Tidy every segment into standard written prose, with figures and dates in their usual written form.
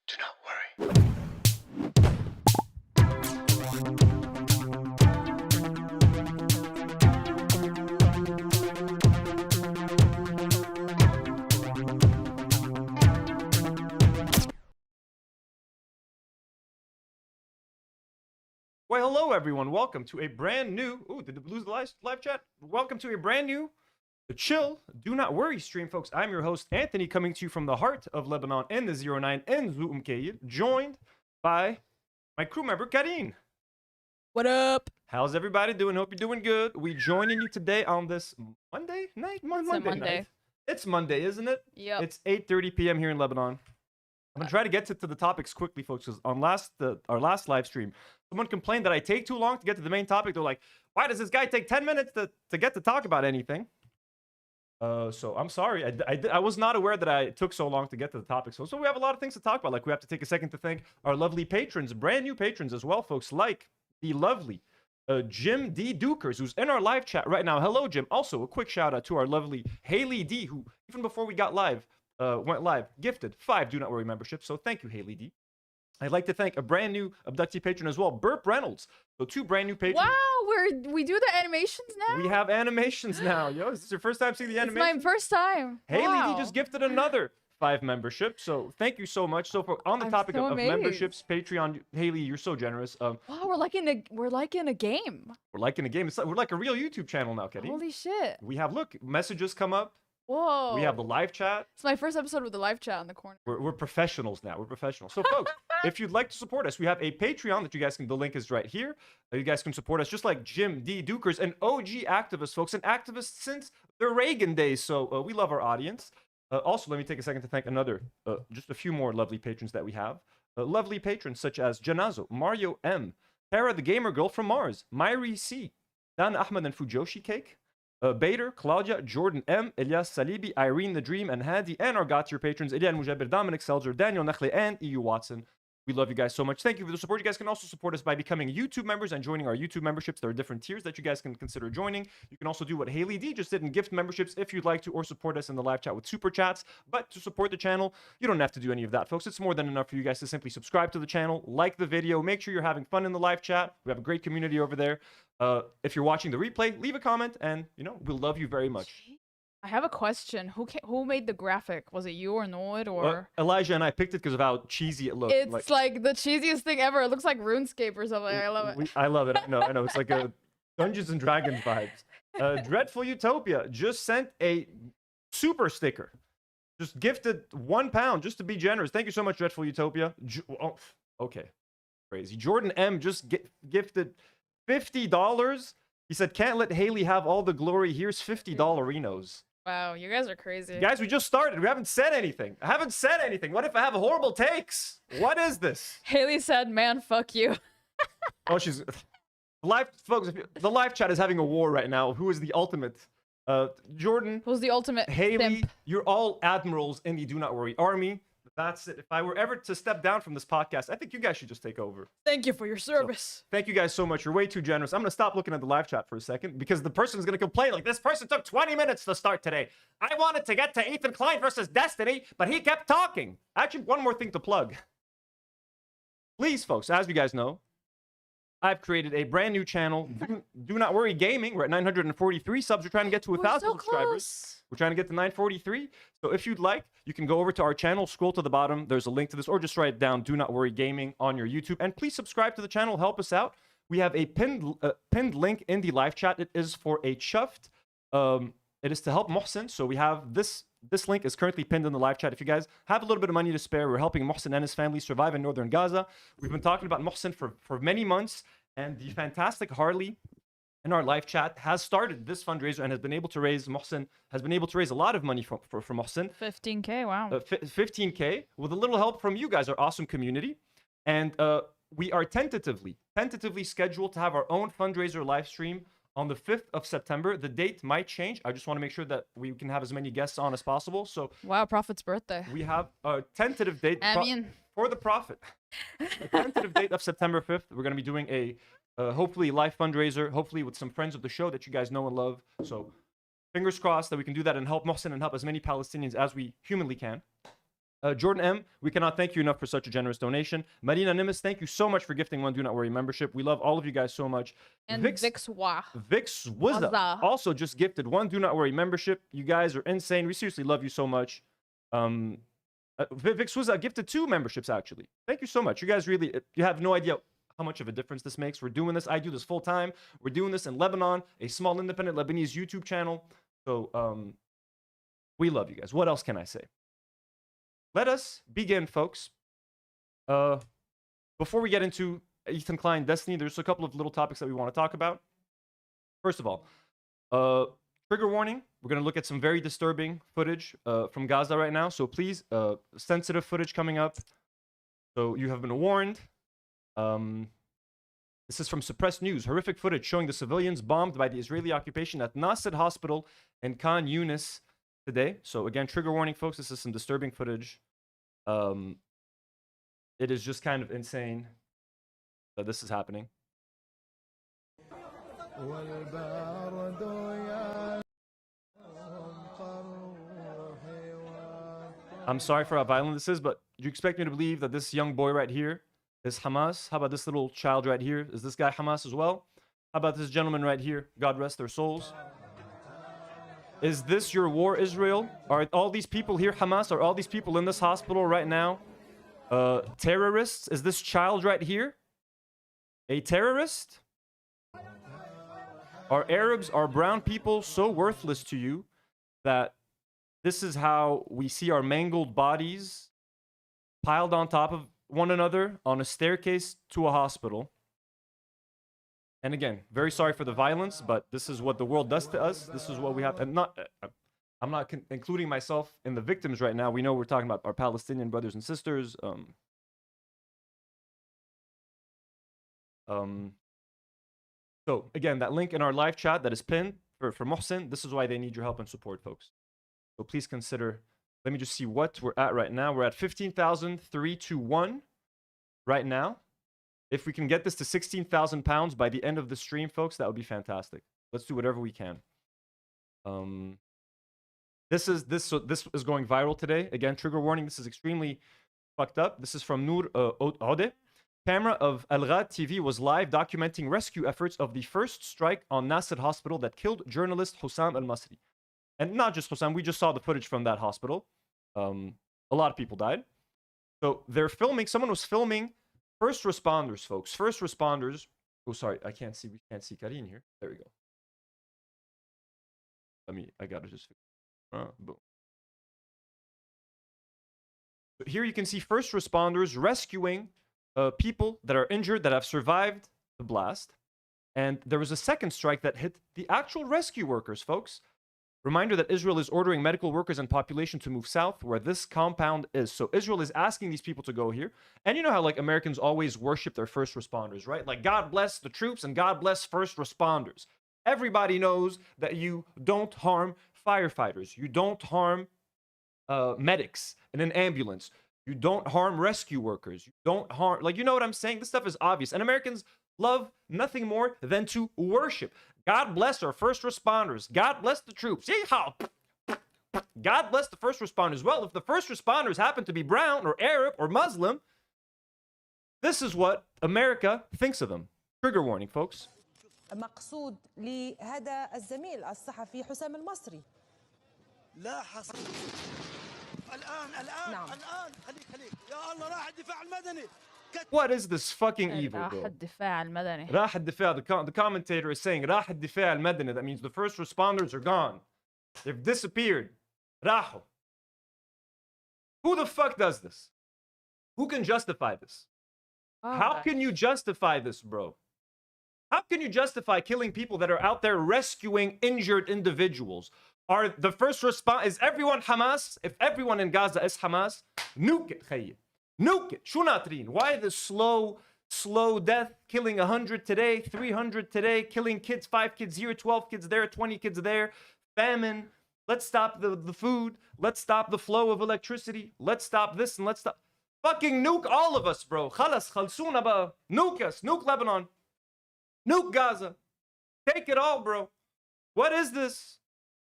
Do not worry. Well, hello everyone. Welcome to a brand new. Ooh, did it lose the live chat? Welcome to a brand new, chill, do not worry stream, folks. I'm your host Anthony, coming to you from the heart of Lebanon in the 09 in Zoom, joined by my crew member Karine. What up? How's everybody doing? Hope you're doing good. We joining you today on this Monday night. Monday night. It's Monday, isn't it? Yep. It's 8:30 p.m. here in Lebanon. I'm gonna try to get to the topics quickly, folks, because on our last live stream, someone complained that I take too long to get to the main topic. They're like, why does this guy take 10 minutes to get to talk about anything? So I'm sorry. I was not aware that I took so long to get to the topic. So we have a lot of things to talk about. Like, we have to take a second to thank our lovely patrons, brand new patrons as well, folks, like the lovely Jim D. Dukers, who's in our live chat right now. Hello, Jim. Also, a quick shout out to our lovely Haley D, who, even before we got live, went live, gifted 5 Do Not Worry memberships. So thank you, Haley D. I'd like to thank a brand new abductee patron as well, Burp Reynolds. So 2 brand new patrons. Wow, we do the animations now? We have animations now. Yo, is this your first time seeing the animation? It's my first time. Haley wow. D just gifted another 5 memberships. So thank you so much. So on the topic of memberships, Patreon, Haley, you're so generous. Wow, we're like in a game. We're like in a game. We're like a real YouTube channel now, Kitty. Holy shit. We have, look, messages come up. Whoa. We have the live chat. It's my first episode with the live chat in the corner. We're professionals now. We're professionals. So, folks, if you'd like to support us, we have a Patreon that you guys can, the link is right here. You guys can support us just like Jim D. Dukers, an OG activist, folks, an activist since the Reagan days. So we love our audience. Also, let me take a second to thank just a few more lovely patrons that we have. Lovely patrons such as Janazo, Mario M, Tara the Gamer Girl from Mars, Myri C, Dan Ahmed and Fujoshi Cake, Bader, Claudia, Jordan M, Elias Salibi, Irene the Dream, and Hadi, and our God tier patrons, Elian Mujabir, Dominic Selzer, Daniel Nechle, and EU Watson. We love you guys so much. Thank you for the support. You guys can also support us by becoming YouTube members and joining our YouTube memberships. There are different tiers that you guys can consider joining. You can also do what Haley D just did and gift memberships if you'd like to, or support us in the live chat with super chats. But to support the channel, you don't have to do any of that, folks. It's more than enough for you guys to simply subscribe to the channel, like the video, make sure you're having fun in the live chat. We have a great community over there. If you're watching the replay, leave a comment, and we'll love you very much. I have a question. Who made the graphic? Was it you or Nour or Elijah and I picked it because of how cheesy it looked. It's like the cheesiest thing ever. It looks like RuneScape or something. I love it. I love it. I know. It's like a Dungeons and Dragons vibes. Dreadful Utopia just sent a super sticker. Just gifted £1 just to be generous. Thank you so much, Dreadful Utopia. Oh, okay, crazy. Jordan M just gifted $50. He said, "Can't let Haley have all the glory. Here's $50." Wow, you guys are crazy. Guys, we just started. We haven't said anything. I haven't said anything. What if I have horrible takes? What is this? Haley said, "Man, fuck you." Oh, she's live, folks. The live chat is having a war right now. Who is the ultimate? Jordan. Who's the ultimate Haley, simp? you're all admirals in the Do Not Worry army. That's it. If I were ever to step down from this podcast, I think you guys should just take over. Thank you for your service. So, thank you guys so much. You're way too generous. I'm going to stop looking at the live chat for a second because the person is going to complain like, this person took 20 minutes to start today. I wanted to get to Ethan Klein versus Destiny, but he kept talking. Actually, one more thing to plug. Please, folks, as you guys know, I've created a brand new channel, Do Not Worry Gaming. We're at 943 subs. We're trying to get to 1,000 subscribers. Close. We're trying to get to 943. So if you'd like, you can go over to our channel, scroll to the bottom. There's a link to this, or just write down Do Not Worry Gaming on your YouTube. And please subscribe to the channel. Help us out. We have a pinned link in the live chat. It is for a chuffed. It is to help Mohsen. So we have this link is currently pinned in the live chat. If you guys have a little bit of money to spare, we're helping Mohsen and his family survive in northern Gaza. We've been talking about Mohsen for many months. And the fantastic Harley in our live chat has started this fundraiser and has been able to raise, Mohsen has been able to raise a lot of money for Mohsen. 15K, wow. 15K with a little help from you guys, our awesome community. And we are tentatively scheduled to have our own fundraiser live stream on the 5th of September. The date might change. I just want to make sure that we can have as many guests on as possible. So wow, Prophet's birthday. We have a tentative date for the Prophet. A tentative date of September 5th. We're going to be doing a hopefully live fundraiser, hopefully with some friends of the show that you guys know and love. So fingers crossed that we can do that and help Mohsen and help as many Palestinians as we humanly can. Jordan M, we cannot thank you enough for such a generous donation. Marina Nimis, thank you so much for gifting one Do Not Worry membership. We love all of you guys so much. And Vix Vixwa. Wizza Wazza. also just gifted one Do Not Worry membership. You guys are insane. We seriously love you so much. Vix Wizza gifted 2 memberships, actually. Thank you so much. You guys really, you have no idea how much of a difference this makes. We're doing this. I do this full time. We're doing this in Lebanon, a small independent Lebanese YouTube channel. So we love you guys. What else can I say? Let us begin, folks. Before we get into Ethan Klein Destiny, there's a couple of little topics that we want to talk about. First of all, trigger warning. We're going to look at some very disturbing footage from Gaza right now. So please, sensitive footage coming up. So you have been warned. This is from Suppressed News. Horrific footage showing the civilians bombed by the Israeli occupation at Nasser Hospital in Khan Yunis today. So again, trigger warning, folks. This is some disturbing footage. It is just kind of insane that this is happening. I'm sorry for how violent this is, but do you expect me to believe that this young boy right here is Hamas? How about this little child right here? Is this guy Hamas as well? How about this gentleman right here? God rest their souls. Is this your war, Israel? Are all these people here Hamas? Are all these people in this hospital right now terrorists? Is this child right here a terrorist? Are Arabs, are brown people so worthless to you that this is how we see our mangled bodies piled on top of one another on a staircase to a hospital? And again, very sorry for the violence, but this is what the world does to us. This is what we have. And I'm not including myself in the victims right now. We know we're talking about our Palestinian brothers and sisters. So again, that link in our live chat that is pinned for Mohsen, this is why they need your help and support, folks. So please consider. Let me just see what we're at right now. We're at 15,321 right now. If we can get this to 16,000 pounds by the end of the stream, folks, that would be fantastic. Let's do whatever we can. This is going viral today. Again, trigger warning. This is extremely fucked up. This is from Nour Ode. Camera of Al Ghad TV was live documenting rescue efforts of the first strike on Nasser Hospital that killed journalist Hussam Al-Masri. And not just Hussam, we just saw the footage from that hospital. A lot of people died. So they're filming, someone was filming first responders, folks. First responders. Oh, sorry, we can't see Karine here. There we go. I gotta just fix it. Boom. So here you can see first responders rescuing people that are injured, that have survived the blast. And there was a second strike that hit the actual rescue workers, folks. Reminder that Israel is ordering medical workers and population to move south where this compound is. So Israel is asking these people to go here. And you know how like Americans always worship their first responders, right? Like God bless the troops and God bless first responders. Everybody knows that you don't harm firefighters. You don't harm medics in an ambulance. You don't harm rescue workers. You don't harm, like, you know what I'm saying? This stuff is obvious. And Americans love nothing more than to worship. God bless our first responders. God bless the troops. God bless the first responders. Well, if the first responders happen to be brown or Arab or Muslim, this is what America thinks of them. Trigger warning, folks. مقصود لهذا الزميل الصحفي حسام المصري. لا حصل. الآن خليك يا الله راح الدفاع المدني. What is this fucking evil, bro? راح الدفاع. The commentator is saying راح الدفاع المدني. That means the first responders are gone. They've disappeared. راحوا. Who the fuck does this? Who can justify this? How can you justify this, bro? How can you justify killing people that are out there rescuing injured individuals? Are the first response, is everyone Hamas? If everyone in Gaza is Hamas, nuke it, خيي. Nuke it. شو ناطرين? Why the slow death, killing 100 today, 300 today, killing kids, 5 kids here, 12 kids there, 20 kids there, famine. Let's stop the food. Let's stop the flow of electricity. Let's stop this and let's stop. Fucking nuke all of us, bro. خلص خلصونا بقى. Nuke us. Nuke Lebanon. Nuke Gaza. Take it all, bro. What is this?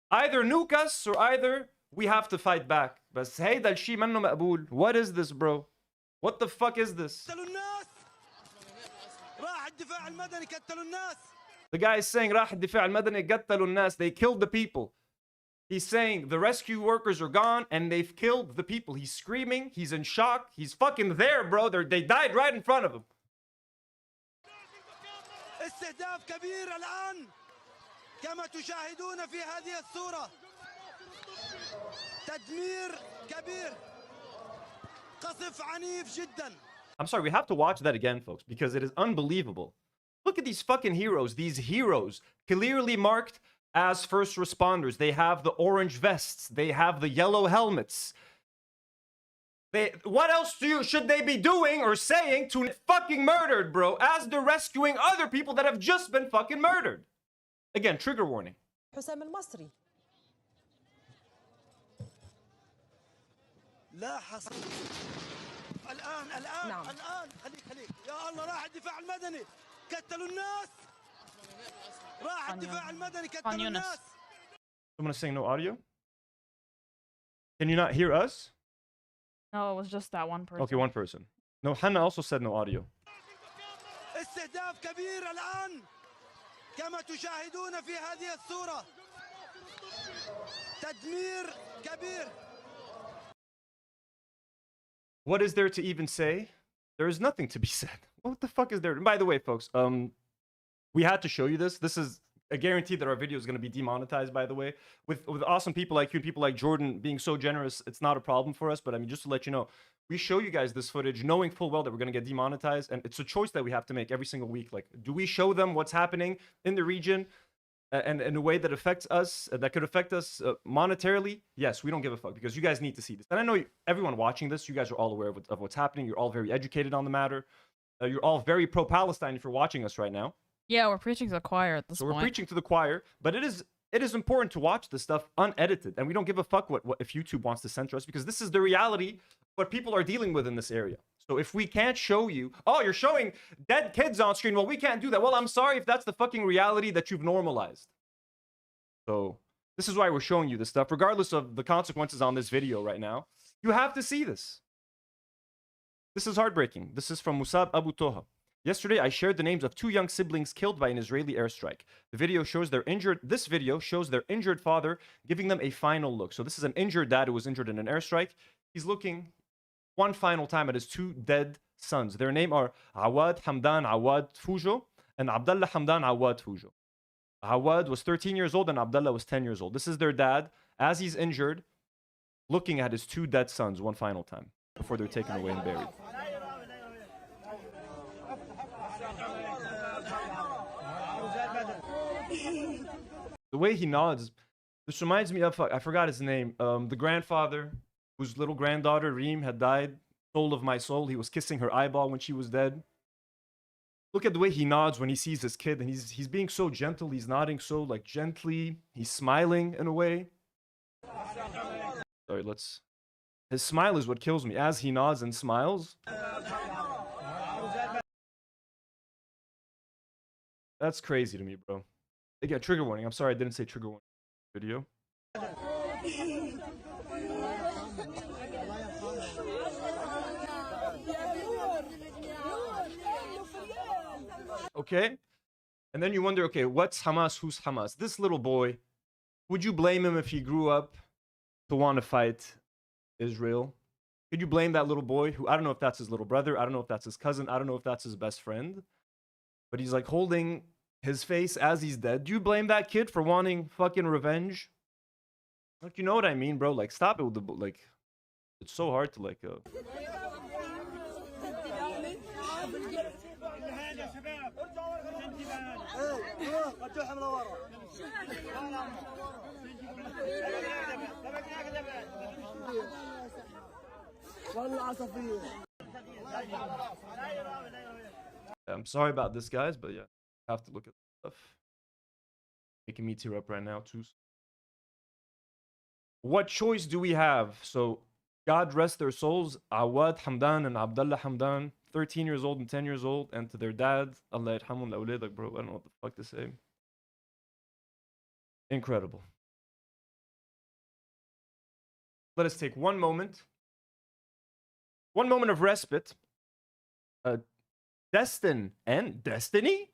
Either nuke us or either we have to fight back. بس هيدا الشيء منه مقبول. What is this, bro? What the fuck is this? قتلوا الناس راح الدفاع المدني قتلوا الناس. The guy is saying راح الدفاع المدني قتلوا الناس. They killed the people. He's saying the rescue workers are gone and they've killed the people. He's screaming. He's in shock. He's fucking there, bro. They died right in front of him. استهداف كبير الآن كما تشاهدون في هذه الصورة. تدمير كبير. قصف عنيف جدا. I'm sorry, we have to watch that again, folks, because it is unbelievable. Look at these fucking heroes. These heroes clearly marked as first responders. They have the orange vests. They have the yellow helmets. What else should they be doing or saying to fucking murdered, bro, as they're rescuing other people that have just been fucking murdered? Again, trigger warning. حسام المصري. لا حصر. الآن نعم. الآن خليك يا الله راح الدفاع المدني قتلوا الناس. راح الدفاع المدني قتلوا الناس. Someone is saying no audio? Can you not hear us? No, it was just that one person. Okay, one person. No, Hannah also said no audio. استهداف كبير الآن كما تشاهدون في هذه الصورة. تدمير كبير. What is there to even say? There is nothing to be said. What the fuck is there? And by the way, folks, we had to show you this. This is a guarantee that our video is going to be demonetized, by the way. With awesome people like you and people like Jordan being so generous, it's not a problem for us. But I mean, just to let you know, we show you guys this footage knowing full well that we're going to get demonetized. And it's a choice that we have to make every single week. Like, do we show them what's happening in the region and in a way that affects us, that could affect us monetarily? Yes, we don't give a fuck because you guys need to see this. And I know everyone watching this, you guys are all aware of what's happening. You're all very educated on the matter. You're all very pro-Palestine if you're watching us right now. Yeah, we're preaching to the choir at this point. So we're preaching to the choir, but it is important to watch this stuff unedited, and we don't give a fuck what if YouTube wants to censor us because this is the reality what people are dealing with in this area. So if we can't show you, oh, you're showing dead kids on screen, well, we can't do that. Well, I'm sorry if that's the fucking reality that you've normalized. So this is why we're showing you this stuff, regardless of the consequences on this video right now. You have to see this. This is heartbreaking. This is from Musab Abu Toha. Yesterday, I shared the names of 2 young siblings killed by an Israeli airstrike. This video shows their injured father giving them a final look. So this is an injured dad who was injured in an airstrike. He's looking one final time at his 2 dead sons. Their name are Awad Hamdan Awad Fujo and Abdullah Hamdan Awad Fujo. Awad was 13 years old and Abdullah was 10 years old. This is their dad, as he's injured, looking at his 2 dead sons one final time before they're taken away and buried. The way he nods, this reminds me of, I forgot his name, the grandfather whose little granddaughter, Reem, had died, soul of my soul. He was kissing her eyeball when she was dead. Look at the way he nods when he sees his kid, and he's being so gentle. He's nodding so, like, gently. He's smiling in a way. Sorry, his smile is what kills me. As he nods and smiles. That's crazy to me, bro. Again, trigger warning. I'm sorry I didn't say trigger warning video. Okay? And then you wonder, okay, what's Hamas? Who's Hamas? This little boy, would you blame him if he grew up to want to fight Israel? Could you blame that little boy who, I don't know if that's his little brother, I don't know if that's his cousin, I don't know if that's his best friend, but he's like holding his face as he's dead. Do you blame that kid for wanting fucking revenge? Like, you know what I mean, bro? Like, stop it with the, like, it's so hard to, like, I'm sorry about this, guys, but yeah, I have to look at stuff. Making me tear up right now, too. What choice do we have? So, God rest their souls, Awad Hamdan and Abdullah Hamdan, 13 years old and 10 years old, and to their dad, Allah yarhamun lawladak, bro, I don't know what the fuck to say. Incredible. let us take one moment. One moment of respite. Destin N? Destiny?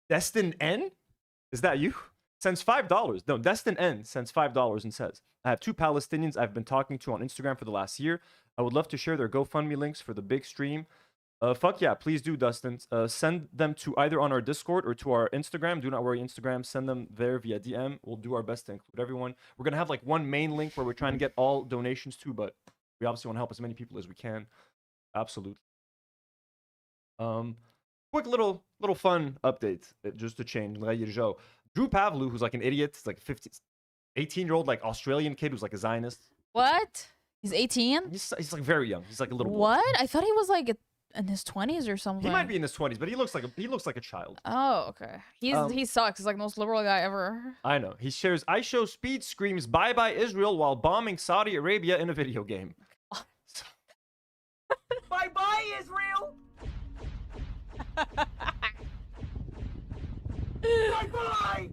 Destin N? Is that you? Sends $5. No, Destin N sends $5 and says, I have 2 Palestinians I've been talking to on Instagram for the last year. I would love to share their GoFundMe links for the big stream. Fuck yeah, please do, Dustin. Send them to either on our Discord or to our Instagram. Do not worry, Instagram. Send them there via DM. We'll do our best to include everyone. We're going to have like one main link where we're trying to get all donations to, but we obviously want to help as many people as we can. Absolutely. Quick little fun update just to change. Drew Pavlou, who's like an idiot, he's like a 18-year-old like Australian kid who's like a Zionist. What? He's 18? He's like very young. He's like a little boy. What? I thought he was like in his 20s or something. He might be in his 20s, but he looks like a child. Oh, okay. He sucks. He's like the most liberal guy ever. I know. He shares I show speed screams bye bye Israel while bombing Saudi Arabia in a video game. Bye bye Israel. Bye bye.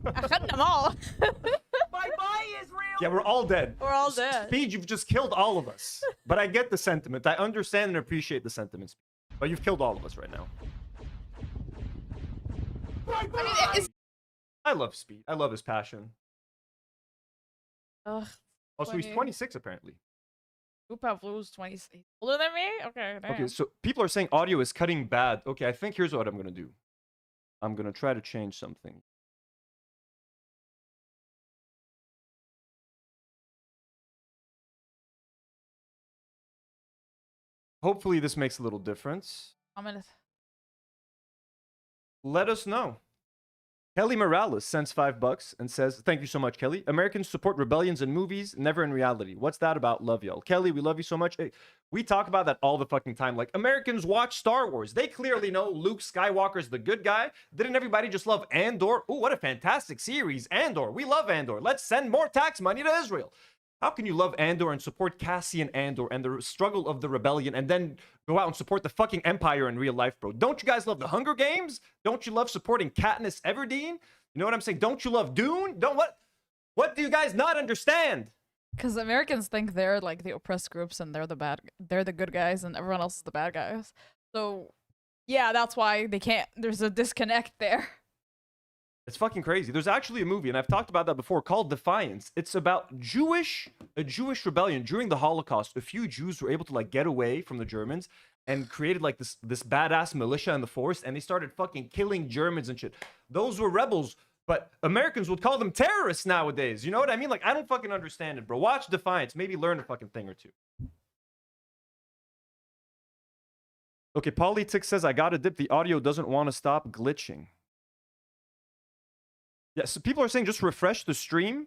أخذنا them all. Bye bye Israel. Yeah, we're all dead. We're all dead. Speed, you've just killed all of us. But I get the sentiment. I understand and appreciate the sentiments. But you've killed all of us right now. Bye bye. I mean, I love Speed. I love his passion. ugh. Also, he's 26 apparently. Pavlou's 20. Older than me? Okay, damn. Okay, so people are saying audio is cutting bad. Okay, I think here's what I'm going to do. I'm going to try to change something. Hopefully this makes a little difference. I'm gonna... Let us know. Kelly Morales sends $5 and says, thank you so much, Kelly. Americans support rebellions in movies, never in reality. What's that about? Love y'all. Kelly, we love you so much. Hey, we talk about that all the fucking time. Like, Americans watch Star Wars. They clearly know Luke Skywalker's the good guy. Didn't everybody just love Andor? Oh, what a fantastic series. Andor. We love Andor. Let's send more tax money to Israel. How can you love Andor and support Cassian Andor and the struggle of the rebellion and then go out and support the fucking Empire in real life, bro? Don't you guys love the Hunger Games? Don't you love supporting Katniss Everdeen? You know what I'm saying? Don't you love Dune? What do you guys not understand? Because Americans think they're like the oppressed groups and they're the good guys and everyone else is the bad guys. So yeah, that's why they can't, there's a disconnect there. It's fucking crazy. There's actually a movie, and I've talked about that before, called Defiance. It's about a Jewish rebellion during the Holocaust. A few Jews were able to like get away from the Germans and created like this badass militia in the forest, and they started fucking killing Germans and shit. Those were rebels, but Americans would call them terrorists nowadays. You know what I mean? Like, I don't fucking understand it, bro. Watch Defiance. Maybe learn a fucking thing or two. Okay, Politics says, I gotta dip. The audio doesn't want to stop glitching. Yeah, so people are saying just refresh the stream.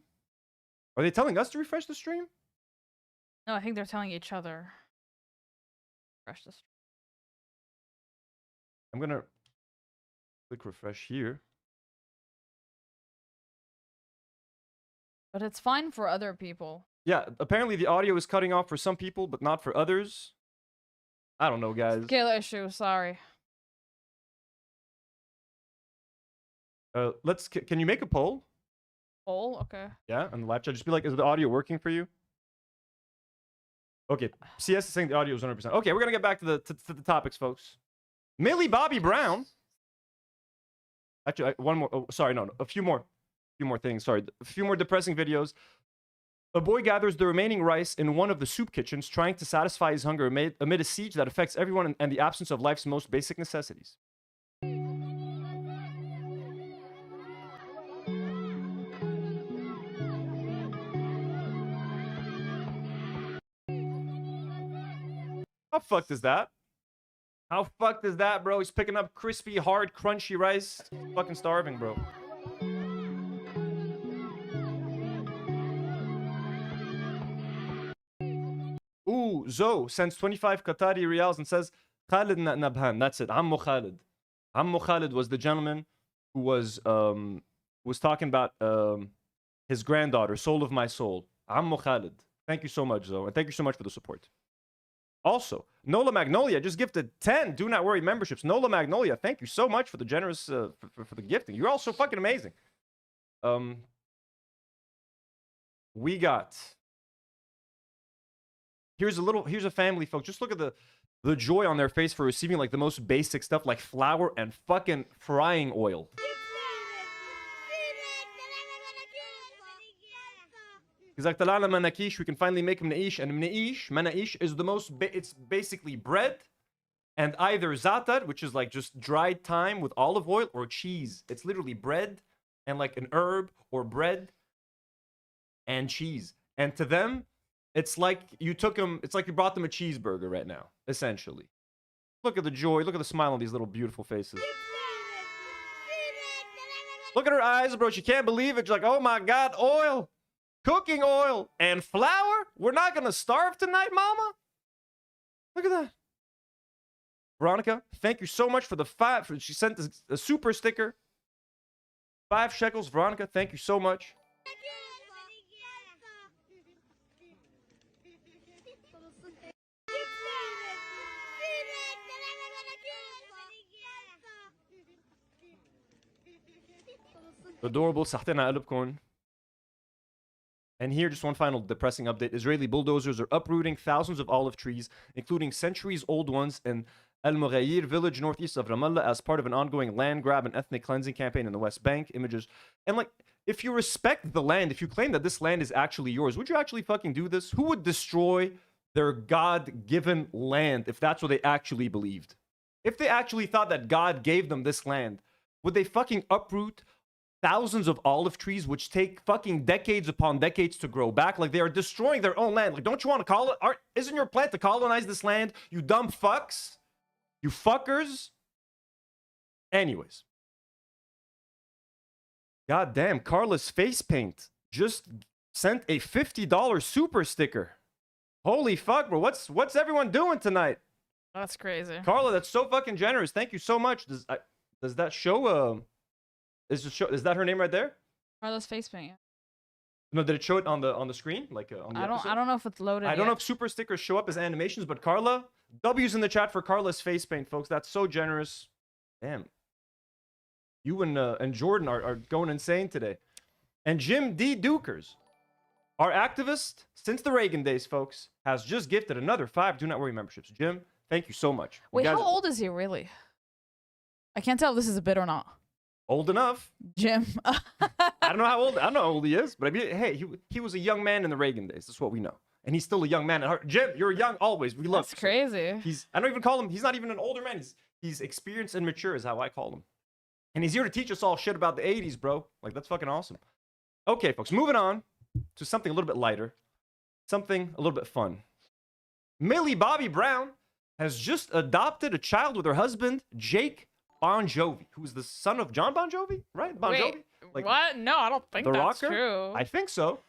Are they telling us to refresh the stream? No, I think they're telling each other. Refresh this. I'm gonna click refresh here. But it's fine for other people. Yeah, apparently the audio is cutting off for some people, but not for others. I don't know, guys. Scale issue, sorry. Can you make a poll? Poll? Okay. Yeah, on the live chat. Just be like, is the audio working for you? Okay, CS is saying the audio is 100%. Okay, we're gonna get back to the topics, folks. Millie Bobby Brown. Actually, one more. Oh, sorry, no, a few more things. Sorry, a few more depressing videos. A boy gathers the remaining rice in one of the soup kitchens, trying to satisfy his hunger amid a siege that affects everyone and the absence of life's most basic necessities. How fucked is that? How fucked is that, bro? He's picking up crispy, hard, crunchy rice. He's fucking starving, bro. Ooh, Zoe sends 25 Qatari riyals and says, Khalid Nabhan. That's it. Ammu Khalid. Ammu Khalid was the gentleman who was talking about his granddaughter, soul of my soul. Ammu Khalid. Thank you so much, Zoe. And thank you so much for the support. Also, Nola Magnolia just gifted 10 Do Not Worry memberships. Nola Magnolia, thank you so much for the generous, for the gifting. You're all so fucking amazing. We got Here's a family, folks. Just look at the joy on their face for receiving like the most basic stuff like flour and fucking frying oil. He's like, "Talana manakish, we can finally make mnaish." And manaish is the most, it's basically bread and either zatar, which is like just dried thyme with olive oil, or cheese. It's literally bread and like an herb, or bread and cheese. And to them, it's like you brought them a cheeseburger right now, essentially. Look at the joy, look at the smile on these little beautiful faces. Look at her eyes, bro. She can't believe it. She's like, "Oh my God, oil. Cooking oil and flour? We're not gonna starve tonight, mama?" Look at that. Veronica, thank you so much for the 5. She sent a super sticker. 5 shekels. Veronica, thank you so much. Adorable. Sahtena alubkon. And here, just one final depressing update. Israeli bulldozers are uprooting thousands of olive trees, including centuries-old ones in Al Mughayir village northeast of Ramallah, as part of an ongoing land grab and ethnic cleansing campaign in the West Bank. Images. And like, if you respect the land, if you claim that this land is actually yours, would you actually fucking do this? Who would destroy their God-given land if that's what they actually believed? If they actually thought that God gave them this land, would they fucking uproot thousands of olive trees, which take fucking decades upon decades to grow back? Like, they are destroying their own land. Like, don't you want to call it? Isn't your plan to colonize this land? You dumb fucks. You fuckers. Anyways. God damn, Carla's face paint just sent a $50 super sticker. Holy fuck, bro. What's everyone doing tonight? That's crazy. Carla, that's so fucking generous. Thank you so much. Does that show is that her name right there? Carla's face paint. No, did it show it on the screen? Like on the episode? I don't know if it's loaded. I don't know if super stickers show up as animations, but Carla, W's in the chat for Carla's face paint, folks. That's so generous. Damn. You and Jordan are going insane today. And Jim D. Dukers, our activist since the Reagan days, folks, has just gifted another 5 Do Not Worry memberships. Jim, thank you so much. Wait, how old is he really? I can't tell if this is a bit or not. Old enough. Jim. I don't know how old he is, but I mean, hey, he was a young man in the Reagan days. That's what we know. And he's still a young man at heart. Jim, you're young always. We love you. That's crazy. I don't even call him, he's not even an older man. He's experienced and mature is how I call him. And he's here to teach us all shit about the 80s, bro. Like, that's fucking awesome. Okay, folks, moving on to something a little bit lighter. Something a little bit fun. Millie Bobby Brown has just adopted a child with her husband, Jake Bon Jovi, who's the son of John Bon Jovi, right? Bon Wait, Jovi? Like, what? No, I don't think the that's rocker? true. I think so.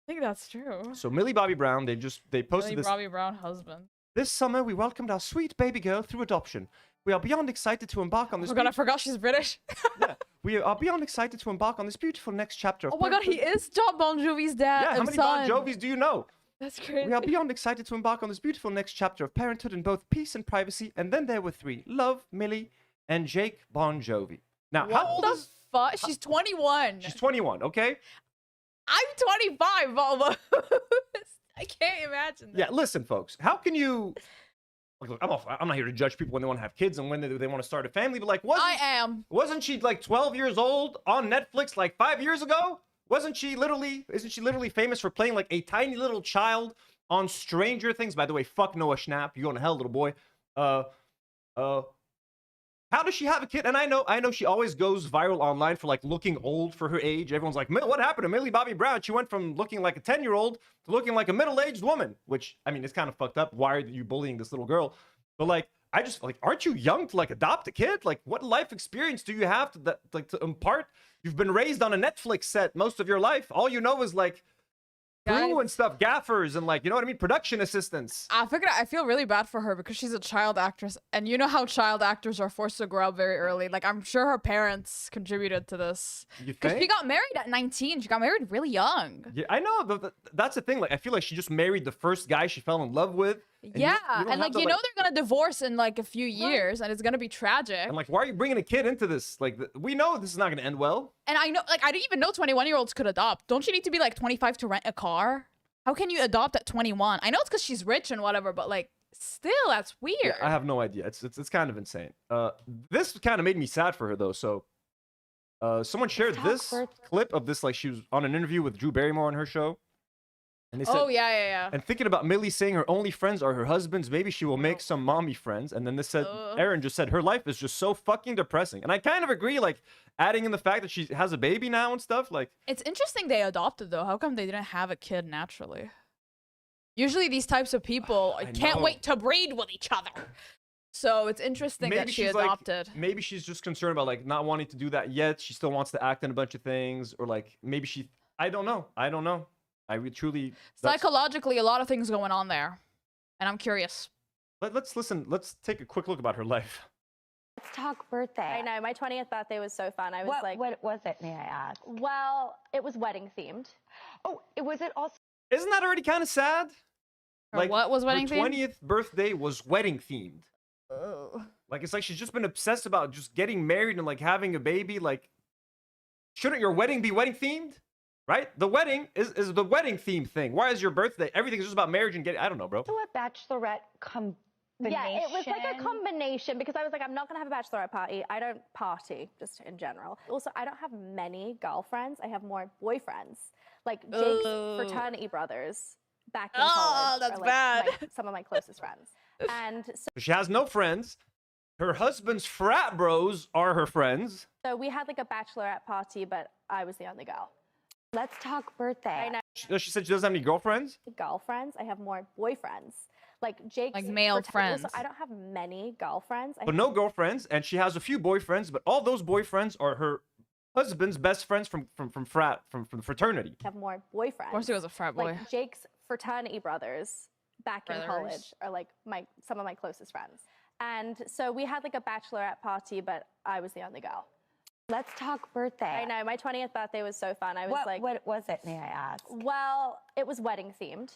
I think that's true. So Millie Bobby Brown, they posted Millie this. Bobby Brown husband. This summer, we welcomed our sweet baby girl through adoption. We are beyond excited to embark on this. Oh my god, I forgot she's British. Yeah, we are beyond excited to embark on this beautiful next chapter. Of Oh my god, he is John Bon Jovi's dad. Yeah, how and many son. Bon Jovis do you know? That's crazy. We are beyond excited to embark on this beautiful next chapter of parenthood in both peace and privacy. And then there were 3: Love, Millie, and Jake Bon Jovi. Now, how old is? Fuck? She's 21. She's 21. Okay. I'm 25 almost. I can't imagine that. Yeah. Listen, folks. How can you? Look, I'm not here to judge people when they want to have kids and when they want to start a family. But like, wasn't she like 12 years old on Netflix like 5 years ago? Isn't she literally famous for playing like a tiny little child on Stranger Things? By the way, fuck Noah Schnapp. You're going to hell, little boy. How does she have a kid? And I know she always goes viral online for like looking old for her age. Everyone's like, what happened to Millie Bobby Brown? She went from looking like a 10-year-old to looking like a middle-aged woman, which, I mean, it's kind of fucked up. Why are you bullying this little girl? But like, I just like, aren't you young to like adopt a kid? Like, what life experience do you have to impart? You've been raised on a Netflix set most of your life. All you know is like crew and stuff, gaffers and like, you know what I mean? Production assistants. I feel really bad for her because she's a child actress. And you know how child actors are forced to grow up very early. Like, I'm sure her parents contributed to this. You Because think? she got married at 19. She got married really young. Yeah, I know. That's the thing. Like, I feel like she just married the first guy she fell in love with. Yeah, and like, you know they're gonna divorce in like a few years, and it's gonna be tragic. And like, why are you bringing a kid into this? Like, we know this is not gonna end well. And I know, like, I didn't even know 21-year-olds could adopt. Don't you need to be like 25 to rent a car? How can you adopt at 21? I know it's because she's rich and whatever, but like, still, that's weird. Yeah, I have no idea. It's kind of insane. This kind of made me sad for her though. So, someone shared this clip of this, like she was on an interview with Drew Barrymore on her show, and they said, oh yeah. and thinking about Millie saying her only friends are her husbands, maybe she will make some mommy friends. And then this said, Aaron just said her life is just so fucking depressing, and I kind of agree. Like adding in the fact that she has a baby now and stuff. Like It's interesting they adopted though. How come they didn't have a kid naturally? Usually these types of people can't wait to breed with each other. So it's interesting that she adopted. Like, maybe she's just concerned about like not wanting to do that yet. She still wants to act in a bunch of things, or like maybe she. I don't know. I truly. Psychologically, a lot of things going on there, and I'm curious. Let's listen. Let's take a quick look about her life. Let's talk birthday. I know, my 20th birthday was so fun. I was what was it, may I ask? Well, it was wedding themed. Oh, was it also? Isn't that already kind of sad? Like what was wedding themed? Her 20th birthday was wedding themed. Oh. Like it's like she's just been obsessed about just getting married and like having a baby. Like, shouldn't your wedding be wedding themed? Right? The wedding is the wedding theme thing. Why is your birthday? Everything's just about marriage and getting. I don't know, bro. So a bachelorette combination. Yeah, it was like a combination because I was like, I'm not gonna have a bachelorette party. I don't party just in general. Also, I don't have many girlfriends. I have more boyfriends. Like Jake's fraternity brothers back in college. That's are, like, bad. some of my closest friends. And so She has no friends. Her husband's frat bros are her friends. we had like a bachelorette party, but I was the only girl. Let's talk birthday. I know. She said she doesn't have any girlfriends. Girlfriends. I have more boyfriends. Like Jake's Like male friends. Also, I don't have many girlfriends. But no girlfriends, and she has a few boyfriends, but all those boyfriends are her husband's best friends from the fraternity. I have more boyfriends. Of course he was a frat boy. Like Jake's fraternity brothers back in college are like some of my closest friends. And so we had like a bachelorette party, but I was the only girl. Let's talk birthday. I know, my 20th birthday was so fun. I was what was it, may I ask? Well, it was wedding themed.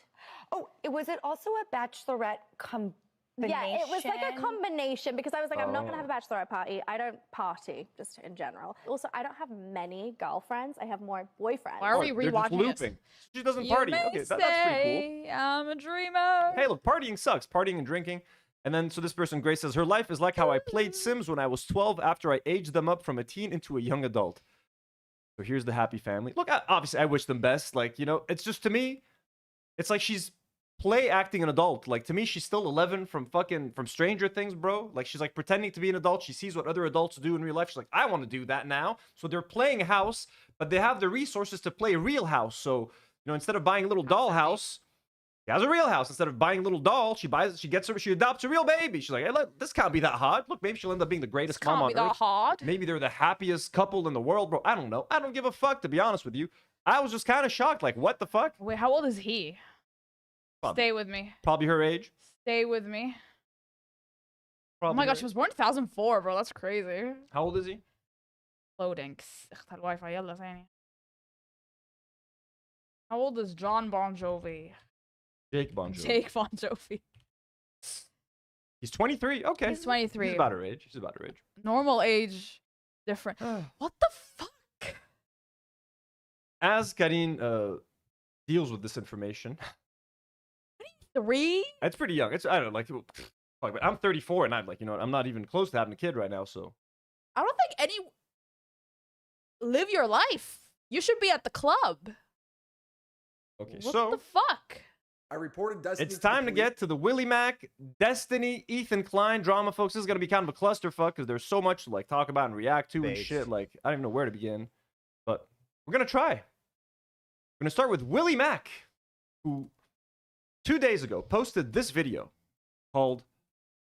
Oh, was it also a bachelorette combination? Yeah, it was like a combination because I was like, I'm not gonna have a bachelorette party. I don't party just in general. Also, I don't have many girlfriends. I have more boyfriends. Why are we They're just rewatching looping. She doesn't party. Okay, that's pretty cool. I'm a dreamer. Hey, look, partying sucks. Partying and drinking. And then, so this person, Grace, says, her life is like how I played Sims when I was 12 after I aged them up from a teen into a young adult. So here's the happy family. Look, obviously, I wish them best. Like, you know, it's just, to me, it's like she's play acting an adult. Like, to me, she's still 11 from Stranger Things, bro. Like, she's like pretending to be an adult. She sees what other adults do in real life. She's like, I want to do that now. So they're playing house, but they have the resources to play real house. So, you know, instead of buying a little doll house, she has a real house. Instead of buying a little doll, she adopts a real baby. She's like, hey, look, this can't be that hard. Look, maybe she'll end up being the greatest mom on earth. Hard. Maybe they're the happiest couple in the world, bro. I don't know. I don't give a fuck, to be honest with you. I was just kind of shocked. Like, what the fuck? Wait, how old is he? Probably, Stay with me. Probably her age. Stay with me. Probably oh my gosh, she was born 2004, bro. That's crazy. How old is he? Loading. How old is John Bon Jovi? Jake Bon Jovi. Jake Bon Jovi. He's 23. Okay. He's 23. He's about her age. Normal age, different. What the fuck? As Karine deals with this information. 3? It's pretty young. It's, I don't know, like, but I'm 34 and I'm like, you know, I'm not even close to having a kid right now, so. I don't think any. Live your life. You should be at the club. Okay, what the fuck? I reported Destiny. It's time to get to the Willy Mac, Destiny, Ethan Klein drama, folks. This is going to be kind of a clusterfuck because there's so much to like talk about and react to and shit. Like, I don't even know where to begin. But we're going to try. We're going to start with Willy Mac, who 2 days ago posted this video called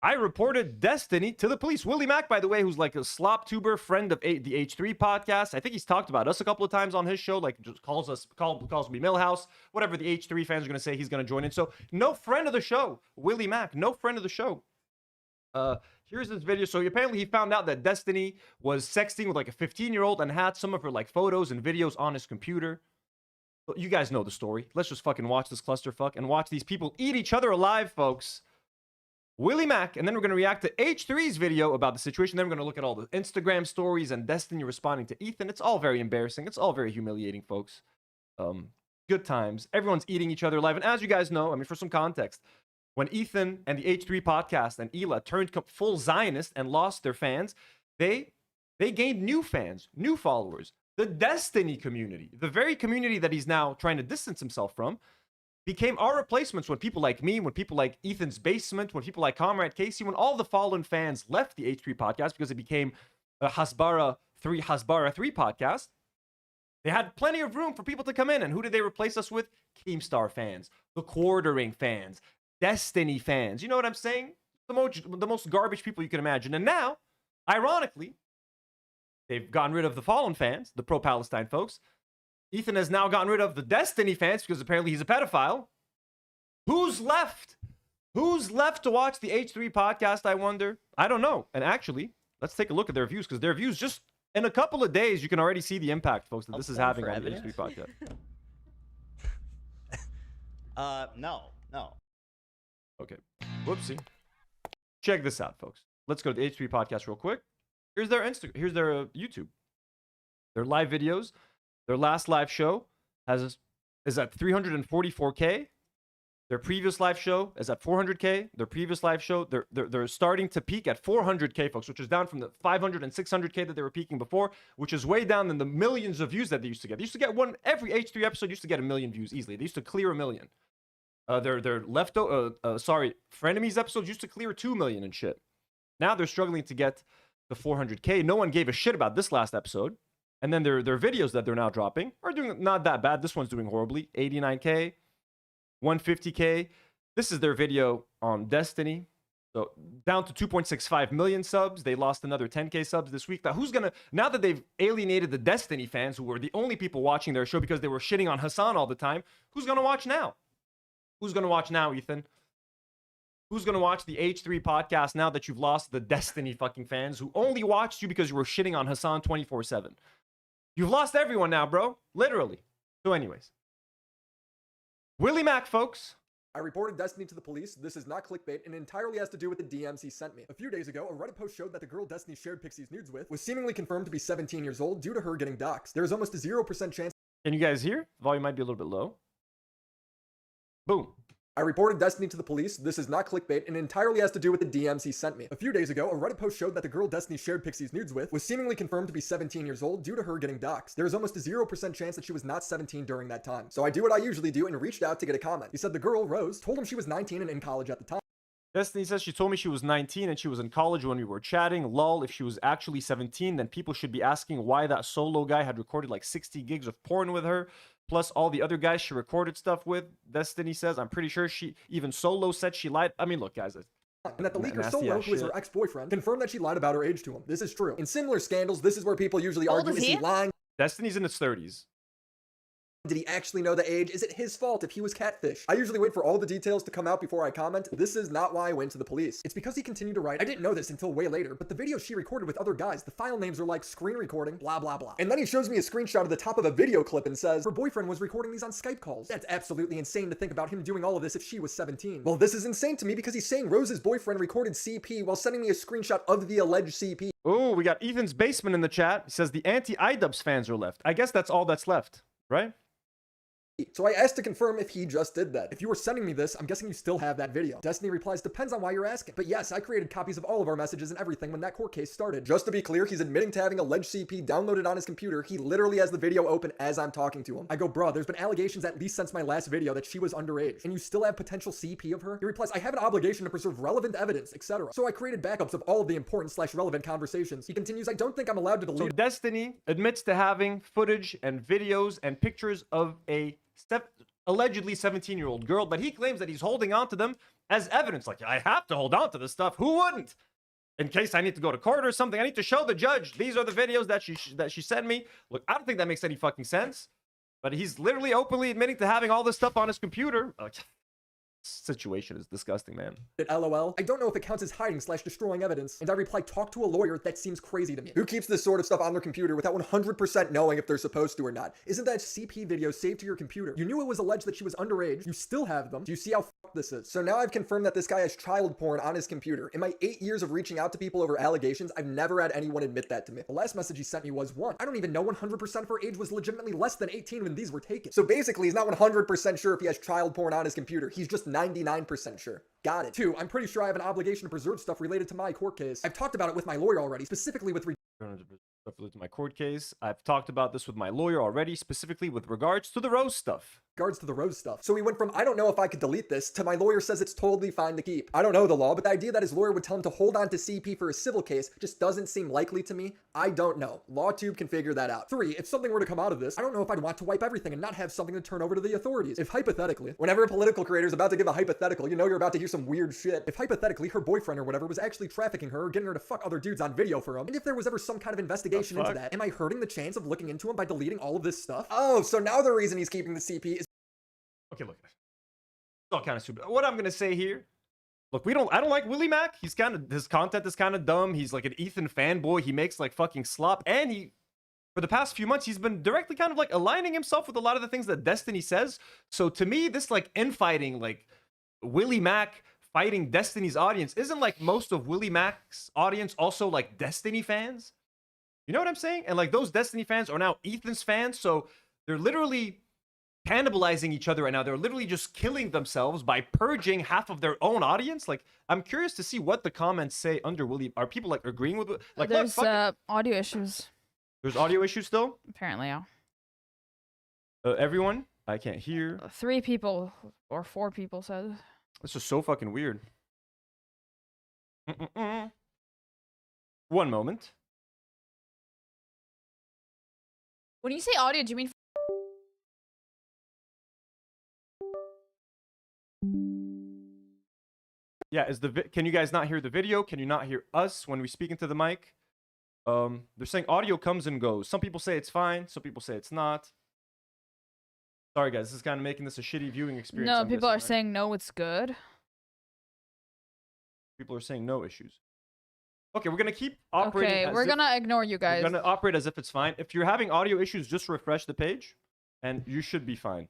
I Reported Destiny to the Police. Willy Mac, by the way, who's like a slop tuber friend of the H3 podcast. I think he's talked about us a couple of times on his show, like just calls me Millhouse, whatever the H3 fans are going to say, he's going to join in. So no friend of the show, Willy Mac, no friend of the show. Here's this video. So apparently he found out that Destiny was sexting with like a 15-year-old and had some of her like photos and videos on his computer. You guys know the story. Let's just fucking watch this clusterfuck and watch these people eat each other alive, folks. Willy Mac, and then we're going to react to H3's video about the situation. Then we're going to look at all the Instagram stories and Destiny responding to Ethan. It's all very embarrassing. It's all very humiliating, folks. good times. Everyone's eating each other alive. And as you guys know, I mean, for some context, when Ethan and the H3 podcast and Hila turned full Zionist and lost their fans, they gained new fans, new followers. The Destiny community, the very community that he's now trying to distance himself from, became our replacements when people like me, when people like Ethan's Basement, when people like Comrade Casey, when all the fallen fans left the H3 podcast because it became a Hasbara 3 podcast. They had plenty of room for people to come in. And who did they replace us with? Keemstar fans, the Quartering fans, Destiny fans. You know what I'm saying? The most garbage people you can imagine. And now, ironically, they've gotten rid of the fallen fans, the pro-Palestine folks. Ethan has now gotten rid of the Destiny fans because apparently he's a pedophile. Who's left? Who's left to watch the H3 podcast, I wonder? I don't know. And actually, let's take a look at their views, because their views, just in a couple of days, you can already see the impact, folks, that this is having on the H3 podcast. No. Okay. Whoopsie. Check this out, folks. Let's go to the H3 podcast real quick. Here's their Instagram. Here's their YouTube. Their live videos. Their last live show is at 344K. Their previous live show is at 400K. Their previous live show, they're starting to peak at 400K, folks, which is down from the 500 and 600K that they were peaking before, which is way down than the millions of views that they used to get. They used to get every H3 episode used to get 1 million views easily. They used to clear 1 million. Their Frenemies episodes used to clear 2 million and shit. Now they're struggling to get the 400K. No one gave a shit about this last episode. And then their videos that they're now dropping are doing not that bad. This one's doing horribly. 89K, 150K. This is their video on Destiny. So down to 2.65 million subs. They lost another 10K subs this week. Now that they've alienated the Destiny fans, who were the only people watching their show because they were shitting on Hassan all the time, who's going to watch now? Who's going to watch now, Ethan? Who's going to watch the H3 podcast now that you've lost the Destiny fucking fans who only watched you because you were shitting on Hassan 24/7? You've lost everyone now, bro. Literally. So anyways. Willy Mac, folks. I reported Destiny to the police. This is not clickbait and entirely has to do with the DMs he sent me. A few days ago, a Reddit post showed that the girl Destiny shared Pixie's nudes with was seemingly confirmed to be 17 years old due to her getting doxxed. There is almost a 0% chance. Can you guys hear? Volume might be a little bit low. Boom. I reported Destiny to the police. This is not clickbait and entirely has to do with the DMs he sent me. A few days ago, a Reddit post showed that the girl Destiny shared Pixie's nudes with was seemingly confirmed to be 17 years old due to her getting doxxed. There is almost a 0% chance that she was not 17 during that time. So I do what I usually do and reached out to get a comment. He said the girl, Rose, told him she was 19 and in college at the time. Destiny says she told me she was 19 and she was in college when we were chatting. Lol, if she was actually 17, then people should be asking why that solo guy had recorded like 60 gigs of porn with her. Plus all the other guys she recorded stuff with. Destiny says, I'm pretty sure even Solo said she lied. I mean, look, guys. And that the leaker Solo, who is her ex-boyfriend, confirmed that she lied about her age to him. This is true. In similar scandals, this is where people usually argue, is he lying? Destiny's in its 30s. Did he actually know the age? Is it his fault if he was catfish? I usually wait for all the details to come out before I comment. This is not why I went to the police. It's because he continued to write. I didn't know this until way later, but the video she recorded with other guys, the file names are like screen recording, blah, blah, blah. And then he shows me a screenshot of the top of a video clip and says, her boyfriend was recording these on Skype calls. That's absolutely insane to think about him doing all of this if she was 17. Well, this is insane to me because he's saying Rose's boyfriend recorded CP while sending me a screenshot of the alleged CP. Oh, we got Ethan's Basement in the chat. He says the anti-iDubbbz fans are left. I guess that's all that's left, right? So I asked to confirm if he just did that. If you were sending me this, I'm guessing you still have that video. Destiny replies, depends on why you're asking. But yes, I created copies of all of our messages and everything when that court case started. Just to be clear, he's admitting to having alleged CP downloaded on his computer. He literally has the video open as I'm talking to him. I go, bruh, there's been allegations at least since my last video that she was underage. And you still have potential CP of her? He replies, I have an obligation to preserve relevant evidence, etc. So I created backups of all of the important / relevant conversations. He continues, I don't think I'm allowed to delete. So Destiny admits to having footage and videos and pictures of a allegedly 17-year-old girl, but he claims that he's holding on to them as evidence. Like, I have to hold on to this stuff. Who wouldn't? In case I need to go to court or something, I need to show the judge these are the videos that she sent me. Look, I don't think that makes any fucking sense, but he's literally openly admitting to having all this stuff on his computer. situation is disgusting, man. LOL. I don't know if it counts as hiding/destroying evidence, and I reply, talk to a lawyer. That seems crazy to me. Who keeps this sort of stuff on their computer without 100% knowing if they're supposed to or not? Isn't that CP video saved to your computer? You knew it was alleged that she was underage. You still have them. Do you see how fucked this is? So now I've confirmed that this guy has child porn on his computer. In my 8 years of reaching out to people over allegations, I've never had anyone admit that to me. The last message he sent me was, one, I don't even know 100% of her age was legitimately less than 18 when these were taken. So basically, he's not 100% sure if he has child porn on his computer. He's just 99% sure. Got it. 2, I'm pretty sure I have an obligation to preserve stuff related to my court case. I've talked about it with my lawyer already, specifically with to my court case. I've talked about this with my lawyer already, specifically with regards to the Rose stuff. So we went from, I don't know if I could delete this, to my lawyer says it's totally fine to keep. I don't know the law, but the idea that his lawyer would tell him to hold on to CP for a civil case just doesn't seem likely to me. I don't know. LawTube can figure that out. 3, if something were to come out of this, I don't know if I'd want to wipe everything and not have something to turn over to the authorities. If hypothetically, whenever a political creator is about to give a hypothetical, you know you're about to hear some weird shit. If hypothetically her boyfriend or whatever was actually trafficking her or getting her to fuck other dudes on video for him, and if there was ever some kind of investigation into that, am I hurting the chance of looking into him by deleting all of this stuff? Oh, so now the reason he's keeping the CP is Okay, look. It's all kind of stupid. What I'm gonna say here, look, I don't like Willy Mac. His content is kind of dumb. He's like an Ethan fanboy. He makes like fucking slop, and for the past few months, he's been directly kind of like aligning himself with a lot of the things that Destiny says. So to me, this like infighting, like Willy Mac fighting Destiny's audience, isn't like most of Willy Mac's audience also like Destiny fans? You know what I'm saying? And like those Destiny fans are now Ethan's fans, so they're literally cannibalizing each other right now. They're literally just killing themselves by purging half of their own audience. Like, I'm curious to see what the comments say under Willy. Are people like agreeing with it? Like, there's audio issues. There's audio issues still? Apparently, yeah. Everyone? I can't hear. 3 people or 4 people said. This is so fucking weird. One moment. When you say audio, do you mean? Yeah, can you guys not hear the video? Can you not hear us when we speak into the mic? They're saying audio comes and goes. Some people say it's fine. Some people say it's not. Sorry, guys. This is kind of making this a shitty viewing experience. No, people are saying no, it's good. People are saying no issues. Okay, we're gonna keep operating. Okay, we're gonna ignore you guys. We're gonna operate as if it's fine. If you're having audio issues, just refresh the page, and you should be fine.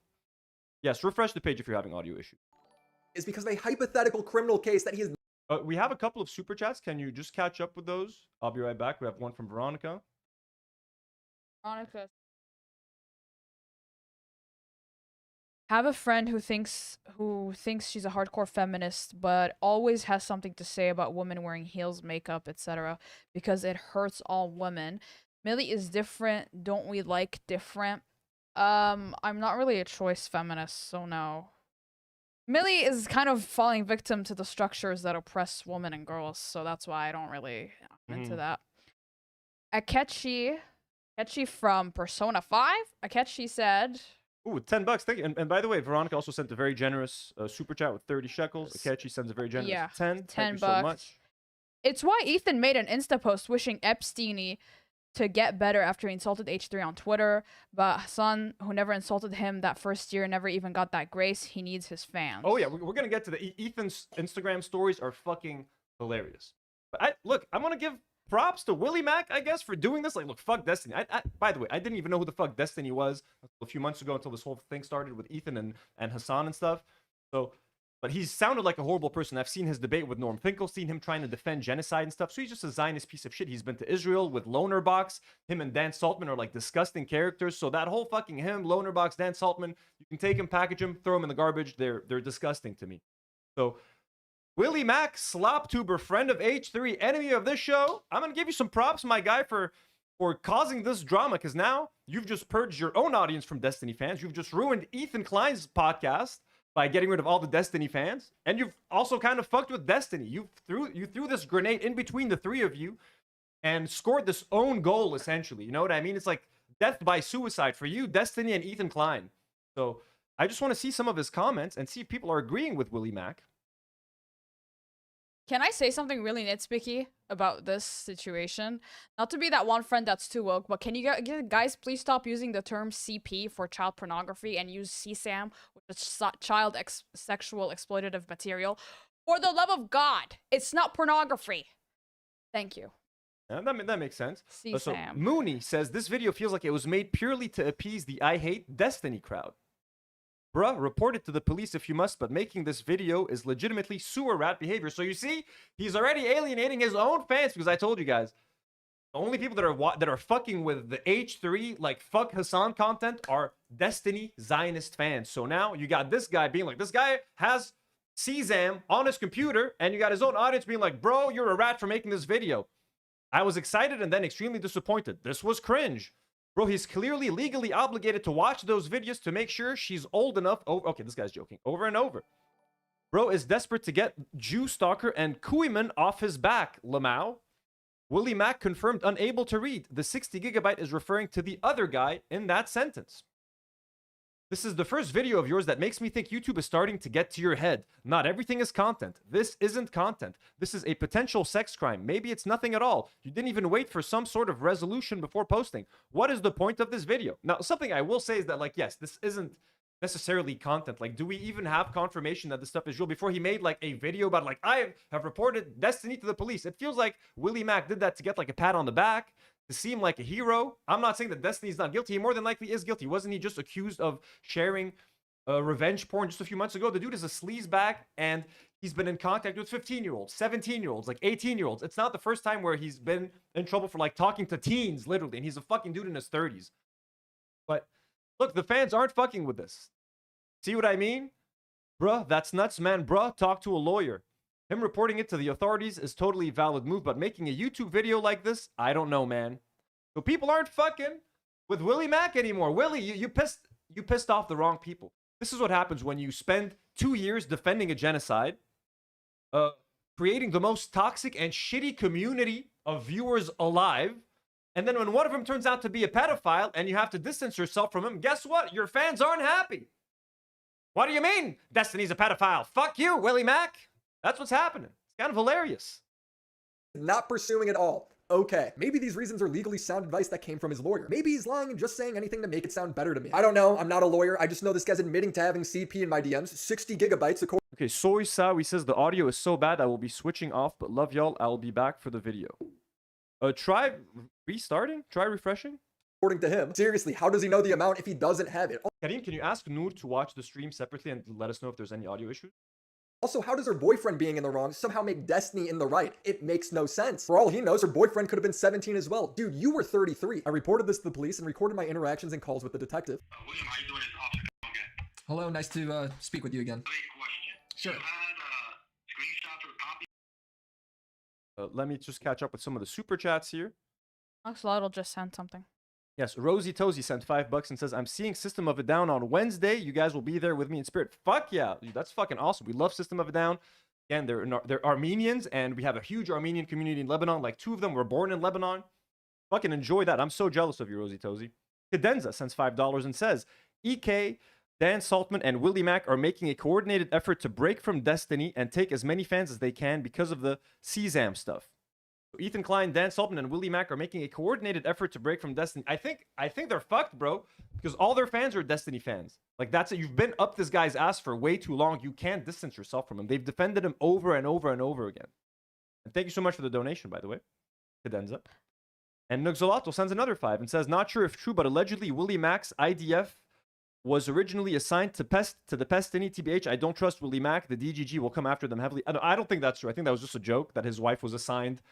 Yes, refresh the page if you're having audio issues. Is because of a hypothetical criminal case that he is. We have a couple of super chats. Can you just catch up with those? I'll be right back. We have one from Veronica. Veronica. Have a friend who thinks she's a hardcore feminist, but always has something to say about women wearing heels, makeup, etc. because it hurts all women. Millie is different. Don't we like different? I'm not really a choice feminist, so no. Millie is kind of falling victim to the structures that oppress women and girls, so that's why I don't really into that. Akechi from Persona 5. Akechi said, "Ooh, $10. Thank you." And by the way, Veronica also sent a very generous super chat with 30 shekels. Akechi sends a very generous 10. Thank you so much. It's why Ethan made an Insta post wishing Epstein to get better after he insulted H3 on Twitter, but Hassan, who never insulted him that first year, never even got that grace. He needs his fans. Oh yeah, we're gonna get to the Ethan's Instagram stories are fucking hilarious. But I'm gonna give props to Willy Mac, I guess, for doing this. Like, look, fuck Destiny. By the way, I didn't even know who the fuck Destiny was a few months ago until this whole thing started with Ethan and Hassan and stuff. So, but he sounded like a horrible person. I've seen his debate with Norm Finkelstein, him trying to defend genocide and stuff. So he's just a Zionist piece of shit. He's been to Israel with Loner Box. Him and Dan Saltman are like disgusting characters. So that whole fucking him, Loner Box, Dan Saltman, you can take him, package him, throw him in the garbage. They're disgusting to me. So Willy Mac, SlopTuber, friend of H3, enemy of this show. I'm gonna give you some props, my guy, for causing this drama, because now you've just purged your own audience from Destiny fans. You've just ruined Ethan Klein's podcast by getting rid of all the Destiny fans, and you've also kind of fucked with Destiny. You threw this grenade in between the 3 of you and scored this own goal, essentially. You know what I mean? It's like death by suicide for you, Destiny, and Ethan Klein. So I just want to see some of his comments and see if people are agreeing with Willy Mac. Can I say something really nitpicky about this situation? Not to be that one friend that's too woke, but can you guys please stop using the term CP for child pornography and use CSAM, which is child sexual exploitative material? For the love of God, it's not pornography. Thank you. Yeah, that makes sense. So CSAM. Mooney says this video feels like it was made purely to appease the I hate Destiny crowd. Bruh, report it to the police if you must, but making this video is legitimately sewer rat behavior. So you see, he's already alienating his own fans because I told you guys, the only people that are fucking with the H3 like fuck Hassan content are Destiny Zionist fans. So now you got this guy being like, this guy has CSAM on his computer, and you got his own audience being like, bro, you're a rat for making this video. I was excited and then extremely disappointed. This was cringe. Bro, he's clearly legally obligated to watch those videos to make sure she's old enough. Oh, okay, this guy's joking. Over and over. Bro is desperate to get Jew Stalker and Koeman off his back. Lamau. Willie Mack confirmed unable to read. The 60 gigabyte is referring to the other guy in that sentence. This is the first video of yours that makes me think YouTube is starting to get to your head. Not everything is content. This isn't content. This is a potential sex crime. Maybe it's nothing at all. You didn't even wait for some sort of resolution before posting. What is the point of this video? Now, something I will say is that, like, yes, this isn't necessarily content. Like, do we even have confirmation that this stuff is real before he made, like, a video about, like, I have reported Destiny to the police? It feels like Willie Mack did that to get, like, a pat on the back, to seem like a hero. I'm not saying that Destiny's not guilty. He more than likely is guilty. Wasn't he just accused of sharing revenge porn just a few months ago? The dude is a sleazebag, and he's been in contact with 15-year-olds, 17-year-olds, like 18-year-olds. It's not the first time where he's been in trouble for, like, talking to teens, literally, and he's a fucking dude in his 30s. But look, the fans aren't fucking with this. See what I mean? Bruh, that's nuts, man. Bruh, talk to a lawyer. Him reporting it to the authorities is totally a valid move, but making a YouTube video like this, I don't know, man. So people aren't fucking with Willie Mack anymore. Willie, you pissed off the wrong people. This is what happens when you spend 2 years defending a genocide, creating the most toxic and shitty community of viewers alive, and then when one of them turns out to be a pedophile and you have to distance yourself from him, guess what? Your fans aren't happy. What do you mean Destiny's a pedophile? Fuck you, Willie Mack. That's what's happening. It's kind of hilarious. Not pursuing it all. Okay, maybe these reasons are legally sound advice that came from his lawyer. Maybe he's lying and just saying anything to make it sound better to me. I don't know. I'm not a lawyer. I just know this guy's admitting to having CP in my DMs. 60 gigabytes according. Okay, Soy Sawi says the audio is so bad I will be switching off, but love y'all. I'll be back for the video. Try restarting? Try refreshing? According to him. Seriously, how does he know the amount if he doesn't have it? Karine, can you ask Nour to watch the stream separately and let us know if there's any audio issues? Also, how does her boyfriend being in the wrong somehow make Destiny in the right? It makes no sense. For all he knows, her boyfriend could have been 17 as well. Dude, you were 33. I reported this to the police and recorded my interactions and calls with the detective. William, how you doing? It's Officer again. Hello, nice to speak with you again. Great question. Sure. You had screenshots or copy? Let me just catch up with some of the super chats here. Axolotl just sent something. Yes, Rosie Tozy sent $5 and says, I'm seeing System of a Down on Wednesday. You guys will be there with me in spirit. Fuck yeah. Dude, that's fucking awesome. We love System of a Down. Again, they're Armenians, and we have a huge Armenian community in Lebanon. Like, 2 of them were born in Lebanon. Fucking enjoy that. I'm so jealous of you, Rosie Tozy. Cadenza sends $5 and says, EK, Dan Saltman, and Willie Mack are making a coordinated effort to break from Destiny and take as many fans as they can because of the CSAM stuff. So Ethan Klein, Dan Saltman, and Willie Mack are making a coordinated effort to break from Destiny. I think they're fucked, bro, because all their fans are Destiny fans. Like, that's it. You've been up this guy's ass for way too long. You can't distance yourself from him. They've defended him over and over and over again. And thank you so much for the donation, by the way, Cadenza. And Nuxolato sends another 5 and says, not sure if true, but allegedly Willie Mack's IDF was originally assigned to the Pestini TBH. I don't trust Willie Mack. The DGG will come after them heavily. I don't think that's true. I think that was just a joke that his wife was assigned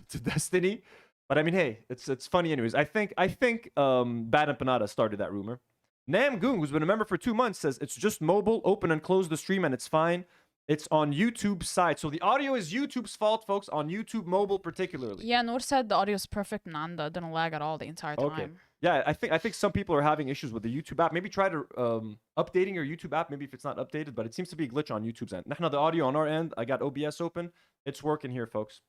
to Destiny, but I mean, hey, it's funny anyways. I think Bad Empanada started that rumor. Nam Goong, who's been a member for 2 months, says it's just mobile, open and close the stream, and it's fine. It's on YouTube's side, so the audio is YouTube's fault, folks. On YouTube mobile, particularly. Yeah, Nour said the audio is perfect. Nanda didn't lag at all the entire time. Okay. Yeah, I think some people are having issues with the YouTube app. Maybe try to updating your YouTube app. Maybe if it's not updated, but it seems to be a glitch on YouTube's end. Now the audio on our end, I got OBS open. It's working here, folks.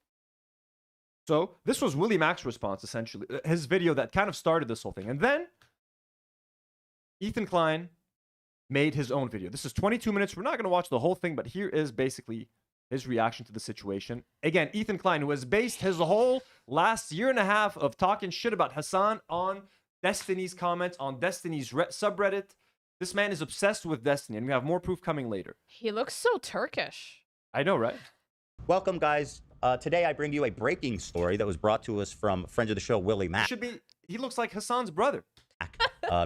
So this was Willie Mack's response, essentially. His video that kind of started this whole thing. And then Ethan Klein made his own video. This is 22 minutes. We're not going to watch the whole thing, but here is basically his reaction to the situation. Again, Ethan Klein, who has based his whole last year and a half of talking shit about Hassan on Destiny's comments, on Destiny's subreddit. This man is obsessed with Destiny, and we have more proof coming later. He looks so Turkish. I know, right? Welcome, guys. Today I bring you a breaking story that was brought to us from friend of the show, Willy Mac. He looks like Hassan's brother.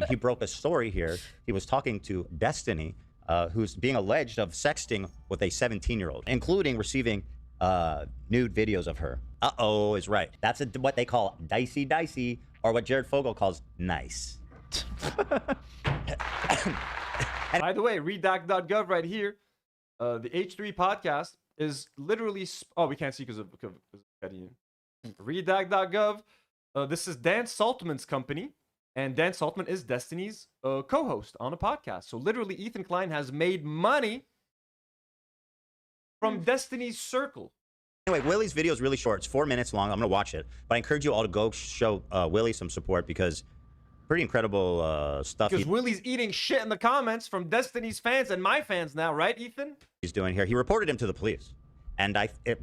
He broke a story here. He was talking to Destiny, who's being alleged of sexting with a 17-year-old, including receiving nude videos of her. Uh-oh is right. That's what they call dicey, or what Jared Fogle calls nice. By the way, redact.gov right here. The H3 podcast is literally... Oh, we can't see because of Karine. Redact.gov. This is Dan Saltman's company. And Dan Saltman is Destiny's co-host on a podcast. So literally, Ethan Klein has made money from Destiny's circle. Anyway, Willy's video is really short. It's 4 minutes long. I'm going to watch it. But I encourage you all to go show Willy some support because pretty incredible stuff. Because Willy's eating shit in the comments from Destiny's fans and my fans now, right, Ethan? He's doing here. He reported him to the police. And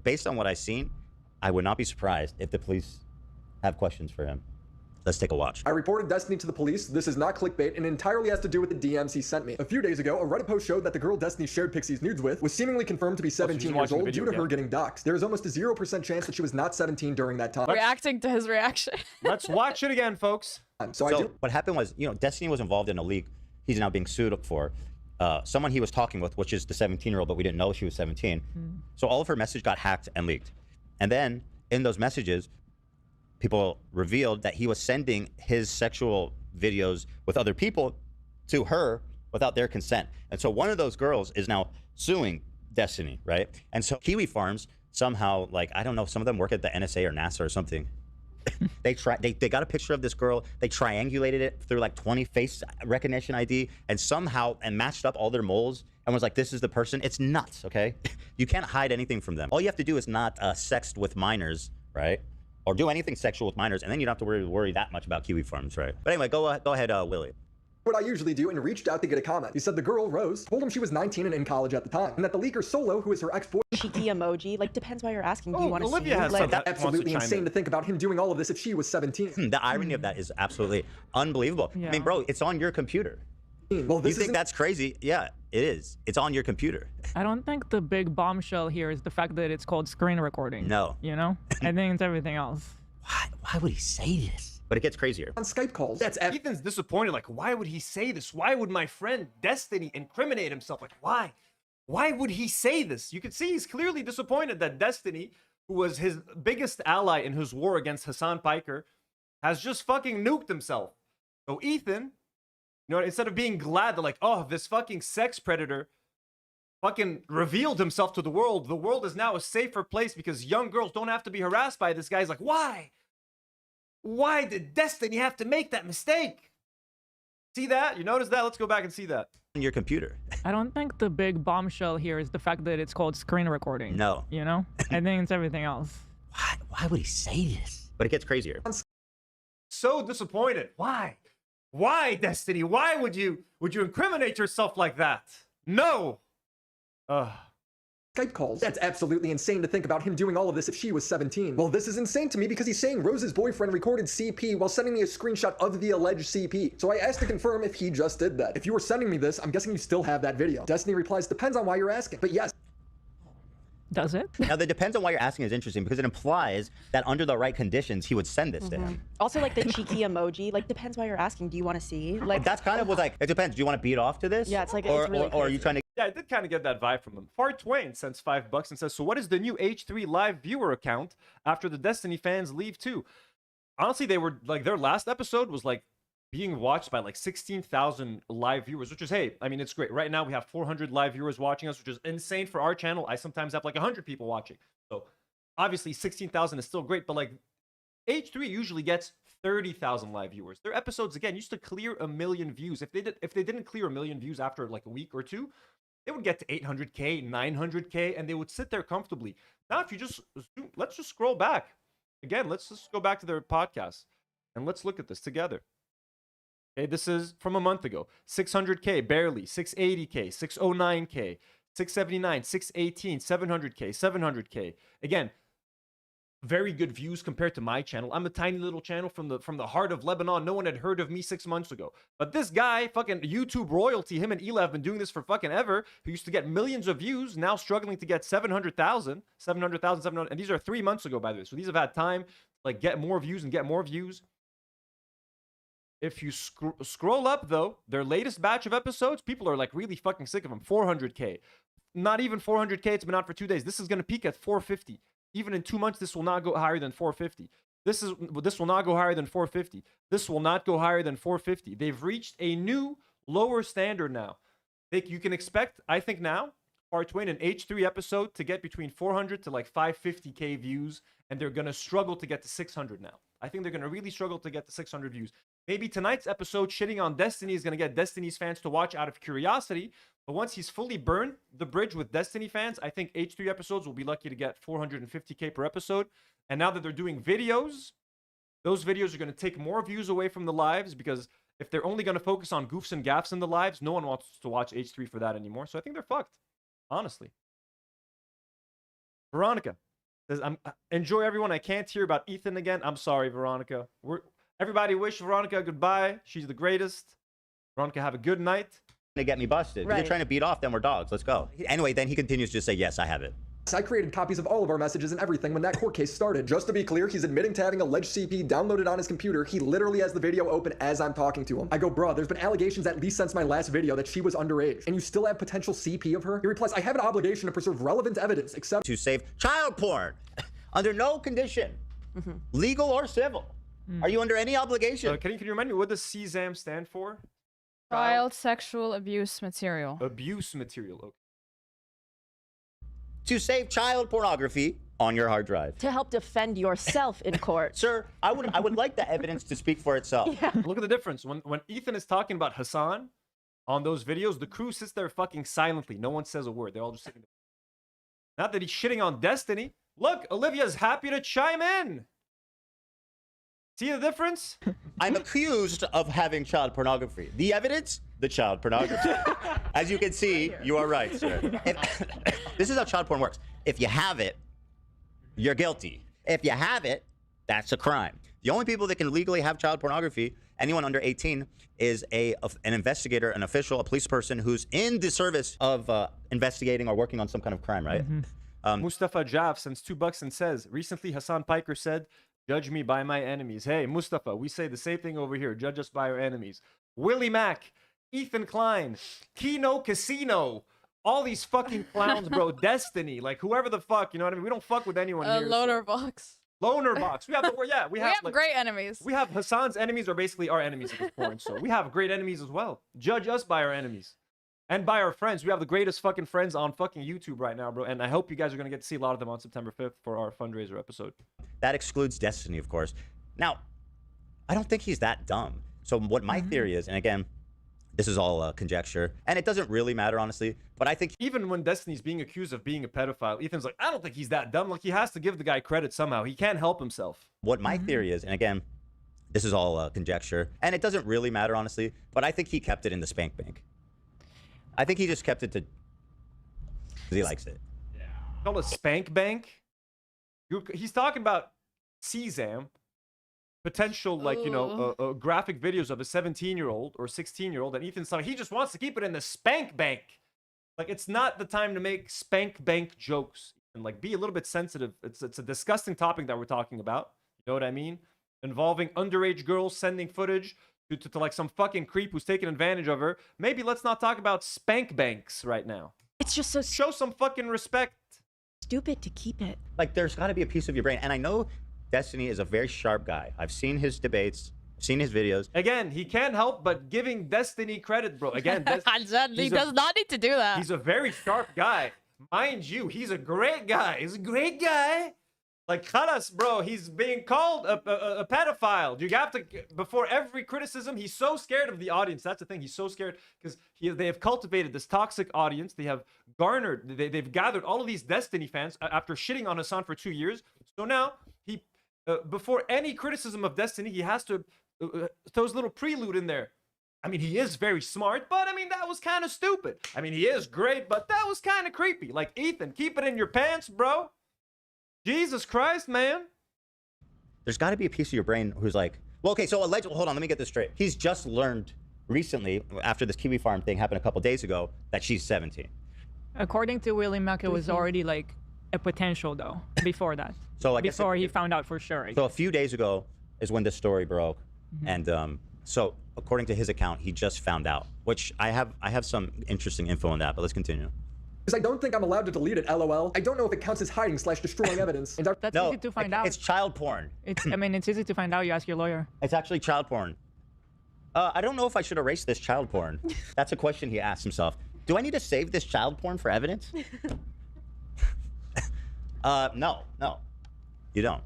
based on what I've seen, I would not be surprised if the police have questions for him. Let's take a watch. I reported Destiny to the police. This is not clickbait and entirely has to do with the DMs he sent me. A few days ago, a Reddit post showed that the girl Destiny shared Pixies nudes with was seemingly confirmed to be 17 years old due to her getting doxxed. There is almost a 0% chance that she was not 17 during that time. Reacting to his reaction. Let's watch it again, folks. So what happened was, you know, Destiny was involved in a leak he's now being sued for. Someone he was talking with, which is the 17-year-old, but we didn't know she was 17. So all of her messages got hacked and leaked. And then in those messages, people revealed that he was sending his sexual videos with other people to her without their consent. And so one of those girls is now suing Destiny, right? And so Kiwi Farms somehow, like, I don't know, some of them work at the NSA or NASA or something. They got a picture of this girl. They triangulated it through like 20 face recognition ID and somehow matched up all their moles and was like, this is the person. It's nuts, okay? You can't hide anything from them. All you have to do is not sext with minors, right? Or do anything sexual with minors, and then you don't have to worry that much about Kiwi Farms, right? But anyway, go ahead, Willy. What I usually do and reached out to get a comment. He said the girl, Rose, told him she was 19 and in college at the time, and that the leaker Solo, who is her ex-boy, cheeky emoji, like depends why you're asking. Do you want to see? Olivia has like, some that's absolutely insane to think about him doing all of this if she was 17. The irony of that is absolutely unbelievable. Yeah. I mean, bro, it's on your computer. Well, You think that's crazy? Yeah, it is. It's on your computer. I don't think the big bombshell here is the fact that it's called screen recording. No. You know? I think it's everything else. Why would he say this? But it gets crazier. On Skype calls. Ethan's disappointed. Like, why would he say this? Why would my friend Destiny incriminate himself? Like, why? Why would he say this? You can see he's clearly disappointed that Destiny, who was his biggest ally in his war against Hassan Piker, has just fucking nuked himself. So Ethan, you know, instead of being glad that like, oh, this fucking sex predator fucking revealed himself to the world is now a safer place because young girls don't have to be harassed by this guy. He's like, why? Why did Destiny have to make that mistake? See that? You notice that? Let's go back and see that. On your computer. I don't think the big bombshell here is the fact that it's called screen recording. No. You know? I think it's everything else. Why would he say this? But it gets crazier. So disappointed. Why? Why, Destiny? Why would you incriminate yourself like that? No. Skype calls. That's absolutely insane to think about him doing all of this if she was 17. Well, this is insane to me because he's saying Rose's boyfriend recorded CP while sending me a screenshot of the alleged CP. So I asked to confirm if he just did that. If you were sending me this, I'm guessing you still have that video. Destiny replies, depends on why you're asking. But yes. Does it? Now, the depends on why you're asking is interesting because it implies that under the right conditions, he would send this to him. Also, like the cheeky emoji, like depends why you're asking. Do you want to see? Like That's kind of was like, it depends. Do you want to beat off to this? Yeah, it's like, or, it's really or are you trying to... Yeah, I did kind of get that vibe from him. Far Twain sends $5 and says, so what is the new H3 live viewer account after the Destiny fans leave too? Honestly, they were like, their last episode was like being watched by like 16,000 live viewers, which is, hey, I mean, it's great. Right now we have 400 live viewers watching us, which is insane for our channel. I sometimes have like 100 people watching. So obviously 16,000 is still great, but like H3 usually gets 30,000 live viewers. Their episodes, again, used to clear 1 million views. If they didn't clear 1 million views after like a week or two, they would get to 800K, 900K, and they would sit there comfortably. Now, if you just, let's just scroll back. Again, let's just go back to their podcast, and let's look at this together. Okay, this is from a month ago. 600K, barely. 680K, 609K, 679, 618, 700K, 700K. Again, very good views compared to my channel. I'm a tiny little channel from the heart of Lebanon. No one had heard of me 6 months ago. But this guy, fucking YouTube royalty, him and Eli have been doing this for fucking ever, who used to get millions of views, now struggling to get 700,000, 700,000, and these are 3 months ago, by the way. So these have had time to like get more views and get more views. If you scroll up, though, their latest batch of episodes, people are like really fucking sick of them. 400K. Not even 400K. It's been out for 2 days. This is going to peak at 450. Even in 2 months, this will not go higher than 450. This will not go higher than 450. This will not go higher than 450. They've reached a new lower standard now. You can expect, I think now, Part Twin, an H3 episode to get between 400 to like 550K views, and they're going to struggle to get to 600 now. I think they're going to really struggle to get to 600 views. Maybe tonight's episode, shitting on Destiny, is going to get Destiny's fans to watch out of curiosity. But once he's fully burned the bridge with Destiny fans, I think H3 episodes will be lucky to get 450K per episode. And now that they're doing videos, those videos are going to take more views away from the lives, because if they're only going to focus on goofs and gaffs in the lives, no one wants to watch H3 for that anymore. So I think they're fucked, honestly. Veronica says, enjoy everyone. I can't hear about Ethan again. I'm sorry, Veronica. Everybody wish Veronica goodbye. She's the greatest. Veronica, have a good night. To get me busted. If you're trying to beat off, then we're dogs. Let's go. Anyway, then he continues to say, yes, I have it. I created copies of all of our messages and everything when that court case started. Just to be clear, he's admitting to having alleged CP downloaded on his computer. He literally has the video open as I'm talking to him. I go, bruh, there's been allegations at least since my last video that she was underage, and you still have potential CP of her? He replies, I have an obligation to preserve relevant evidence except to save child porn under no condition, legal or civil. Are you under any obligation? Can you remind me, what does CSAM stand for? Child sexual abuse material. Abuse material. Okay. To save child pornography on your hard drive. To help defend yourself in court. Sir, I would like the evidence to speak for itself. Yeah. Look at the difference. When Ethan is talking about Hassan on those videos, the crew sits there fucking silently. No one says a word. They're all just sitting there. Not that he's shitting on Destiny. Look, Olivia's happy to chime in. See the difference? I'm accused of having child pornography. The evidence? The child pornography. As you can see, you are right, sir. This is how child porn works. If you have it, you're guilty. If you have it, that's a crime. The only people that can legally have child pornography, anyone under 18, is an investigator, an official, a police person who's in the service of investigating or working on some kind of crime, right? Mustafa Jaff sends $2 and says, recently Hassan Piker said, judge me by my enemies. Hey, Mustafa, we say the same thing over here. Judge us by our enemies. Willy Mack, Ethan Klein, Kino Casino. All these fucking clowns, bro. Destiny. Like, whoever the fuck, you know what I mean? We don't fuck with anyone here. Loner box. Loner box. We have the word, yeah. We have like, great enemies. We have Hassan's enemies are basically our enemies at this point. So we have great enemies as well. Judge us by our enemies. And by our friends. We have the greatest fucking friends on fucking YouTube right now, bro. And I hope you guys are going to get to see a lot of them on September 5th for our fundraiser episode. That excludes Destiny, of course. Now, I don't think he's that dumb. So what my theory is, and again, this is all conjecture, and it doesn't really matter, honestly, but I think... Even when Destiny's being accused of being a pedophile, Ethan's like, I don't think he's that dumb. Like, he has to give the guy credit somehow. He can't help himself. What my theory is, and again, this is all conjecture, and it doesn't really matter, honestly, but I think he kept it in the spank bank. I think he just kept it to... because he likes it. Yeah. Called a spank bank? He's talking about CSAM, potential, like, you know, graphic videos of a 17-year-old or 16-year-old, and Ethan's like, he just wants to keep it in the spank bank. Like, it's not the time to make spank bank jokes. And, like, be a little bit sensitive. It's a disgusting topic that we're talking about. You know what I mean? Involving underage girls sending footage to like some fucking creep who's taking advantage of her. Maybe let's not talk about spank banks right now. It's just so show some fucking respect. Stupid to keep it. Like, there's got to be a piece of your brain, and I know Destiny is a very sharp guy. I've seen his debates, seen his videos. Again, he can't help but giving Destiny credit, bro. Again, he does not need to do that. He's a very sharp guy. Mind you, he's a great guy. He's a great guy. Like, khalas, bro, he's being called a pedophile. You have to, before every criticism, he's so scared of the audience. That's the thing. He's so scared because they have cultivated this toxic audience. They have garnered, they've gathered all of these Destiny fans after shitting on Hassan for 2 years. So now, he, before any criticism of Destiny, he has to throw his little prelude in there. I mean, he is very smart, but I mean, that was kind of stupid. I mean, he is great, but that was kind of creepy. Like, Ethan, keep it in your pants, bro. Jesus Christ, man. There's got to be a piece of your brain who's like, well, okay, so allegedly, hold on, let me get this straight. He's just learned recently, after this Kiwi Farm thing happened a couple days ago, that she's 17. According to Willy, it was already like a potential though, before that. So I guess before he found out for sure. So a few days ago is when this story broke. And so according to his account, he just found out, which I have some interesting info on that, but let's continue. Because I don't think I'm allowed to delete it, LOL. I don't know if it counts as hiding / destroying evidence. And That's easy to find out. It's child porn. I mean, it's easy to find out. You ask your lawyer. It's actually child porn. I don't know if I should erase this child porn. That's a question he asked himself. Do I need to save this child porn for evidence? No, you don't.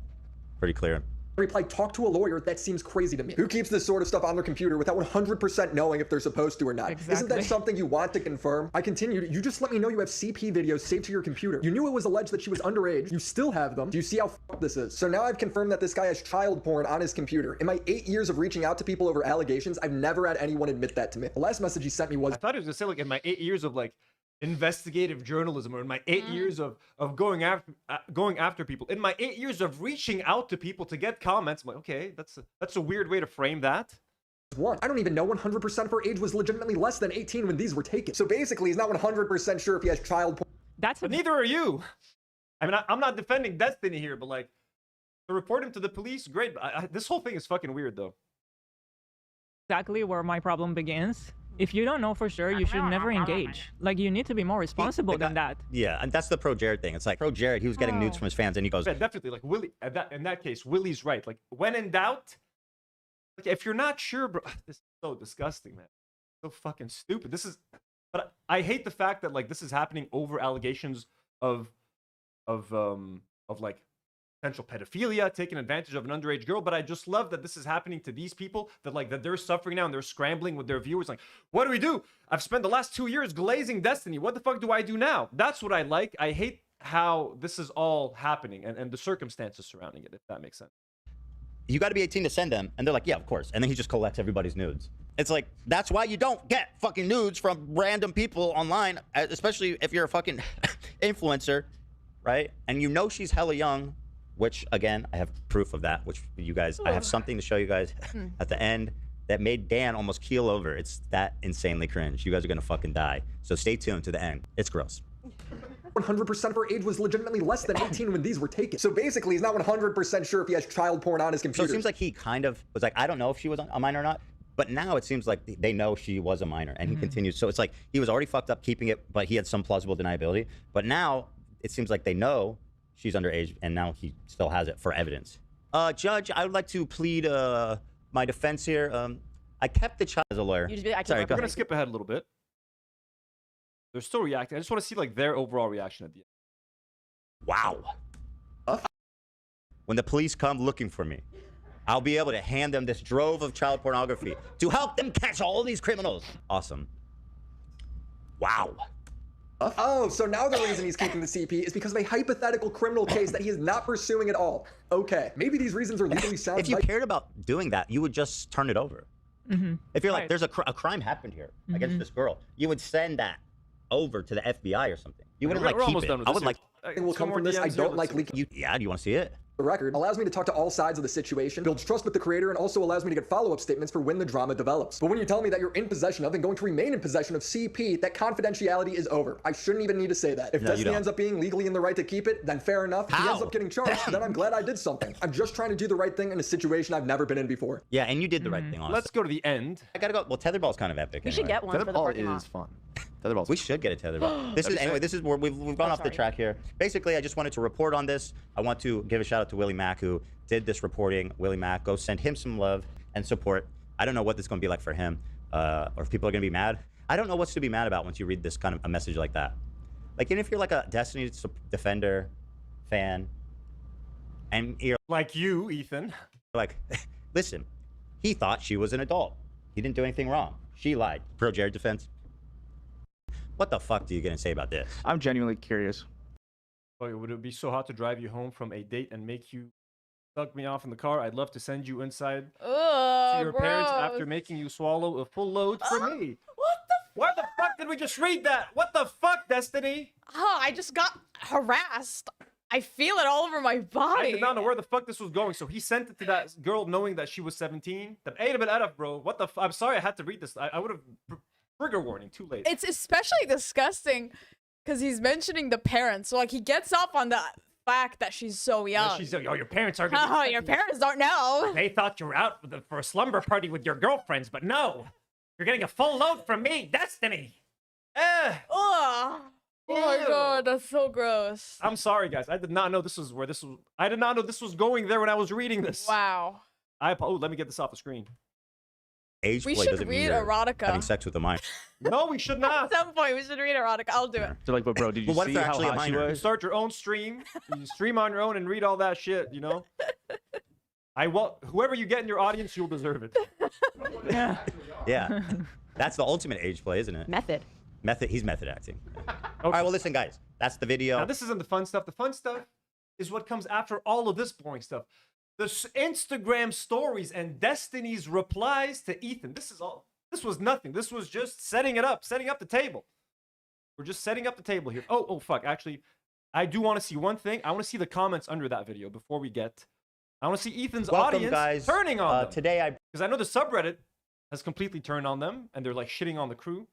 Pretty clear. reply, talk to a lawyer, that seems crazy to me. Who keeps this sort of stuff on their computer without 100% knowing if they're supposed to or not? Exactly. Isn't that something you want to confirm? I continued, you just let me know you have CP videos saved to your computer. You knew it was alleged that she was underage. You still have them. Do you see how f***ed this is? So now I've confirmed that this guy has child porn on his computer. In my 8 years of reaching out to people over allegations, I've never had anyone admit that to me. The last message he sent me was, I thought he was gonna say, like, in my 8 years of like investigative journalism, or in my 8 years of going after people, in my 8 years of reaching out to people to get comments. I'm like, okay, that's a weird way to frame that. One, I don't even know 100% of her age was legitimately less than 18 when these were taken. So basically, he's not 100% sure if he has child porn. But neither are you. I mean, I'm not defending Destiny here, but like, to report him to the police, great. But this whole thing is fucking weird, though. Exactly where my problem begins. If you don't know for sure, you should never engage. Like, you need to be more responsible than that. Yeah, and that's the Pro Jared thing. It's like, Pro Jared, he was getting nudes from his fans, and he goes... Yeah, definitely, like, Willy, in that case, Willy's right. Like, when in doubt, like, if you're not sure, bro, this is so disgusting, man. So fucking stupid. This is... But I hate the fact that, like, this is happening over allegations of like, potential pedophilia, taking advantage of an underage girl. But I just love that this is happening to these people, that they're suffering now and they're scrambling with their viewers. Like, what do we do? I've spent the last 2 years glazing Destiny. What the fuck do I do now? That's what I like. I hate how this is all happening and the circumstances surrounding it, if that makes sense. You got to be 18 to send them. And they're like, yeah, of course. And then he just collects everybody's nudes. It's like, that's why you don't get fucking nudes from random people online, especially if you're a fucking influencer, right? And you know she's hella young, which, again, I have proof of that, which you guys, I have something to show you guys at the end that made Dan almost keel over. It's that insanely cringe. You guys are going to fucking die. So stay tuned to the end. It's gross. 100% of her age was legitimately less than 18 when these were taken. So basically, he's not 100% sure if he has child porn on his So computer. it seems like he kind of was like, I don't know if she was a minor or not, but now it seems like they know she was a minor, and he continues. So it's like he was already fucked up keeping it, but he had some plausible deniability. But now it seems like they know she's underage, and now he still has it for evidence. Judge, I would like to plead my defense here. I kept the child as a lawyer. Sorry, We're going to skip ahead a little bit. They're still reacting. I just want to see, like, their overall reaction at the end. Wow. When the police come looking for me, I'll be able to hand them this drove of child pornography to help them catch all these criminals. Awesome. Wow. Oh, so now the reason he's keeping the CP is because of a hypothetical criminal case that he is not pursuing at all. Okay, maybe these reasons are legally sound. If you cared about doing that, you would just turn it over. If you're like, there's a crime happened here against this girl, you would send that over to the FBI or something. You wouldn't like keep it. I would like. It will come from this. I don't like leaking. Yeah, do you want to see it? The record allows me to talk to all sides of the situation, builds trust with the creator, and also allows me to get follow-up statements for when the drama develops. But when you tell me that you're in possession of and going to remain in possession of CP, that confidentiality is over. I shouldn't even need to say that. If Destiny ends up being legally in the right to keep it, then fair enough. If he ends up getting charged, then I'm glad I did something. I'm just trying to do the right thing in a situation I've never been in before. Yeah, and you did the right thing, honestly. Let's go to the end. I gotta go. Well, tetherball's kind of epic. We should get one for the parking lot. fun. We should get a tetherball. This is where we've gone off the track here. Basically, I just wanted to report on this. I want to give a shout out to Willy Mack, who did this reporting. Willy Mack, go send him some love and support. I don't know what this is going to be like for him, or if people are going to be mad. I don't know what's to be mad about once you read this kind of a message like that. Like, even if you're like a Destiny Defender fan, and you're like you, Ethan, like, listen, he thought she was an adult. He didn't do anything wrong. She lied. Pro Jared defense. What the fuck are you gonna say about this? I'm genuinely curious. Oh, would it be so hot to drive you home from a date and make you suck me off in the car? I'd love to send you inside to Oh, your parents gross. after making you swallow a full load for me. What the? Why the fuck did we just read that? What the fuck, Destiny? Oh, I just got harassed. I feel it all over my body. I did not know where the fuck this was going. So he sent it to that girl knowing that she was 17. Bro. What the I'm sorry I had to read this. I would have... Trigger warning, too late. It's especially disgusting because he's mentioning the parents. So, like, he gets off on the fact that she's so young. She's like, oh, your parents are... Oh, your parents don't know. They thought you were out for a slumber party with your girlfriends, but no. You're getting a full load from me, Destiny. Ugh. Oh my god, that's so gross. I'm sorry, guys. I did not know this was where this was. I did not know this was going there when I was reading this. Wow. Let me get this off the screen. Age We play should doesn't mean read you're erotica. having sex with a minor. No, we should not. At some point, we should read erotica. I'll do it. So like, but bro, did you But what if see they're how actually a hot she minor? You was? start your own stream. You stream on your own and read all that shit. You know. Whoever you get in your audience, you'll deserve it. Yeah. Yeah. That's the ultimate age play, isn't it? Method. He's method acting. Okay. All right, well, listen, guys. That's the video. Now, this isn't the fun stuff. The fun stuff is what comes after all of this boring stuff. The Instagram stories and Destiny's replies to Ethan. This was nothing. This was just setting up the table. We're just setting up the table here. Oh, fuck. Actually, I do want to see one thing. I want to see the comments under that video before we get... I want to see Ethan's audience guys. turning on them. Today, Because I know the subreddit has completely turned on them, and they're like shitting on the crew.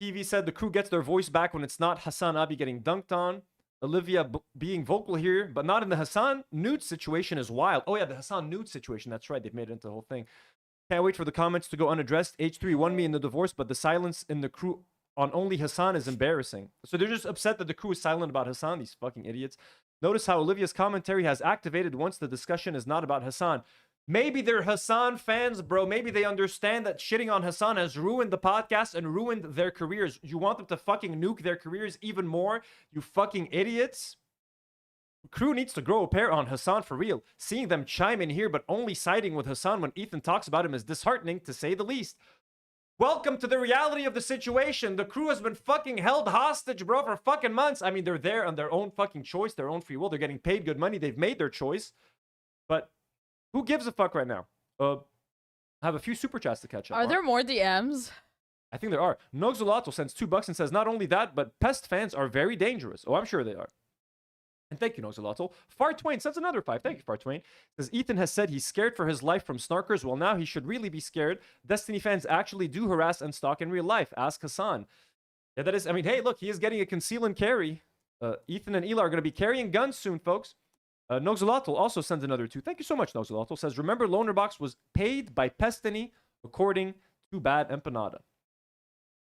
TV said the crew gets their voice back when it's not Hassan Abi getting dunked on. Olivia being vocal here, but not in the Hassan nude situation is wild. Oh yeah, the Hassan nude situation. That's right. They've made it into the whole thing. Can't wait for the comments to go unaddressed. H3 won me in the divorce, but the silence in the crew on only Hassan is embarrassing. So they're just upset that the crew is silent about Hassan, these fucking idiots. Notice how Olivia's commentary has activated once the discussion is not about Hassan. Maybe they're Hassan fans, bro. Maybe they understand that shitting on Hassan has ruined the podcast and ruined their careers. You want them to fucking nuke their careers even more? You fucking idiots. Crew needs to grow a pair on Hassan for real. Seeing them chime in here, but only siding with Hassan when Ethan talks about him is disheartening, to say the least. Welcome to the reality of the situation. The crew has been fucking held hostage, bro, for fucking months. I mean, they're there on their own fucking choice, their own free will. They're getting paid good money. They've made their choice. But who gives a fuck right now? I have a few super chats to catch up on. Are there more DMs? I think there are. Nogzolato sends $2 and says, not only that, but pest fans are very dangerous. Oh, I'm sure they are. And thank you, Nogzolato. Far Twain sends another 5. Thank you, Far Twain. Says, Ethan has said he's scared for his life from snarkers. Well, now he should really be scared. Destiny fans actually do harass and stalk in real life. Ask Hassan. Yeah, that is, I mean, hey, look, he is getting a conceal and carry. Ethan and Ela are going to be carrying guns soon, folks. Nogzolato also sends another 2. Thank you so much, Nogzolato. Says, remember, Lonerbox was paid by Pestiny, according to Bad Empanada.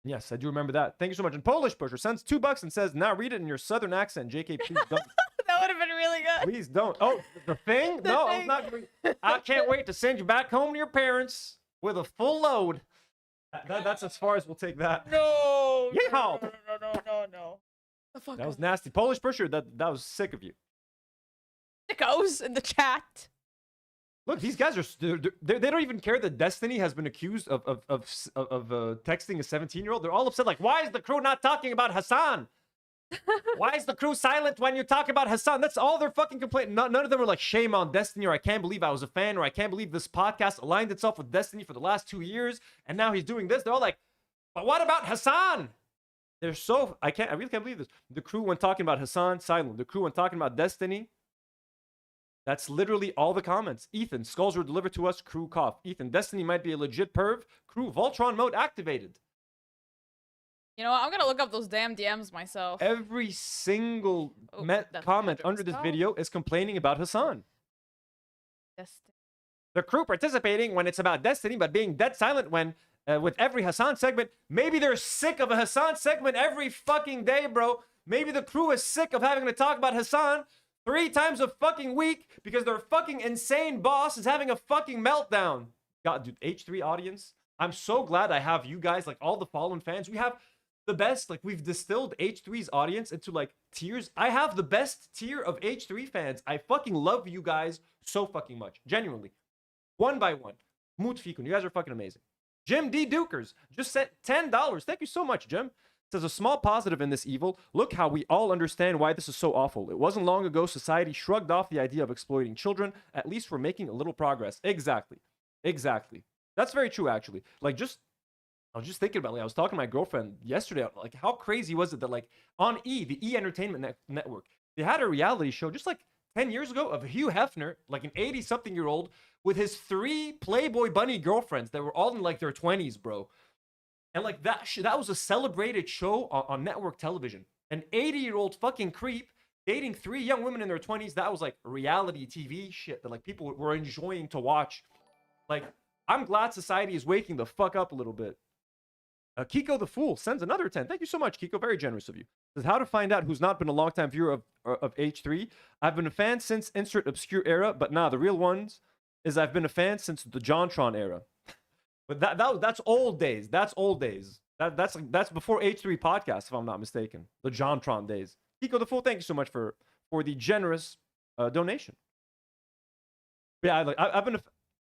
Yes, I do remember that. Thank you so much. And Polish Pusher sends $2 and says, now read it in your southern accent. JK, please don't. That would have been really good. Please don't. Oh, the thing? No, I'm not. I can't wait to send you back home to your parents with a full load. That's as far as we'll take that. No. Yeehaw. No. The fuck That was nasty. Polish Pusher, that was sick of you. sickos in the chat. Look, these guys are they don't even care that Destiny has been accused of texting a 17-year-old. They're all upset. Like, why is the crew not talking about Hassan? Why is the crew silent when you talk about Hassan? That's all they're fucking complaining. None of them are like, shame on Destiny, or I can't believe I was a fan, or I can't believe this podcast aligned itself with Destiny for the last 2 years, and now he's doing this. They're all like, but what about Hassan? They're so I really can't believe this. The crew, when talking about Hassan, silent. The crew, when talking about Destiny, that's literally all the comments. Ethan, skulls were delivered to us. Crew cough. Ethan, Destiny might be a legit perv. Crew, Voltron mode activated. You know what? I'm gonna look up those damn DMs myself. Every single comment under this video is complaining about Hassan. The crew participating when it's about Destiny, but being dead silent when with every Hassan segment. Maybe they're sick of a Hassan segment every fucking day, bro. Maybe the crew is sick of having to talk about Hassan 3 times a fucking week because their fucking insane boss is having a fucking meltdown. God, dude, H3 audience, I'm so glad I have you guys, like all the Fallen fans. We have the best, like we've distilled H3's audience into like tiers. I have the best tier of H3 fans. I fucking love you guys so fucking much. Genuinely. One by one. Moot Fikun, you guys are fucking amazing. Jim D. Dukers just sent $10. Thank you so much, Jim. Says a small positive in this evil. Look how we all understand why this is so awful. It wasn't long ago society shrugged off the idea of exploiting children. At least we're making a little progress. Exactly. That's very true, actually. Like, I was just thinking about, like, I was talking to my girlfriend yesterday, like, how crazy was it that, like, on the E Entertainment Network, they had a reality show just like 10 years ago of Hugh Hefner, like an 80-something-year-old, with his 3 Playboy bunny girlfriends that were all in like their 20s, bro. And like that was a celebrated show on network television. An 80-year-old fucking creep dating 3 young women in their 20s. That was like reality TV shit that like people were enjoying to watch. Like, I'm glad society is waking the fuck up a little bit. Kiko the Fool sends another 10. Thank you so much, Kiko. Very generous of you. Says, how to find out who's not been a long-time viewer of H3. I've been a fan since insert obscure era, but nah, the real ones is I've been a fan since the JonTron era. But that's old days. That's old days. That's before H3 podcast, if I'm not mistaken. The JonTron days. Kiko the Fool, thank you so much for the generous donation. But yeah,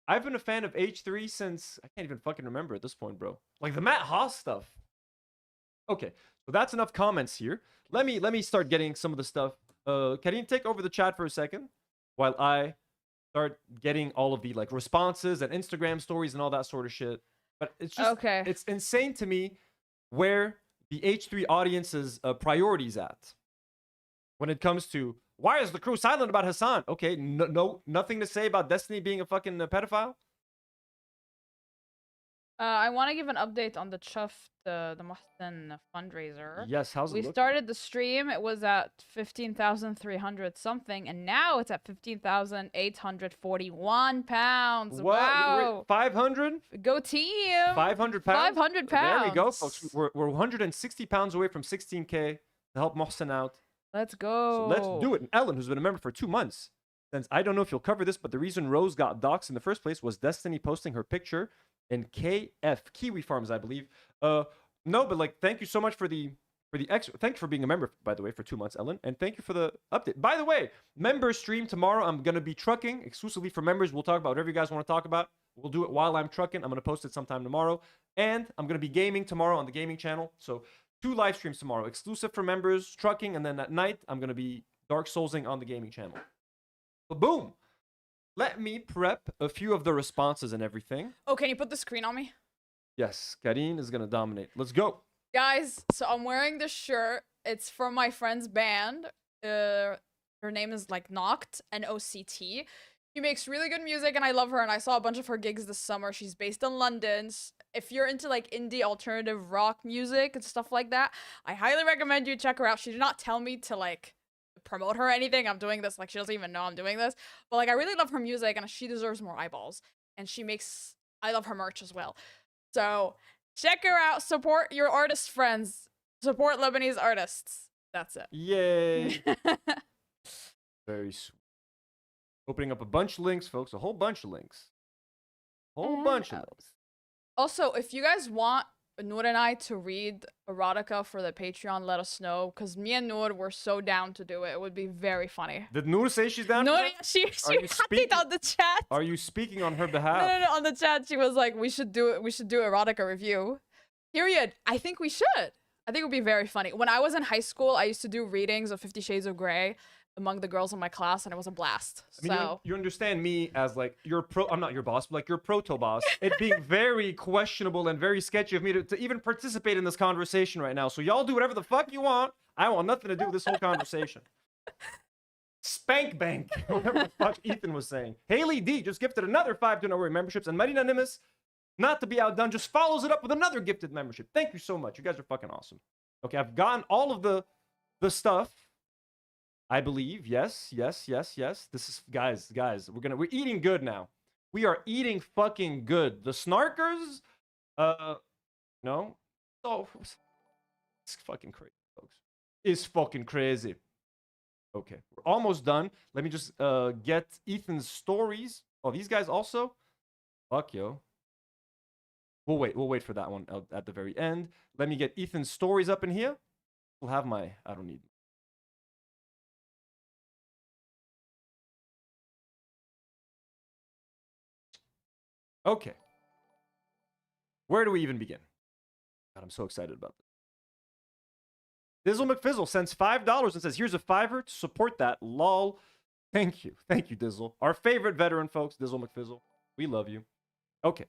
I've been a fan of H3 since I can't even fucking remember at this point, bro. Like the Matt Haas stuff. Okay, so that's enough comments here. Let me start getting some of the stuff. Karine, take over the chat for a second while I start getting all of the like responses and Instagram stories and all that sort of shit. But it's just it's insane to me where the H3 audience's priorities at when it comes to why is the crew silent about Hassan? Okay, nothing to say about Destiny being a fucking pedophile. I want to give an update on the Chuff, the Mohsen fundraiser. Yes, how's it We looking? started the stream. It was at 15,300 something, and now it's at 15,841 pounds. What? Wow! 500? Go team! 500 pounds. 500 pounds. There we go, folks. We're 160 pounds away from 16K to help Mohsen out. Let's go. So let's do it. And Ellen, who's been a member for 2 months, since I don't know if you'll cover this, but the reason Rose got doxxed in the first place was Destiny posting her picture in KF Kiwi Farms, I believe. No, but like, thank you so much for the extra. Thank you for being a member, by the way, for 2 months, Ellen, and thank you for the update. By the way, member stream tomorrow. I'm gonna be trucking exclusively for members. We'll talk about whatever you guys want to talk about. We'll do it while I'm trucking. I'm gonna post it sometime tomorrow, and I'm gonna be gaming tomorrow on the gaming channel. So 2 live streams tomorrow, exclusive for members, trucking, and then at night I'm gonna be Dark Soulsing on the gaming channel. But boom. Let me prep a few of the responses and everything. Oh, can you put the screen on me? Yes, Karine is gonna dominate. Let's go. Guys, so I'm wearing this shirt. It's from my friend's band. Her name is like Noct, N-O-C-T. She makes really good music and I love her, and I saw a bunch of her gigs this summer. She's based in London. If you're into like indie alternative rock music and stuff like that, I highly recommend you check her out. She did not tell me to like promote her or anything. I'm doing this like she doesn't even know I'm doing this, but like I really love her music and she deserves more eyeballs, and I love her merch as well. So check her out, support your artist friends, support Lebanese artists. That's it. Yay. Very sweet. Opening up a bunch of links, folks, a whole bunch of links. Whole bunch of links. Also, if you guys want Nour and I to read erotica for the Patreon, let us know, because me and Nour were so down to do it. It would be very funny. Did Nour say she's down? No, she had it on the chat. Are you speaking on her behalf? No, on the chat she was like, we should do erotica review. Period. I think we should. I think it would be very funny. When I was in high school, I used to do readings of 50 Shades of Grey among the girls in my class, and it was a blast. I mean, you understand me as like I'm not your boss, but like your proto boss. It being very questionable and very sketchy of me to even participate in this conversation right now. So y'all do whatever the fuck you want. I want nothing to do with this whole conversation. Spank bank, whatever the fuck Ethan was saying. Haley D just gifted another 5 Do Not Worry memberships, and Marina Nimis, not to be outdone, just follows it up with another gifted membership. Thank you so much. You guys are fucking awesome. Okay, I've gotten all of the stuff. I believe, yes. This is, guys, we're eating good now. We are eating fucking good. The snarkers, no. Oh, it's fucking crazy, folks. It's fucking crazy. Okay, we're almost done. Let me just get Ethan's stories. Oh, these guys also? Fuck, yo. We'll wait for that one at the very end. Let me get Ethan's stories up in here. We'll have I don't need. Okay. Where do we even begin? God, I'm so excited about this. Dizzle McFizzle sends $5 and says, here's a $5 to support that. Lol. Thank you. Thank you, Dizzle. Our favorite veteran, folks, Dizzle McFizzle. We love you. Okay.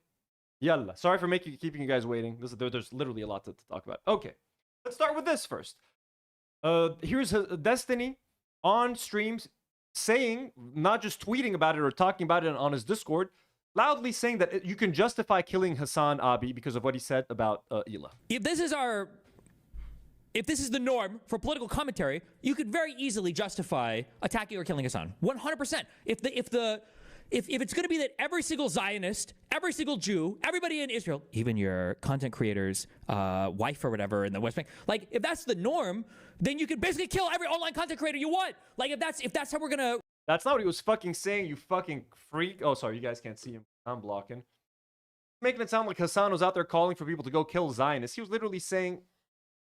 Yalla. Sorry for keeping you guys waiting. There's literally a lot to talk about. Okay. Let's start with this first. Here's Destiny on streams saying, not just tweeting about it or talking about it on his Discord, loudly saying that you can justify killing Hassan Abi because of what he said about Ela. If this is the norm for political commentary, you could very easily justify attacking or killing Hassan. 100%. If it's going to be that every single Zionist, every single Jew, everybody in Israel, even your content creator's wife or whatever in the West Bank, like if that's the norm, then you could basically kill every online content creator you want. Like if that's how we're gonna. That's not what he was fucking saying. You fucking freak. Oh, sorry, you guys can't see him. I'm blocking. Making it sound like Hassan was out there calling for people to go kill Zionists. He was literally saying,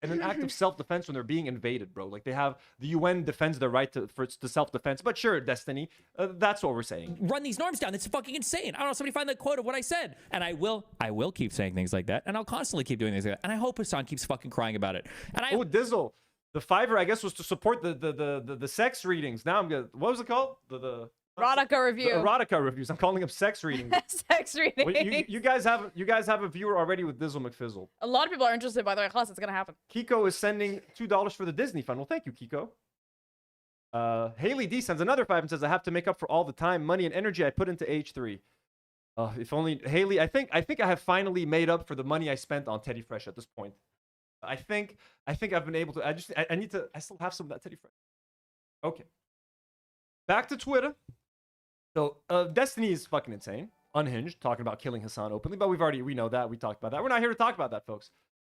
in an act of self-defense when they're being invaded, bro. Like they have the UN defends their right to self-defense. But sure, Destiny, that's what we're saying. Run these norms down. It's fucking insane. I don't know. Somebody find that quote of what I said, and I will keep saying things like that, and I'll constantly keep doing things like that. And I hope Hassan keeps fucking crying about it. And oh, Dizzle, the $5, I guess, was to support the sex readings. Now I'm gonna, what was it called? The erotica review. The erotica reviews. I'm calling them sex readings. Sex readings. Well, you guys have a viewer already with Dizzle McFizzle. A lot of people are interested, by the way. Class, it's gonna happen. Kiko is sending $2 for the Disney fund. Well, thank you, Kiko. Haley D sends another $5 and says, I have to make up for all the time, money, and energy I put into H3. If only Haley. I think I have finally made up for the money I spent on Teddy Fresh at this point. I think I've been able to. I still have some of that Teddy Fresh. Okay. Back to Twitter. So Destiny is fucking insane, unhinged, talking about killing Hassan openly, but we know that, we talked about that. We're not here to talk about that, folks.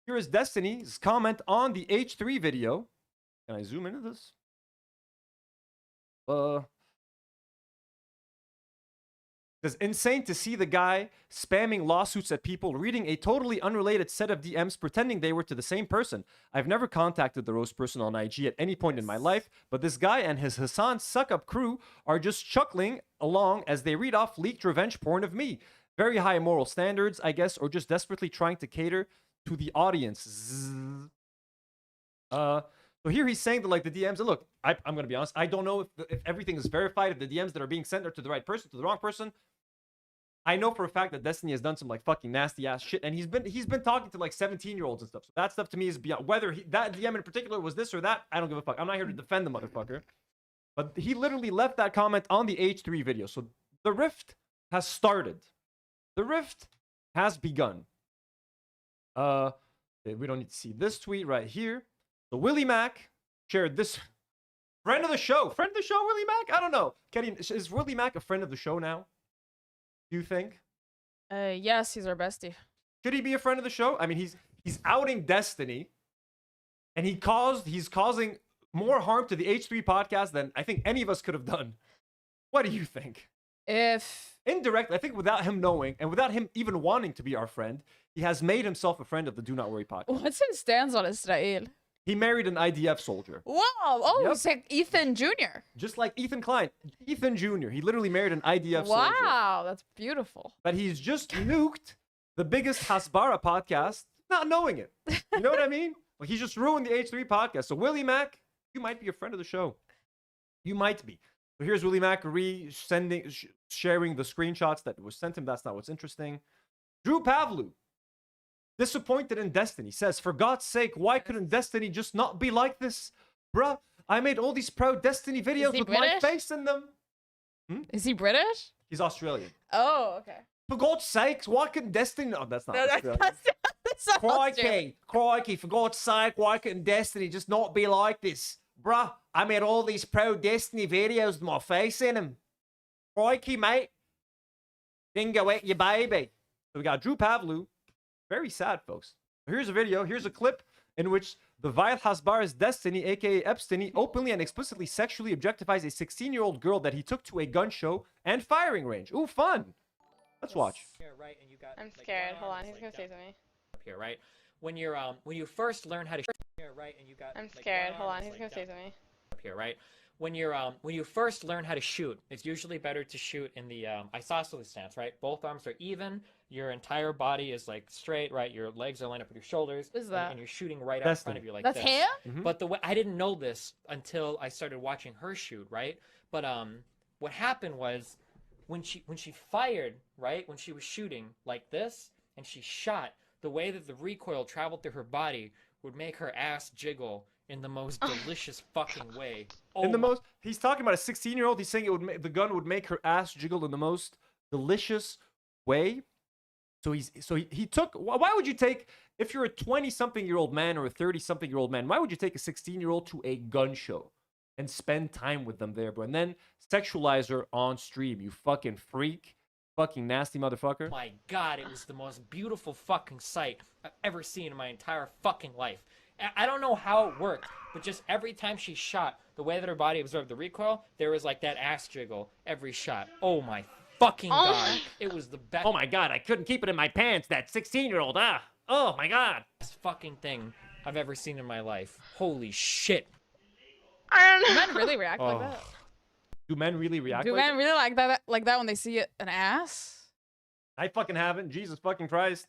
Here is Destiny's comment on the H3 video. Can I zoom into this? It's insane to see the guy spamming lawsuits at people, reading a totally unrelated set of DMs, pretending they were to the same person. I've never contacted the roast person on IG at any point in my life, but this guy and his Hassan suck-up crew are just chuckling along as they read off leaked revenge porn of me. Very high moral standards, I guess, or just desperately trying to cater to the audience. So here he's saying that, like, the DMs, and look, I'm going to be honest, I don't know if everything is verified, if the DMs that are being sent are to the right person, to the wrong person. I know for a fact that Destiny has done some like fucking nasty ass shit, and he's been talking to like 17-year-olds and stuff. So that stuff to me is beyond, whether that DM in particular was this or that, I don't give a fuck. I'm not here to defend the motherfucker. But he literally left that comment on the H3 video. So the rift has started. The rift has begun. We don't need to see this tweet right here. So Willy Mac shared this. Friend of the show, Willy Mac? I don't know. Karine, is Willy Mac a friend of the show now? Do you think? Yes, he's our bestie. Should he be a friend of the show? I mean, he's outing Destiny, and he's causing more harm to the H3 podcast than I think any of us could have done. What do you think? If indirect, I think without him knowing and without him even wanting to be our friend, he has made himself a friend of the Do Not Worry podcast. What's his stance on Israel? He married an IDF soldier. Wow! Oh, Yep. It's like Ethan Jr. Just like Ethan Klein. Ethan Jr. He literally married an IDF soldier. Wow, that's beautiful. But he's just nuked the biggest Hasbara podcast, not knowing it. You know what I mean? Like, he's just ruined the H3 podcast. So Willy Mac, you might be a friend of the show. You might be. So here's Willy Mac sharing the screenshots that was sent him. That's not what's interesting. Drew Pavlu, disappointed in Destiny, says, for God's sake, why couldn't Destiny just not be like this? Bruh, I made all these proud Destiny videos with my face in them. Is he British? He's Australian. Oh, okay. For God's sakes, why couldn't Destiny... No, that's not Australian. That's not Australian. Crikey, for God's sake, why couldn't Destiny just not be like this? Bruh, I made all these proud Destiny videos with my face in them. Crikey, mate. Dingo ate your baby. So we got Drew Pavlu. Very sad, folks. Here's a video. Here's a clip in which the vile Hasbara's Destiny, aka Epstein, openly and explicitly sexually objectifies a 16-year-old girl that he took to a gun show and firing range. Ooh, fun. Let's watch. I'm scared. Hold on, he's gonna say something. Up here, right? When you first learn how to. Right, and you got. I'm scared. Hold on, he's gonna say something. Up here, right? when you first learn how to shoot, it's usually better to shoot in the isosceles stance, right? Both arms are even, your entire body is like straight, right? Your legs are lined up with your shoulders, What is that? and you're shooting right out in front of you like That's this. him? But the way I didn't know this until I started watching her shoot, right? But what happened was when she fired, right? When she was shooting like this and she shot, the way that the recoil traveled through her body would make her ass jiggle in the most delicious fucking way. He's talking about a 16-year-old. He's saying the gun would make her ass jiggle in the most delicious way. So he took. Why would you take, if you're a 20-something-year-old man or a 30-something-year-old man, why would you take a 16-year-old to a gun show and spend time with them there, bro, and then sexualize her on stream? You fucking freak, fucking nasty motherfucker. My God, it was the most beautiful fucking sight I've ever seen in my entire fucking life. I don't know how it worked, but just every time she shot, the way that her body absorbed the recoil, there was like that ass jiggle every shot. Oh my fucking God. It was the best. Oh my God, I couldn't keep it in my pants, that 16-year-old. Oh my God. Best fucking thing I've ever seen in my life. Holy shit. I don't know. Do men really react like that? Do men really react Do like men really like that when they see an ass? I fucking haven't. Jesus fucking Christ.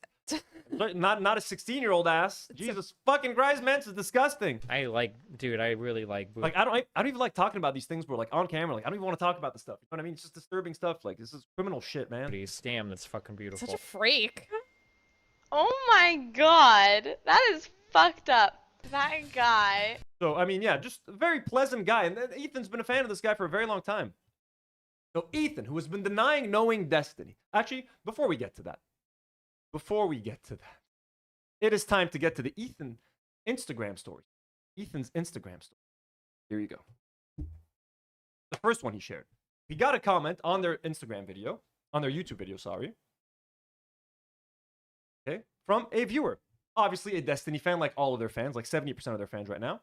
Not a 16-year-old ass. Jesus fucking Christ, man, it's disgusting. I really like. Like I don't even like talking about these things, bro. Like on camera, like I don't even want to talk about this stuff. You know what I mean? It's just disturbing stuff. Like this is criminal shit, man. Damn, that's fucking beautiful. Such a freak. Oh my God, that is fucked up. That guy. So I mean, yeah, just a very pleasant guy, and Ethan's been a fan of this guy for a very long time. So Ethan, who has been denying knowing Destiny. Actually, before we get to that, it is time to get to the Ethan Instagram story. Ethan's Instagram story. Here you go. The first one he shared. He got a comment on their Instagram video, on their YouTube video, sorry. Okay, from a viewer. Obviously a Destiny fan, like all of their fans, like 70% of their fans right now.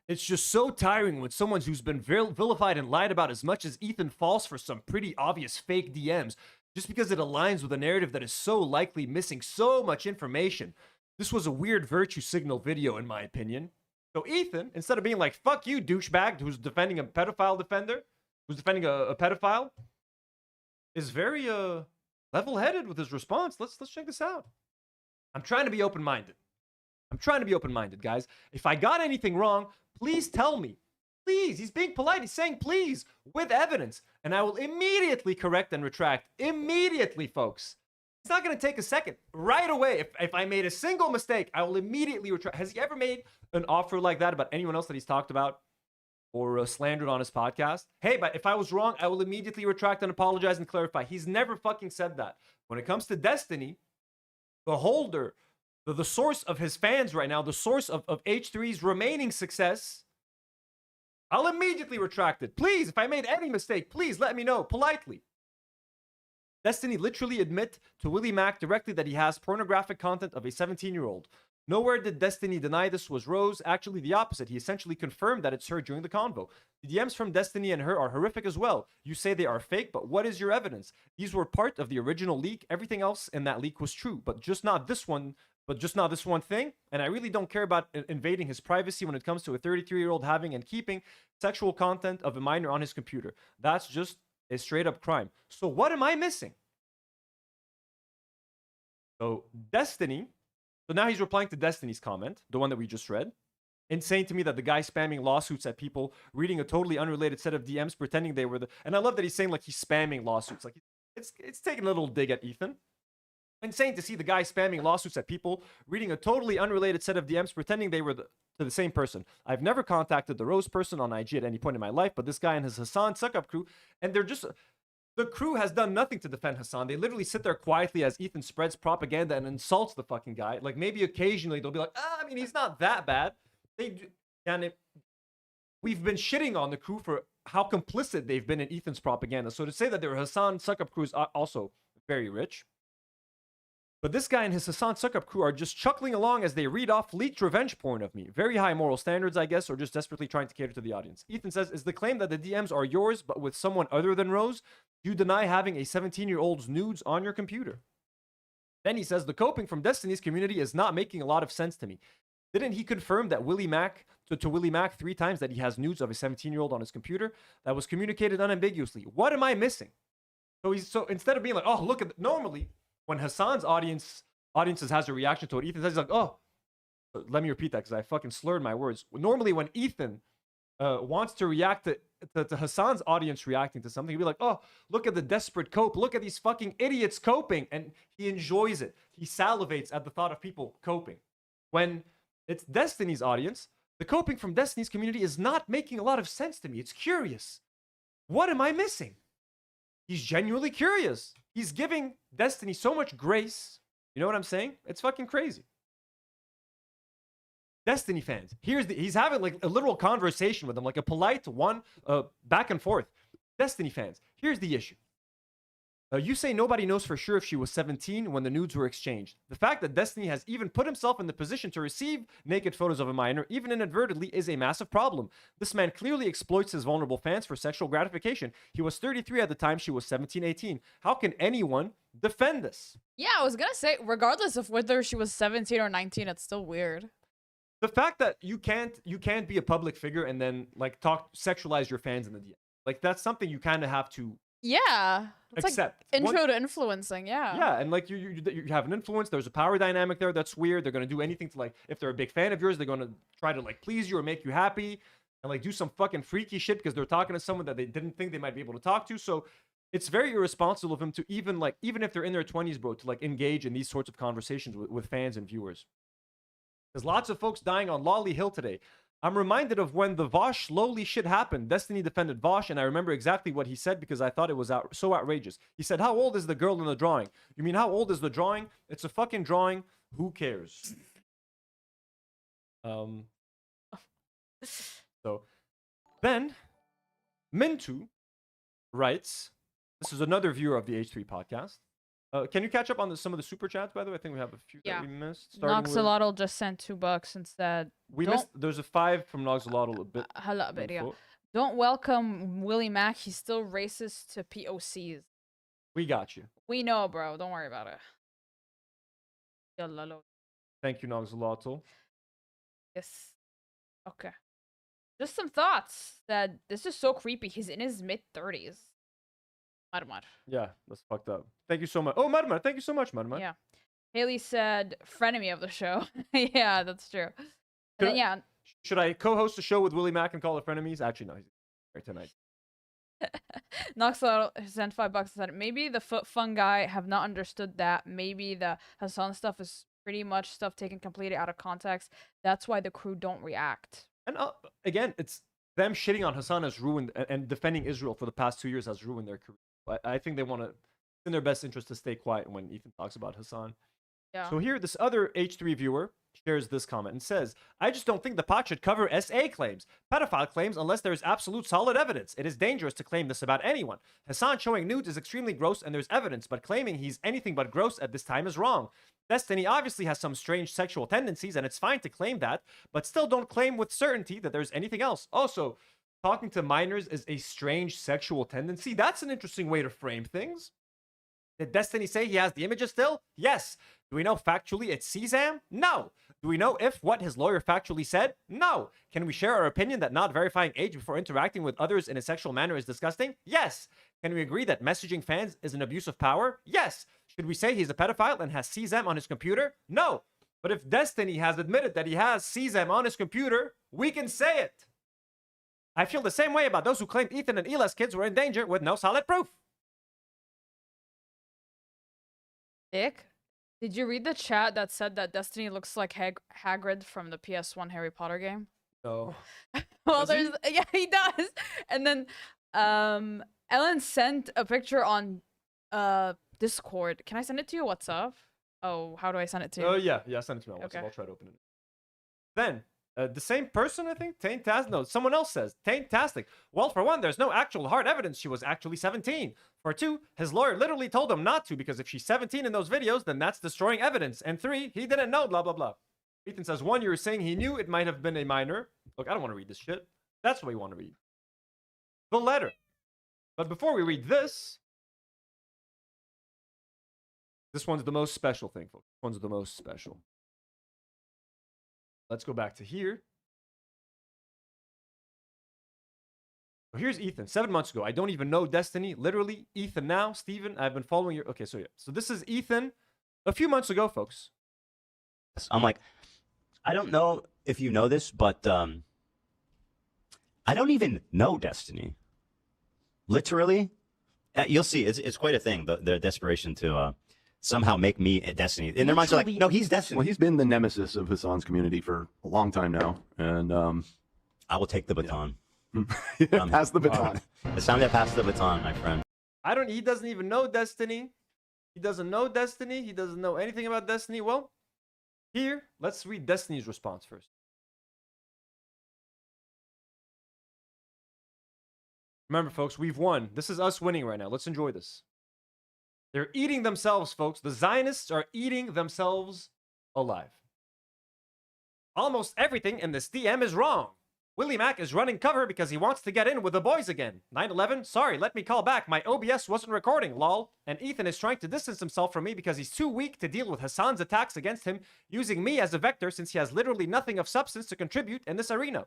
It's just so tiring when someone who's been vilified and lied about as much as Ethan falls for some pretty obvious fake DMs just because it aligns with a narrative that is so likely missing so much information. This was a weird virtue signal video, in my opinion. So Ethan, instead of being like, fuck you, douchebag, who's defending a pedophile defender, who's defending a pedophile, is very level-headed with his response. Let's check this out. I'm trying to be open-minded. Guys. If I got anything wrong, please tell me. Please. He's being polite. He's saying please with evidence. And I will immediately correct and retract. Immediately, folks. It's not going to take a second. Right away. If I made a single mistake, I will immediately retract. Has he ever made an offer like that about anyone else that he's talked about or slandered on his podcast? Hey, but if I was wrong, I will immediately retract and apologize and clarify. He's never fucking said that. When it comes to Destiny, the holder, the source of his fans right now, the source of H3's remaining success, I'll immediately retract it. Please, if I made any mistake, please let me know politely. Destiny literally admit to Willy Mac directly that he has pornographic content of a 17-year-old. Nowhere did Destiny deny this was Rose. Actually, the opposite. He essentially confirmed that it's her during the convo. The DMs from Destiny and her are horrific as well. You say they are fake, but what is your evidence? These were part of the original leak. Everything else in that leak was true, but just not this one thing. And I really don't care about invading his privacy when it comes to a 33-year-old having and keeping sexual content of a minor on his computer. That's just a straight-up crime. So what am I missing? So Destiny... So now he's replying to Destiny's comment, the one that we just read, and saying to me that the guy spamming lawsuits at people, reading a totally unrelated set of DMs, pretending they were the... And I love that he's saying like he's spamming lawsuits. Like it's taking a little dig at Ethan. Insane to see the guy spamming lawsuits at people, reading a totally unrelated set of DMs, pretending they were to the same person. I've never contacted the Rose person on IG at any point in my life, but this guy and his Hassan suck-up crew, and they're just... The crew has done nothing to defend Hassan. They literally sit there quietly as Ethan spreads propaganda and insults the fucking guy. Like, maybe occasionally they'll be like, I mean, he's not that bad. We've been shitting on the crew for how complicit they've been in Ethan's propaganda. So to say that their Hassan suck-up crew is also very rich. But this guy and his Hassan suck-up crew are just chuckling along as they read off leaked revenge porn of me. Very high moral standards, I guess, or just desperately trying to cater to the audience. Ethan says, is the claim that the DMs are yours, but with someone other than Rose? You deny having a 17-year-old's nudes on your computer. Then he says, the coping from Destiny's community is not making a lot of sense to me. Didn't he confirm that Willie Mack to Willie Mack 3 times that he has nudes of a 17-year-old on his computer that was communicated unambiguously? What am I missing? So instead of being like, oh, look at normally when Hassan's audiences has a reaction to what Ethan says, he's like, oh, let me repeat that because I fucking slurred my words. Normally when Ethan wants to react to Hassan's audience reacting to something, he'd be like, oh, look at the desperate cope. Look at these fucking idiots coping. And he enjoys it. He salivates at the thought of people coping. When it's Destiny's audience, the coping from Destiny's community is not making a lot of sense to me. It's curious. What am I missing? He's genuinely curious. He's giving Destiny so much grace. You know what I'm saying? It's fucking crazy. Destiny fans, he's having like a literal conversation with them, like a polite one, back and forth. Destiny fans, here's the issue. You say nobody knows for sure if she was 17 when the nudes were exchanged. The fact that Destiny has even put himself in the position to receive naked photos of a minor, even inadvertently, is a massive problem. This man clearly exploits his vulnerable fans for sexual gratification. He was 33 at the time she was 17, 18. How can anyone defend this? Yeah, I was gonna say, regardless of whether she was 17 or 19, it's still weird. The fact that you can't be a public figure and then like sexualize your fans in the DM. Like that's something you kind of have to it's accept. like intro to influencing. Yeah, and like you have an influence. There's a power dynamic there that's weird. They're gonna do anything to like, if they're a big fan of yours, they're gonna try to like please you or make you happy and like do some fucking freaky shit because they're talking to someone that they didn't think they might be able to talk to. So it's very irresponsible of him to even if they're in their 20s, bro, to like engage in these sorts of conversations with fans and viewers. There's lots of folks dying on Lolly Hill today. I'm reminded of when the Vosh slowly shit happened. Destiny defended Vosh, and I remember exactly what he said because I thought it was so outrageous. He said, how old is the girl in the drawing? You mean how old is the drawing? It's a fucking drawing. Who cares? So then Mintu writes, this is another viewer of the H3 podcast. Can you catch up on some of the super chats, by the way? I think we have a few that we missed. Noxolotl just sent $2 and said, there's a 5 from Noxolotl a bit. Yeah. Don't welcome Willie Mack. He's still racist to POCs. We got you. We know, bro. Don't worry about it. Thank you, Noxolotl. Yes. Okay. Just some thoughts that this is so creepy. He's in his mid-30s. Marmar. Yeah, that's fucked up. Thank you so much. Oh, Marmar, thank you so much, Marmar. Yeah. Haley said, frenemy of the show. Yeah, that's true. And then, should I co-host a show with Willie Mack and call it frenemies? Actually, no, he's here tonight. Noxel sent $5 and said, maybe the foot fun guy have not understood that. Maybe the Hassan stuff is pretty much stuff taken completely out of context. That's why the crew don't react. And again, it's them shitting on Hassan has ruined, and defending Israel for the past 2 years has ruined their career. I think they want to, in their best interest, to stay quiet when Ethan talks about Hassan. Yeah. So here, this other H3 viewer shares this comment and says, I just don't think the pot should cover SA claims, pedophile claims, unless there is absolute solid evidence. It is dangerous to claim this about anyone. Hassan showing nudes is extremely gross and there's evidence, but claiming he's anything but gross at this time is wrong. Destiny obviously has some strange sexual tendencies, and it's fine to claim that, but still don't claim with certainty that there's anything else. Also, talking to minors is a strange sexual tendency. That's an interesting way to frame things. Did Destiny say he has the images still? Yes. Do we know factually it's Sesam? No. Do we know if what his lawyer factually said? No. Can we share our opinion that not verifying age before interacting with others in a sexual manner is disgusting? Yes. Can we agree that messaging fans is an abuse of power? Yes. Should we say he's a pedophile and has Sesam on his computer? No. But if Destiny has admitted that he has Sesam on his computer, we can say it. I feel the same way about those who claimed Ethan and Ela's kids were in danger with no solid proof. Dick, did you read the chat that said that Destiny looks like Hagrid from the PS1 Harry Potter game? No. Well, yeah, he does. And then Ellen sent a picture on Discord. Can I send it to you? What's up? Oh, how do I send it to you? Oh, yeah, send it to me. Okay. I'll try to open it. Then, the same person, I think, Taintastic. No, someone else says, Taintastic. Well, for one, there's no actual hard evidence she was actually 17. For two, his lawyer literally told him not to, because if she's 17 in those videos, then that's destroying evidence. And three, he didn't know, blah, blah, blah. Ethan says, one, you were saying he knew it might have been a minor. Look, I don't want to read this shit. That's what we want to read. The letter. But before we read this one's the most special thing, folks. This one's the most special. Let's go back to here. So here's Ethan, 7 months ago. I don't even know Destiny. Literally, Ethan now. Steven, I've been following your... Okay, so yeah. So this is Ethan a few months ago, folks. I'm like, I don't know if you know this, but I don't even know Destiny. Literally, you'll see. It's quite a thing. The desperation to somehow make me a Destiny. In their minds, they're like, no, he's Destiny. Well, he's been the nemesis of Hassan's community for a long time now, and I will take the baton. Pass the baton. It's time to pass the baton, my friend. He doesn't even know Destiny. He doesn't know Destiny. He doesn't know anything about Destiny. Well, here, let's read Destiny's response first. Remember, folks, we've won. This is us winning right now. Let's enjoy this. They're eating themselves, folks. The Zionists are eating themselves alive. Almost everything in this DM is wrong. Willie Mac is running cover because he wants to get in with the boys again. 9/11, sorry, let me call back. My OBS wasn't recording, lol. And Ethan is trying to distance himself from me because he's too weak to deal with Hassan's attacks against him, using me as a vector since he has literally nothing of substance to contribute in this arena.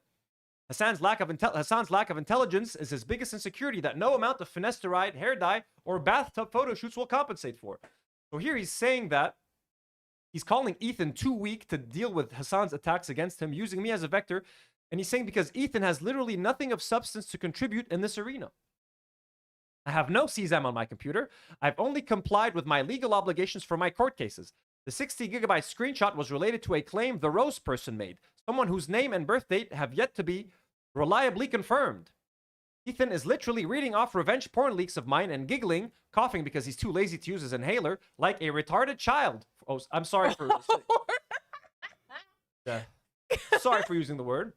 Hassan's lack of intelligence is his biggest insecurity that no amount of finasteride, hair dye, or bathtub photo shoots will compensate for. So here he's saying that he's calling Ethan too weak to deal with Hassan's attacks against him, using me as a vector. And he's saying because Ethan has literally nothing of substance to contribute in this arena. I have no CSAM on my computer. I've only complied with my legal obligations for my court cases. The 60 gigabyte screenshot was related to a claim the Rose person made, someone whose name and birth date have yet to be reliably confirmed. Ethan is literally reading off revenge porn leaks of mine and giggling, coughing because he's too lazy to use his inhaler, like a retarded child. Oh, I'm sorry for... Sorry for using the word.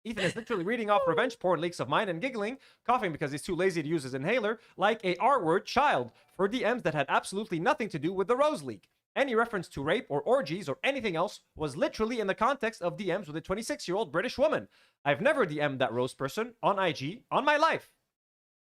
Ethan is literally reading off revenge porn leaks of mine and giggling, coughing because he's too lazy to use his inhaler, like a R-word child, for DMs that had absolutely nothing to do with the Rose leak. Any reference to rape or orgies or anything else was literally in the context of DMs with a 26-year-old British woman. I've never DM'd that Rose person on IG on my life.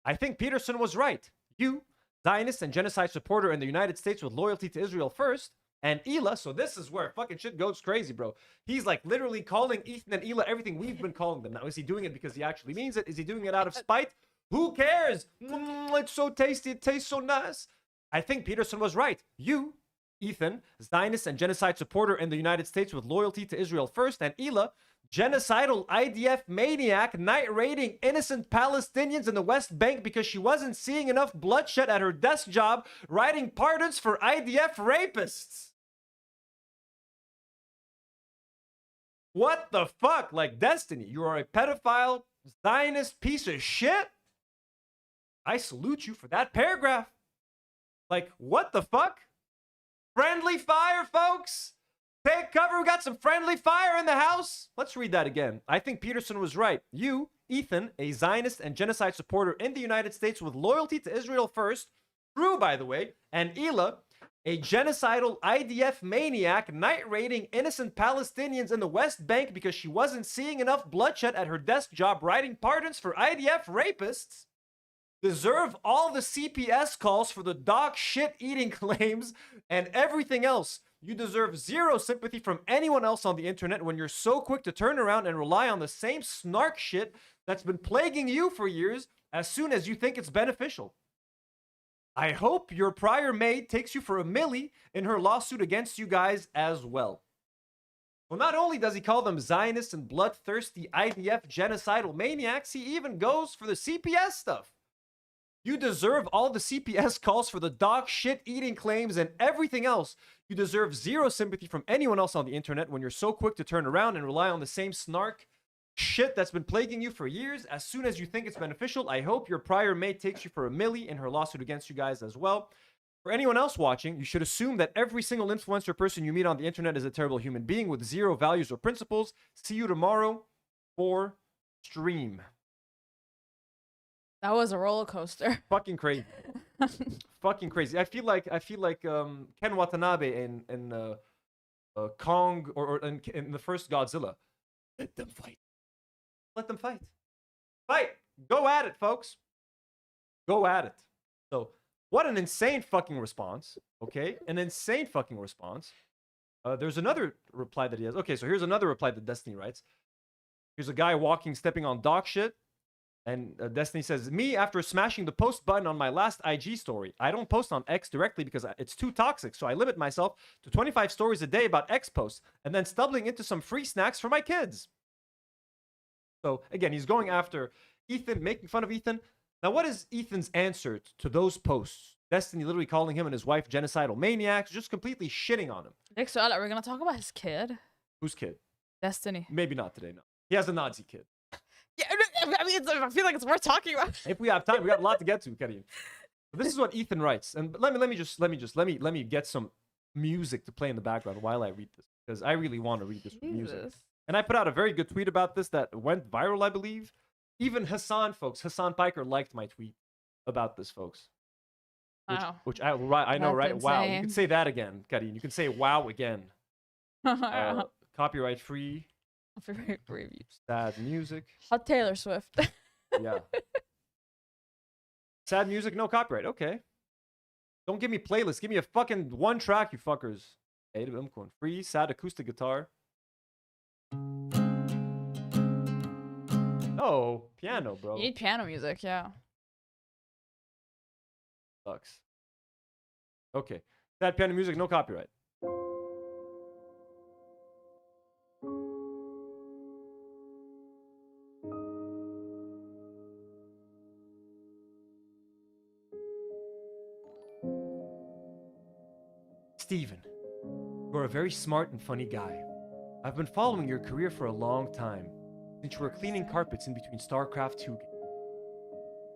I think Peterson was right. You, Zionist and genocide supporter in the United States with loyalty to Israel first, and Hila, so this is where fucking shit goes crazy, bro. He's like literally calling Ethan and Hila everything we've been calling them. Now, is he doing it because he actually means it? Is he doing it out of spite? Who cares? It's so tasty. It tastes so nice. I think Peterson was right. You, Ethan, Zionist and genocide supporter in the United States with loyalty to Israel first, and Hila, genocidal IDF maniac night raiding innocent Palestinians in the West Bank because she wasn't seeing enough bloodshed at her desk job, writing pardons for IDF rapists. What the fuck? Like, Destiny, you are a pedophile, Zionist piece of shit? I salute you for that paragraph. Like, what the fuck? Friendly fire, folks. Take cover. We got some friendly fire in the house. Let's read that again. I think Peterson was right. You, Ethan, a Zionist and genocide supporter in the United States with loyalty to Israel first, true, by the way, and Hila, a genocidal IDF maniac night raiding innocent Palestinians in the West Bank because she wasn't seeing enough bloodshed at her desk job writing pardons for IDF rapists, deserve all the CPS calls for the dog shit eating claims and everything else. You deserve zero sympathy from anyone else on the internet when you're so quick to turn around and rely on the same snark shit that's been plaguing you for years as soon as you think it's beneficial. I hope your prior maid takes you for a Millie in her lawsuit against you guys as well. Well, not only does he call them Zionists and bloodthirsty IDF genocidal maniacs, he even goes for the CPS stuff. You deserve all the CPS calls for the dog shit eating claims and everything else. You deserve zero sympathy from anyone else on the internet when you're so quick to turn around and rely on the same snark shit that's been plaguing you for years as soon as you think it's beneficial. I hope your prior mate takes you for a Millie in her lawsuit against you guys as well. For anyone else watching, you should assume that every single influencer person you meet on the internet is a terrible human being with zero values or principles. See you tomorrow for stream. That was a roller coaster. Fucking crazy. Fucking crazy. I feel like Ken Watanabe in Kong or in the first Godzilla. Let them fight. Let them fight. Fight. Go at it, folks. Go at it. So, what an insane fucking response. Okay? An insane fucking response. There's another reply that he has. Okay, so here's another reply that Destiny writes. Here's a guy stepping on dog shit. And Destiny says, me after smashing the post button on my last IG story. I don't post on X directly because it's too toxic. So I limit myself to 25 stories a day about X posts and then stumbling into some free snacks for my kids. So again, he's going after Ethan, making fun of Ethan. Now, what is Ethan's answer to those posts? Destiny literally calling him and his wife genocidal maniacs, just completely shitting on him. Next, so we're going to talk about his kid. Whose kid? Destiny. Maybe not today, no. He has a Nazi kid. Yeah, I mean, I feel like it's worth talking about. If we have time, we got a lot to get to, Karine. This is what Ethan writes, and let me get some music to play in the background while I read this, because I really want to read this with music. And I put out a very good tweet about this that went viral, I believe. Even Hassan Piker liked my tweet about this, folks. Which I know, right? Insane. Wow, you can say that again, Karine. You can say wow again. Copyright free. Sad music. Hot Taylor Swift. Yeah. Sad music, no copyright. Okay. Don't give me playlists. Give me a fucking one track, you fuckers. Free sad acoustic guitar. Oh, piano, bro. You need piano music, yeah. Sucks. Okay. Sad piano music, no copyright. Steven, you're a very smart and funny guy. I've been following your career for a long time, since you were cleaning carpets in between StarCraft 2 games.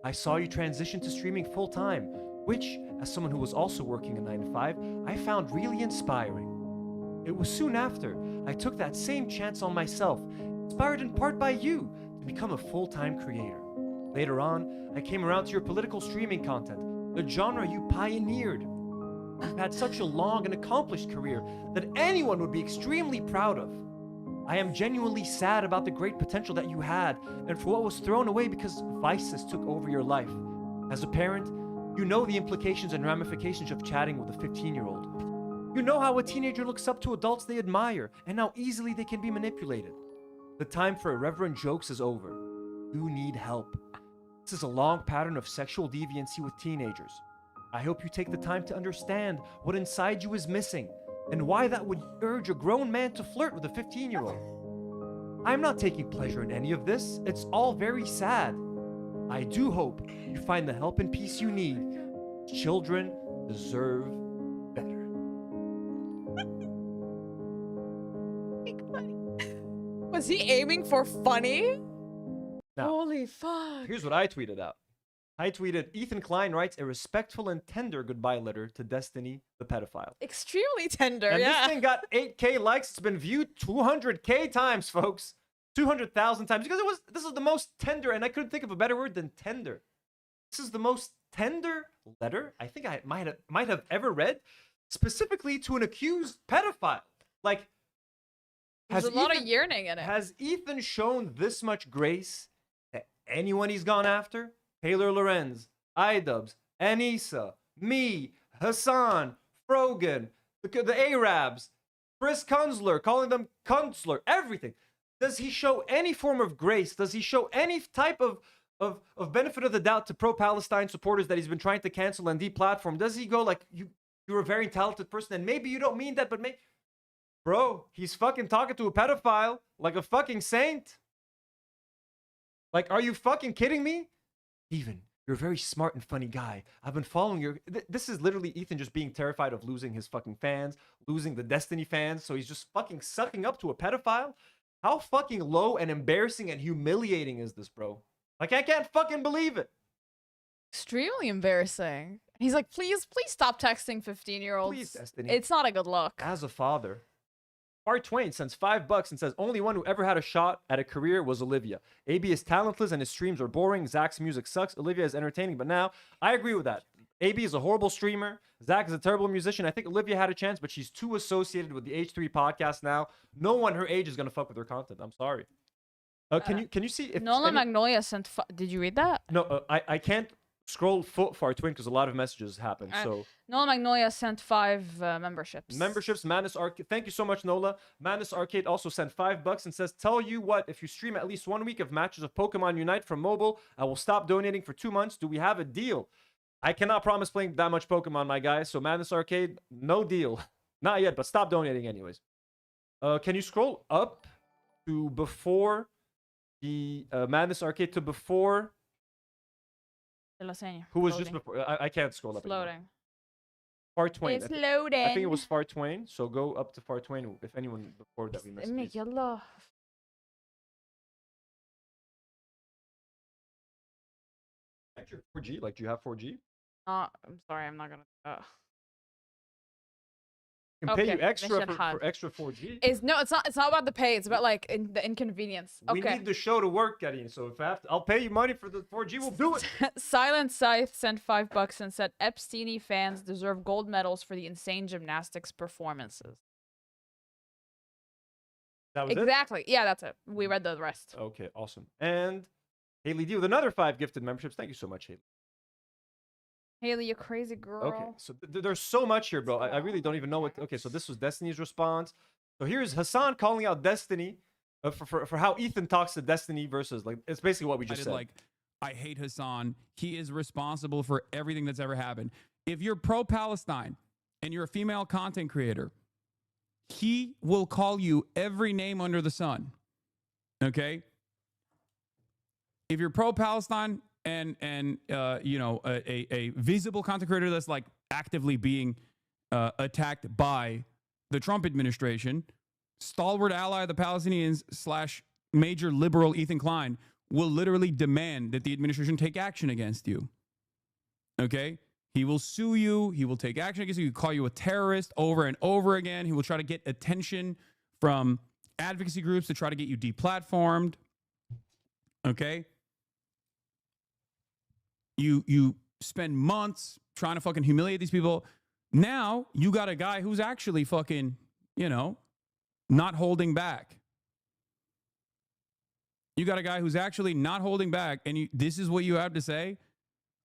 I saw you transition to streaming full-time, which, as someone who was also working a 9-to-5, I found really inspiring. It was soon after I took that same chance on myself, inspired in part by you, to become a full-time creator. Later on, I came around to your political streaming content, the genre you pioneered. You've had such a long and accomplished career that anyone would be extremely proud of. I am genuinely sad about the great potential that you had and for what was thrown away because vices took over your life. As a parent, you know the implications and ramifications of chatting with a 15-year-old. You know how a teenager looks up to adults they admire and how easily they can be manipulated. The time for irreverent jokes is over. You need help. This is a long pattern of sexual deviancy with teenagers. I hope you take the time to understand what inside you is missing and why that would urge a grown man to flirt with a 15-year-old. I'm not taking pleasure in any of this. It's all very sad. I do hope you find the help and peace you need. Children deserve better. Was he aiming for funny? Now, holy fuck. Here's what I tweeted out. I tweeted, Ethan Klein writes a respectful and tender goodbye letter to Destiny, the pedophile. Extremely tender, and yeah. this thing got 8K likes. It's been viewed 200K times, folks. 200,000 times. Because this is the most tender, and I couldn't think of a better word than tender. This is the most tender letter I think I might have ever read, specifically to an accused pedophile. Like, there's a lot of yearning in it. Has Ethan shown this much grace to anyone he's gone after? Taylor Lorenz, iDubbbz, Anissa, me, Hassan, Frogan, the Arabs, Chris Kunzler, calling them Kunzler, everything. Does he show any form of grace? Does he show any type of benefit of the doubt to pro-Palestine supporters that he's been trying to cancel and deplatform? Does he go like, you're a very talented person and maybe you don't mean that, but maybe... Bro, he's fucking talking to a pedophile like a fucking saint. Like, are you fucking kidding me? Ethan, you're a very smart and funny guy. I've been following your... This is literally Ethan just being terrified of losing his fucking fans, losing the Destiny fans, so he's just fucking sucking up to a pedophile? How fucking low and embarrassing and humiliating is this, bro? Like, I can't fucking believe it. Extremely embarrassing. He's like, please stop texting 15-year-olds. Please, Destiny. It's not a good look. As a father... Bart Twain sends $5 and says, only one who ever had a shot at a career was Olivia. AB is talentless and his streams are boring. Zach's music sucks. Olivia is entertaining, but now I agree with that. AB is a horrible streamer. Zach is a terrible musician. I think Olivia had a chance, but she's too associated with the H3 podcast now. No one her age is going to fuck with her content. I'm sorry. Can you see if Nola Magnolia sent... Did you read that? No, I can't scroll far twin because a lot of messages happen. So Nola Magnolia sent 5 memberships. Madness Arcade. Thank you so much, Nola. Madness Arcade also sent $5 and says, "Tell you what, if you stream at least 1 week of matches of Pokemon Unite from mobile, I will stop donating for 2 months. Do we have a deal?" I cannot promise playing that much Pokemon, my guy. So Madness Arcade, no deal. Not yet, but stop donating anyways. Can you scroll up to before the Madness Arcade to before? Who was just before? I can't scroll up. Loading. Far Twain. It's loading. I think it was Far Twain. So go up to Far Twain if anyone before that we missed. Make yalla. Like your 4G? Like, do you have 4G? I'm sorry, I'm not gonna. Can pay you extra for extra 4G. It's not about the pay. It's about like the inconvenience. We need the show to work, Karine. So if I have to, I'll pay you money for the 4G. We'll do it. Silent Scythe sent $5 and said Epstein fans deserve gold medals for the insane gymnastics performances. That was exactly. it? Yeah, that's it. We read the rest. Okay, awesome. And Haley D with another 5 gifted memberships. Thank you so much, Haley. Haley, you crazy girl. Okay, so there's so much here, bro. I really don't even know what. Okay, so this was Destiny's response. So here's Hassan calling out Destiny for how Ethan talks to Destiny versus, like, it's basically what we just said. Like, I hate Hassan. He is responsible for everything that's ever happened. If you're pro-Palestine and you're a female content creator, he will call you every name under the sun. Okay? If you're pro-Palestine and you know, a visible content creator that's like actively being attacked by the Trump administration, stalwart ally of the Palestinians / major liberal Ethan Klein will literally demand that the administration take action against you. Okay? He will sue you. He will take action against you. He will call you a terrorist over and over again. He will try to get attention from advocacy groups to try to get you deplatformed. Okay? You spend months trying to fucking humiliate these people. Now you got a guy who's actually fucking, you know, not holding back. You got a guy who's actually not holding back, and this is what you have to say?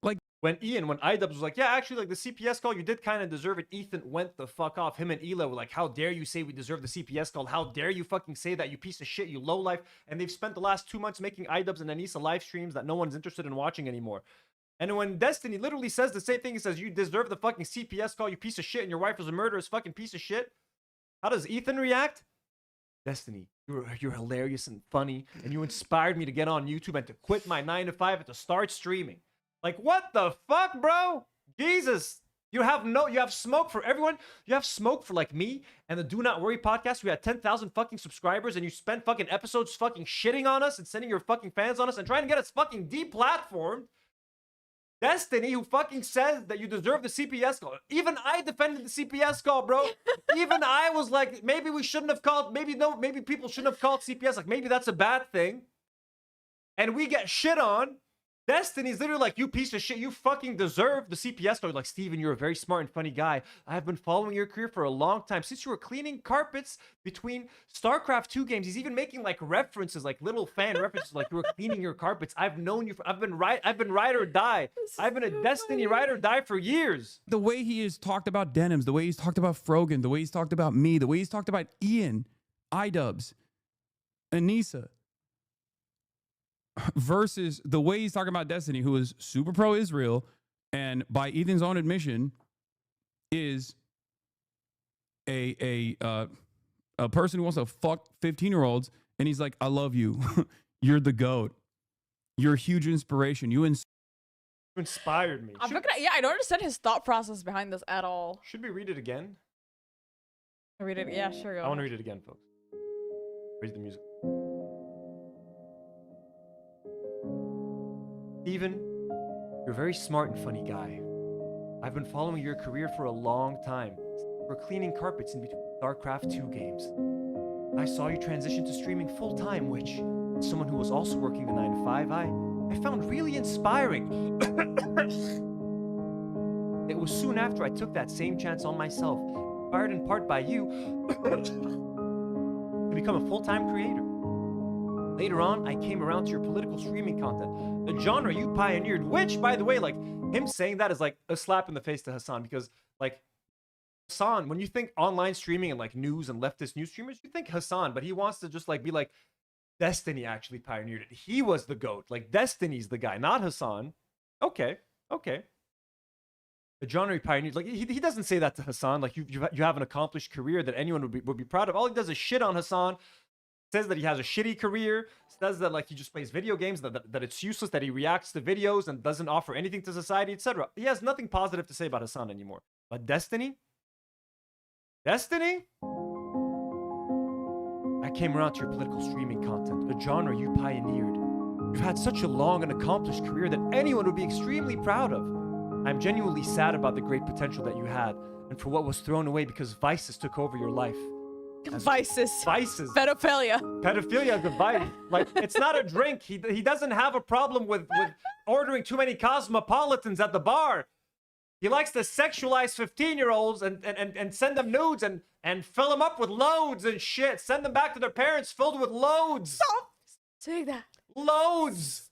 Like, when iDubbbz was like, yeah, actually, like, the CPS call, you did kind of deserve it. Ethan went the fuck off. Him and Ela were like, how dare you say we deserve the CPS call? How dare you fucking say that, you piece of shit, you lowlife? And they've spent the last 2 months making iDubbbz and Anissa live streams that no one's interested in watching anymore. And when Destiny literally says the same thing, he says, you deserve the fucking CPS call, you piece of shit, and your wife was a murderous fucking piece of shit. How does Ethan react? Destiny, you're hilarious and funny, and you inspired me to get on YouTube and to quit my 9 to 5 and to start streaming. Like, what the fuck, bro? Jesus. You have smoke for everyone. You have smoke for, like, me and the Do Not Worry podcast. We had 10,000 fucking subscribers, and you spent fucking episodes fucking shitting on us and sending your fucking fans on us and trying to get us fucking deplatformed. Destiny, who fucking says that you deserve the CPS call. Even I defended the CPS call, bro. Even I was like, maybe we shouldn't have called, maybe people shouldn't have called CPS. Like, maybe that's a bad thing. And we get shit on. Destiny's literally like, you piece of shit, you fucking deserve the CPS call. Like, Steven, you're a very smart and funny guy. I have been following your career for a long time. Since you were cleaning carpets between StarCraft 2 games, he's even making like references, like little fan references, like you were cleaning your carpets. I've known you for, I've been ride or die. I've been a Destiny ride or die for years. the way he has talked about Denims, the way he's talked about Frogan, the way he's talked about me, the way he's talked about Ian, iDubbbz, Anissa, versus the way he's talking about Destiny, who is super pro-Israel, and by Ethan's own admission, is a person who wants to fuck 15-year-olds, and he's like, I love you. You're the GOAT. You're a huge inspiration. You inspired me. I don't understand his thought process behind this at all. Should we read it again? Read it? Yeah, sure. I want to read it again, folks. Raise the music. Steven, you're a very smart and funny guy. I've been following your career for a long time. We're cleaning carpets in between StarCraft 2 games. I saw you transition to streaming full-time, which, as someone who was also working a 9 to 5, I found really inspiring. It was soon after I took that same chance on myself, inspired in part by you, to become a full-time creator. Later on, I came around to your political streaming content, the genre you pioneered, which, by the way, like, him saying that is like a slap in the face to Hassan, because, like, Hassan, when you think online streaming and like news and leftist news streamers, you think Hassan, but he wants to just like be like, Destiny actually pioneered it. He was the GOAT. Like, Destiny's the guy, not Hassan. Okay. The genre he pioneered, like, he doesn't say that to Hassan. Like, you have an accomplished career that anyone would be proud of. All he does is shit on Hassan. Says that he has a shitty career. Says that like he just plays video games. That it's useless. That he reacts to videos and doesn't offer anything to society, etc. He has nothing positive to say about Hassan anymore. But Destiny. I came around to your political streaming content, a genre you pioneered. You've had such a long and accomplished career that anyone would be extremely proud of. I'm genuinely sad about the great potential that you had and for what was thrown away because vices took over your life. Vices. Pedophilia is a vice. Like, it's not a drink. He doesn't have a problem with ordering too many cosmopolitans at the bar. He likes to sexualize 15-year-olds and send them nudes and fill them up with loads and shit. Send them back to their parents filled with loads. Stop saying that. Loads.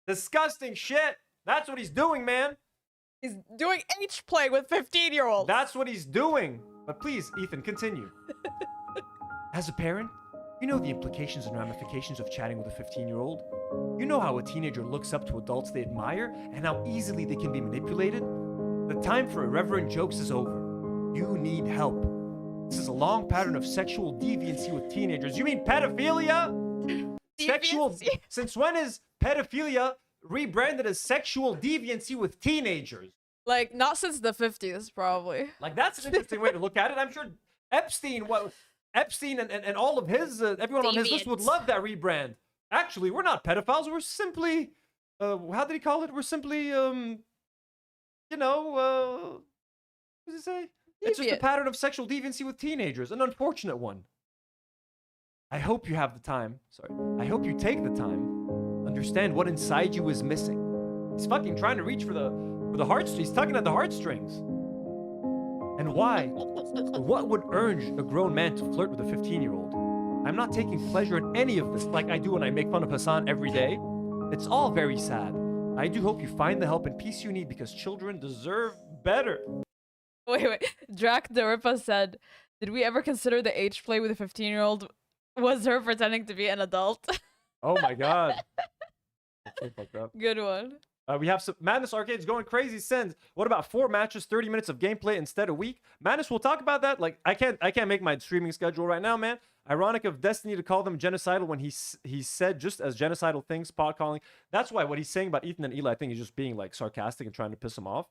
Disgusting shit. That's what he's doing, man. He's doing H-play with 15-year-olds. That's what he's doing. But please, Ethan, continue. As a parent, you know the implications and ramifications of chatting with a 15-year-old. You know how a teenager looks up to adults they admire and how easily they can be manipulated. The time for irreverent jokes is over. You need help. This is a long pattern of sexual deviancy with teenagers. You mean pedophilia? Since when is pedophilia rebranded as sexual deviancy with teenagers? Like, not since the 50s, probably. Like, that's an interesting way to look at it. I'm sure Epstein and all of his, everyone on his list would love that rebrand. Actually, we're not pedophiles. We're simply, how did he call it? We're simply, what does he say? It's just a pattern of sexual deviancy with teenagers, an unfortunate one. I hope you have the time. I hope you take the time. Understand what inside you is missing. He's fucking trying to reach for the heartstrings. He's tugging at the heartstrings. And why? What would urge a grown man to flirt with a 15-year-old? I'm not taking pleasure in any of this like I do when I make fun of Hassan every day. It's all very sad. I do hope you find the help and peace you need because children deserve better. Wait. Drac the Rippa said, did we ever consider the H-play with a 15-year-old was her pretending to be an adult? Oh my god. That's so fucked up. Good one. We have some Madness Arcade's going crazy. Sends. What about 4 matches, 30 minutes of gameplay instead a week? Madness, we'll talk about that. Like, I can't make my streaming schedule right now, man. Ironic of Destiny to call them genocidal when he said just as genocidal things, pot calling. That's why what he's saying about Ethan and Eli, I think he's just being like sarcastic and trying to piss him off.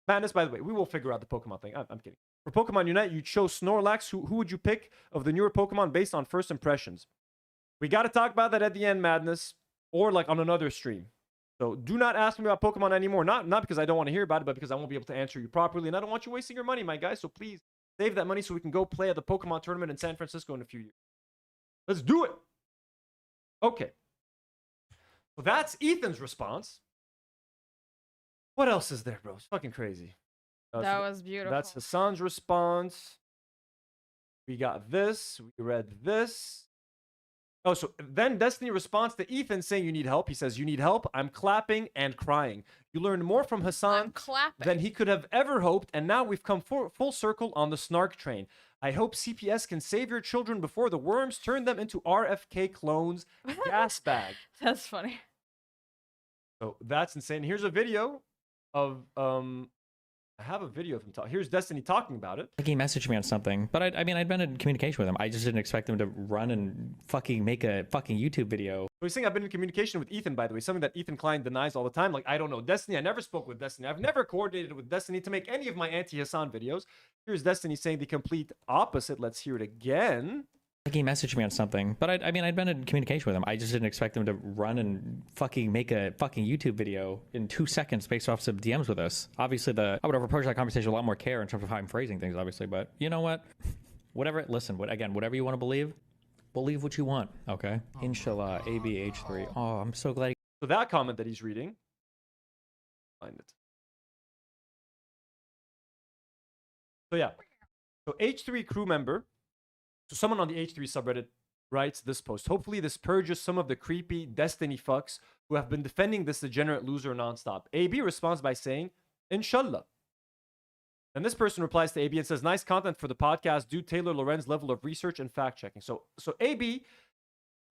Madness, by the way, we will figure out the Pokemon thing. I'm kidding. For Pokemon Unite, you chose Snorlax. Who would you pick of the newer Pokemon based on first impressions? We got to talk about that at the end, Madness, or like on another stream. So do not ask me about Pokemon anymore. Not because I don't want to hear about it, but because I won't be able to answer you properly. And I don't want you wasting your money, my guy. So please save that money so we can go play at the Pokemon tournament in San Francisco in a few years. Let's do it. Okay. So that's Ethan's response. What else is there, bro? It's fucking crazy. That was beautiful. That's Hassan's response. We got this. We read this. Oh, so then Destiny responds to Ethan saying you need help. He says, you need help. I'm clapping and crying. You learned more from Hassan than he could have ever hoped. And now we've come full circle on the snark train. I hope CPS can save your children before the worms turn them into RFK clones. Gas bag. That's funny. So that's insane. Here's a video of I have a video of him talking. Here's Destiny talking about it. Like he messaged me on something, but I'd been in communication with him. I just didn't expect him to run and fucking make a fucking YouTube video. So he's saying I've been in communication with Ethan, by the way, something that Ethan Klein denies all the time. Like, I don't know Destiny. I never spoke with Destiny. I've never coordinated with Destiny to make any of my anti-Hassan videos. Here's Destiny saying the complete opposite. Let's hear it again. Like he messaged me on something, but I'd been in communication with him. I just didn't expect him to run and fucking make a fucking YouTube video in 2 seconds based off some DMs with us. Obviously, I would have approached that conversation with a lot more care in terms of how I'm phrasing things, obviously. But you know what? Whatever you want to believe what you want, okay? Inshallah, ABH3. Oh, I'm so glad. So that comment that he's reading, find it. So yeah, so H3 crew member. So someone on the H3 subreddit writes this post. Hopefully this purges some of the creepy Destiny fucks who have been defending this degenerate loser nonstop. AB responds by saying, Inshallah. And this person replies to AB and says, nice content for the podcast due Taylor Loren's level of research and fact checking. So AB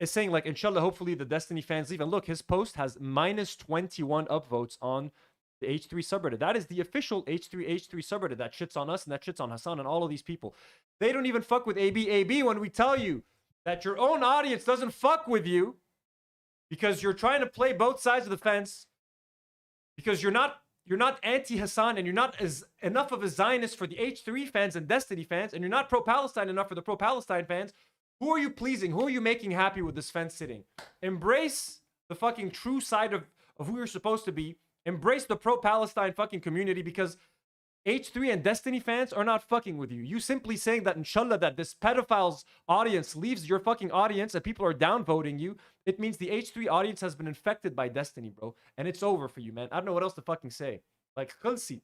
is saying, like, inshallah, hopefully the Destiny fans leave. And look, his post has minus 21 upvotes on the H3 subreddit. That is the official H3 subreddit that shits on us and that shits on Hassan and all of these people. They don't even fuck with AB when we tell you that your own audience doesn't fuck with you because you're trying to play both sides of the fence, because you're not anti-Hassan and you're not enough of a Zionist for the H3 fans and Destiny fans, and you're not pro-Palestine enough for the pro-Palestine fans. Who are you pleasing? Who are you making happy with this fence sitting? Embrace the fucking true side of who you're supposed to be. Embrace the pro-Palestine fucking community, because H3 and Destiny fans are not fucking with you. You simply saying that, inshallah, that this pedophile's audience leaves your fucking audience and people are downvoting you, it means the H3 audience has been infected by Destiny, bro. And it's over for you, man. I don't know what else to fucking say. Like, khalsi.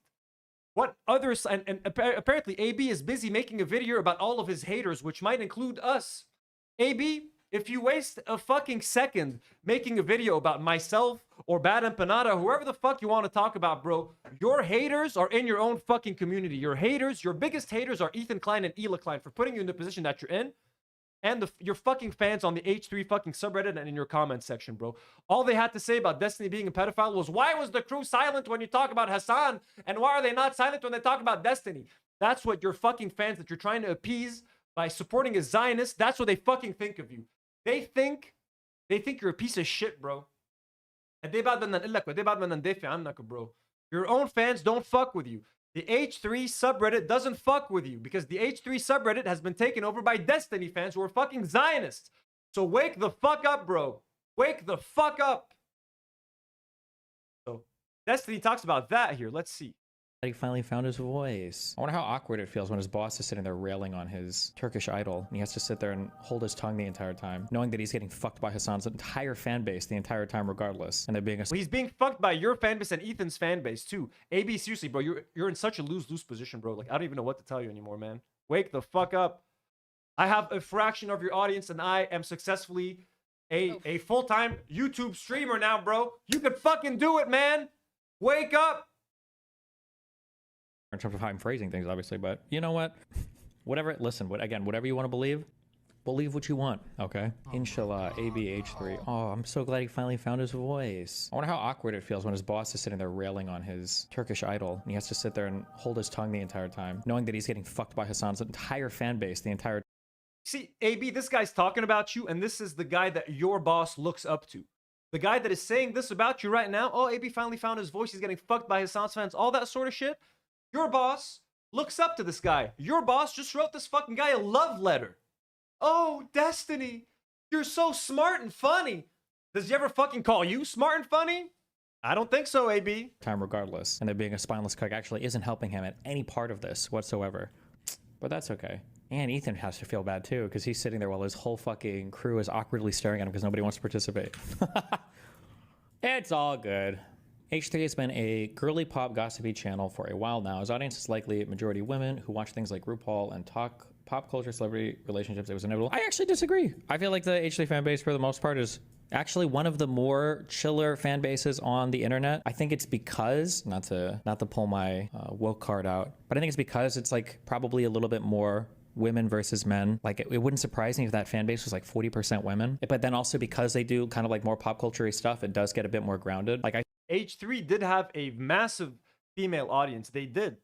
What others... And apparently, AB is busy making a video about all of his haters, which might include us. AB, if you waste a fucking second making a video about myself or Bad Empanada, whoever the fuck you want to talk about, bro, your haters are in your own fucking community. Your haters, your biggest haters are Ethan Klein and Ela Klein for putting you in the position that you're in. And your fucking fans on the H3 fucking subreddit and in your comment section, bro. All they had to say about Destiny being a pedophile was, why was the crew silent when you talk about Hassan? And why are they not silent when they talk about Destiny? That's what your fucking fans that you're trying to appease by supporting a Zionist, that's what they fucking think of you. They think you're a piece of shit, bro. Bro. Your own fans don't fuck with you. The H3 subreddit doesn't fuck with you because the H3 subreddit has been taken over by Destiny fans who are fucking Zionists. So wake the fuck up, bro. Wake the fuck up. So Destiny talks about that here. Let's see. He finally found his voice. I wonder how awkward it feels when his boss is sitting there railing on his Turkish idol, and he has to sit there and hold his tongue the entire time, knowing that he's getting fucked by Hassan's entire fan base the entire time regardless, and they're being he's being fucked by your fan base and Ethan's fan base too. AB, seriously, bro, you're in such a lose-lose position, bro. Like, I don't even know what to tell you anymore, man. Wake the fuck up. I have a fraction of your audience, and I am successfully a full-time YouTube streamer now, bro. You could fucking do it, man. Wake up. in terms of how I'm phrasing things, obviously, but you know what? Whatever, listen, whatever you want to believe what you want, okay? Inshallah, ABH3. Oh, I'm so glad he finally found his voice. I wonder how awkward it feels when his boss is sitting there railing on his Turkish idol, and he has to sit there and hold his tongue the entire time, knowing that he's getting fucked by Hassan's entire fan base the entire time. See, AB, this guy's talking about you, and this is the guy that your boss looks up to. The guy that is saying this about you right now, oh, AB finally found his voice, he's getting fucked by Hassan's fans, all that sort of shit. Your boss looks up to this guy. Your boss just wrote this fucking guy a love letter. Oh, Destiny, you're so smart and funny. Does he ever fucking call you smart and funny? I don't think so, AB. Time regardless, and there being a spineless cuck actually isn't helping him at any part of this whatsoever. But that's okay. And Ethan has to feel bad too, because he's sitting there while his whole fucking crew is awkwardly staring at him because nobody wants to participate. It's all good. H3 has been a girly pop gossipy channel for a while now. His audience is likely majority women who watch things like RuPaul and talk pop culture, celebrity relationships. It was inevitable. I actually disagree. I feel like the H3 fan base for the most part is actually one of the more chiller fan bases on the internet. I think it's because, not to pull my woke card out, but I think it's because it's like probably a little bit more women versus men. Like it wouldn't surprise me if that fan base was like 40% women, but then also because they do kind of like more pop culture-y stuff, it does get a bit more grounded. Like H3 did have a massive female audience. They did.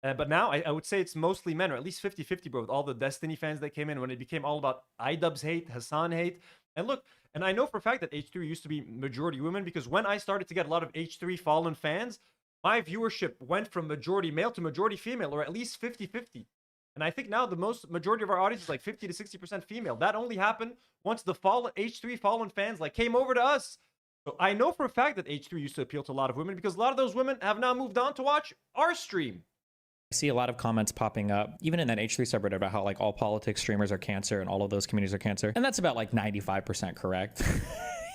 But now I would say it's mostly men, or at least 50-50, bro, with all the Destiny fans that came in when it became all about iDubbbz hate, Hassan hate. And look, and I know for a fact that H3 used to be majority women, because when I started to get a lot of H3 Fallen fans, my viewership went from majority male to majority female, or at least 50-50. And I think now the majority of our audience is like 50 to 60% female. That only happened once the H3 Fallen fans like came over to us. So I know for a fact that H3 used to appeal to a lot of women, because a lot of those women have now moved on to watch our stream. I see a lot of comments popping up, even in that H3 subreddit, about how like all politics streamers are cancer and all of those communities are cancer. And that's about like 95% correct.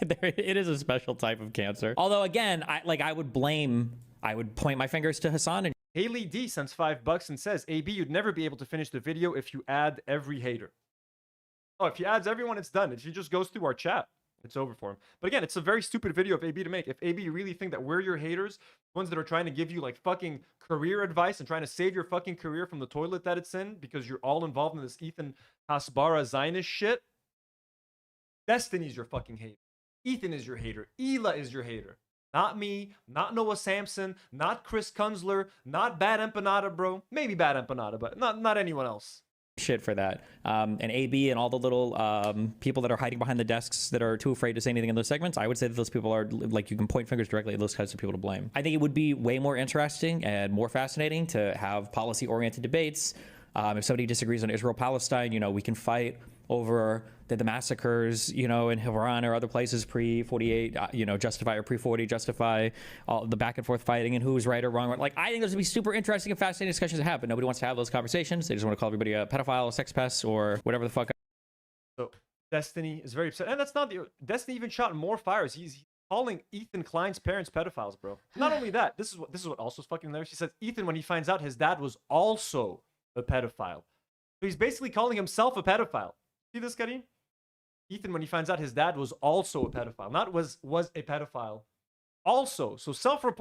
It is a special type of cancer. Although again, I would point my fingers to Hassan. And Haley D sends $5 and says, AB, you'd never be able to finish the video if you add every hater. Oh, if he adds everyone, it's done. If he just goes through our chat, it's over for him. But again, it's a very stupid video of AB to make. If AB really think that we're your haters, ones that are trying to give you like fucking career advice and trying to save your fucking career from the toilet that it's in because you're all involved in this Ethan Hasbara Zionist shit, Destiny's your fucking hater. Ethan is your hater. Hila is your hater. Not me, not Noah Samson, not Chris Kunzler, not Bad Empanada, bro. Maybe Bad Empanada, but not anyone else. Shit for that. And AB and all the little people that are hiding behind the desks that are too afraid to say anything in those segments, I would say that those people are, like, you can point fingers directly at those kinds of people to blame. I think it would be way more interesting and more fascinating to have policy-oriented debates. If somebody disagrees on Israel-Palestine, you know, we can fight over the massacres, you know, in Hebron or other places pre-48, you know, justify or pre-40, justify all the back and forth fighting and who's right or wrong. Like, I think those would be super interesting and fascinating discussions to have, but nobody wants to have those conversations. They just want to call everybody a pedophile, a sex pest, or whatever the fuck. So Destiny is very upset. And that's not the... Destiny even shot more fires. He's calling Ethan Klein's parents pedophiles, bro. Not only that, this is what also is fucking hilarious. He says Ethan, when he finds out his dad was also a pedophile. So he's basically calling himself a pedophile. See this, Karine? Ethan, when he finds out his dad was also a pedophile, not was a pedophile, also. So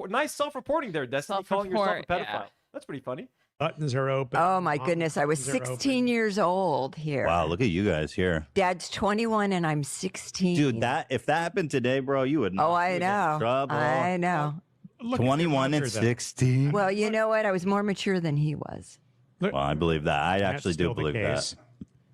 nice self-reporting there, Destiny, calling yourself a pedophile. Yeah. That's pretty funny. Buttons are open. Oh my goodness, I was 16 years old here. Wow, look at you guys here. Dad's 21 and I'm 16. Dude, if that happened today, bro, you would not. Oh, I know. Trouble. I know. 21 and 16. Well, you know what? I was more mature than he was. Well, I believe that. I actually do believe that.